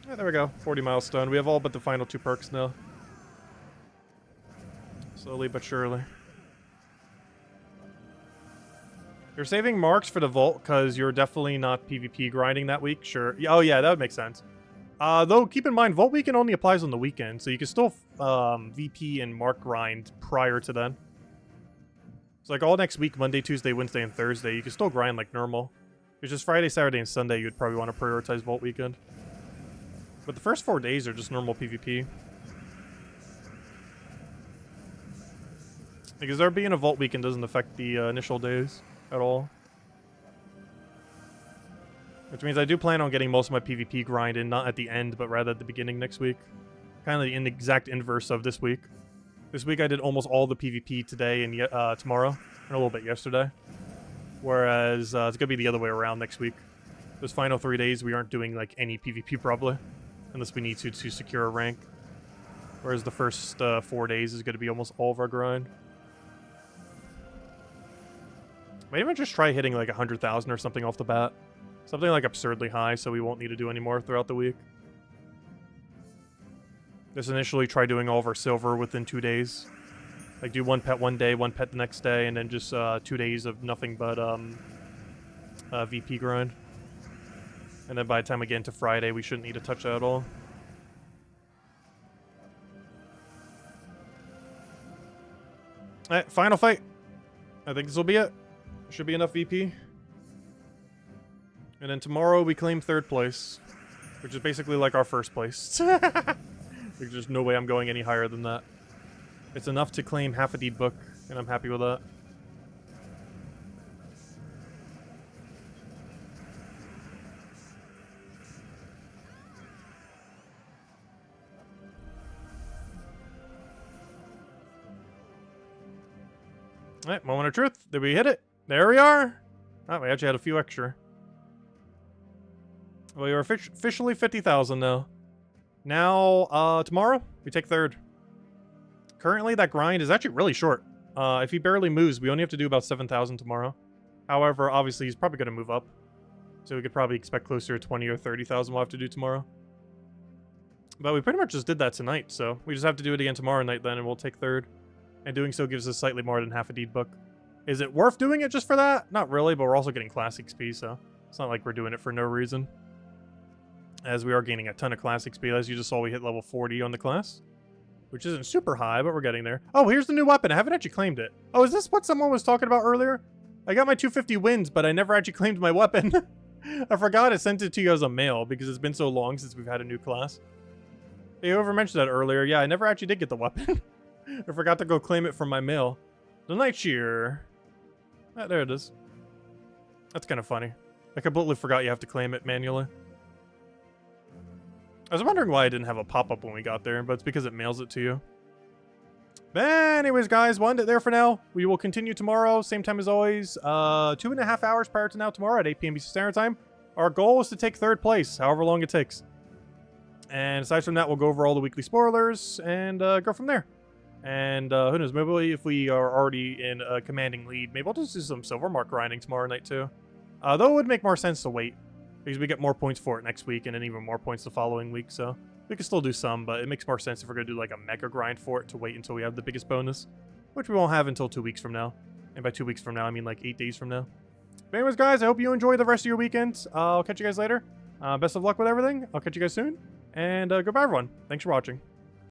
Yeah, there we go. 40 milestone. We have all but the final 2 perks now. Slowly but surely. You're saving marks for the vault because you're definitely not PvP grinding that week. Sure. Oh yeah, that would make sense. Though, keep in mind, Vault Weekend only applies on the weekend, so you can still VP and mark grind prior to then. So like all next week, Monday, Tuesday, Wednesday, and Thursday, you can still grind like normal. It's just Friday, Saturday, and Sunday you'd probably want to prioritize Vault Weekend. But the first 4 days are just normal PvP. Because there being a Vault Weekend doesn't affect the initial days at all. Which means I do plan on getting most of my PvP grind in, not at the end, but rather at the beginning next week. Kind of the exact inverse of this week. This week I did almost all the PvP today and tomorrow, and a little bit yesterday. Whereas it's going to be the other way around next week. Those final 3 days we aren't doing like any PvP probably. Unless we need to secure a rank. Whereas the first 4 days is going to be almost all of our grind. Might even just try hitting like 100,000 or something off the bat. Something like absurdly high so we won't need to do any more throughout the week. Just initially try doing all of our silver within 2 days. Like do 1 pet one day, 1 pet the next day, and then just 2 days of nothing but VP grind. And then by the time we get into Friday, we shouldn't need to touch that at all. Alright, final fight. I think this will be it. Should be enough VP. And then tomorrow we claim 3rd place. Which is basically like our 1st place. There's just no way I'm going any higher than that. It's enough to claim half a deed book, and I'm happy with that. Alright, moment of truth. Did we hit it? There we are! Oh, we actually had a few extra. We are officially 50,000 now. Now, tomorrow, we take 3rd. Currently, that grind is actually really short. If he barely moves, we only have to do about 7,000 tomorrow. However, obviously, he's probably going to move up. So we could probably expect closer to 20 or 30,000 we'll have to do tomorrow. But we pretty much just did that tonight, so we just have to do it again tomorrow night then, and we'll take third. And doing so gives us slightly more than half a deed book. Is it worth doing it just for that? Not really, but we're also getting class XP, so it's not like we're doing it for no reason. As we are gaining a ton of class XP. As you just saw, we hit level 40 on the class. Which isn't super high, but we're getting there. Oh, here's the new weapon. I haven't actually claimed it. Oh, is this what someone was talking about earlier? I got my 250 wins, but I never actually claimed my weapon. I forgot I sent it to you as a mail because it's been so long since we've had a new class. Hey, whoever mentioned that earlier, yeah, I never actually did get the weapon. I forgot to go claim it from my mail. The Night Shear. Ah, there it is. That's kind of funny. I completely forgot you have to claim it manually. I was wondering why I didn't have a pop-up when we got there, but it's because it mails it to you. But anyways, guys, we'll end it there for now. We will continue tomorrow, same time as always. 2.5 hours prior to now tomorrow at 8 p.m. Eastern Standard Time. Our goal is to take third place, however long it takes. And aside from that, we'll go over all the weekly spoilers and go from there. And who knows, maybe if we are already in a commanding lead, maybe I'll just do some silver mark grinding tomorrow night too. Though it would make more sense to wait, because we get more points for it next week and then even more points the following week, so we can still do some, but it makes more sense if we're going to do like a mega grind for it to wait until we have the biggest bonus, which we won't have until 2 weeks from now. And by 2 weeks from now, I mean like 8 days from now. But anyways, guys, I hope you enjoy the rest of your weekend. I'll catch you guys later. Best of luck with everything. I'll catch you guys soon. And goodbye, everyone. Thanks for watching.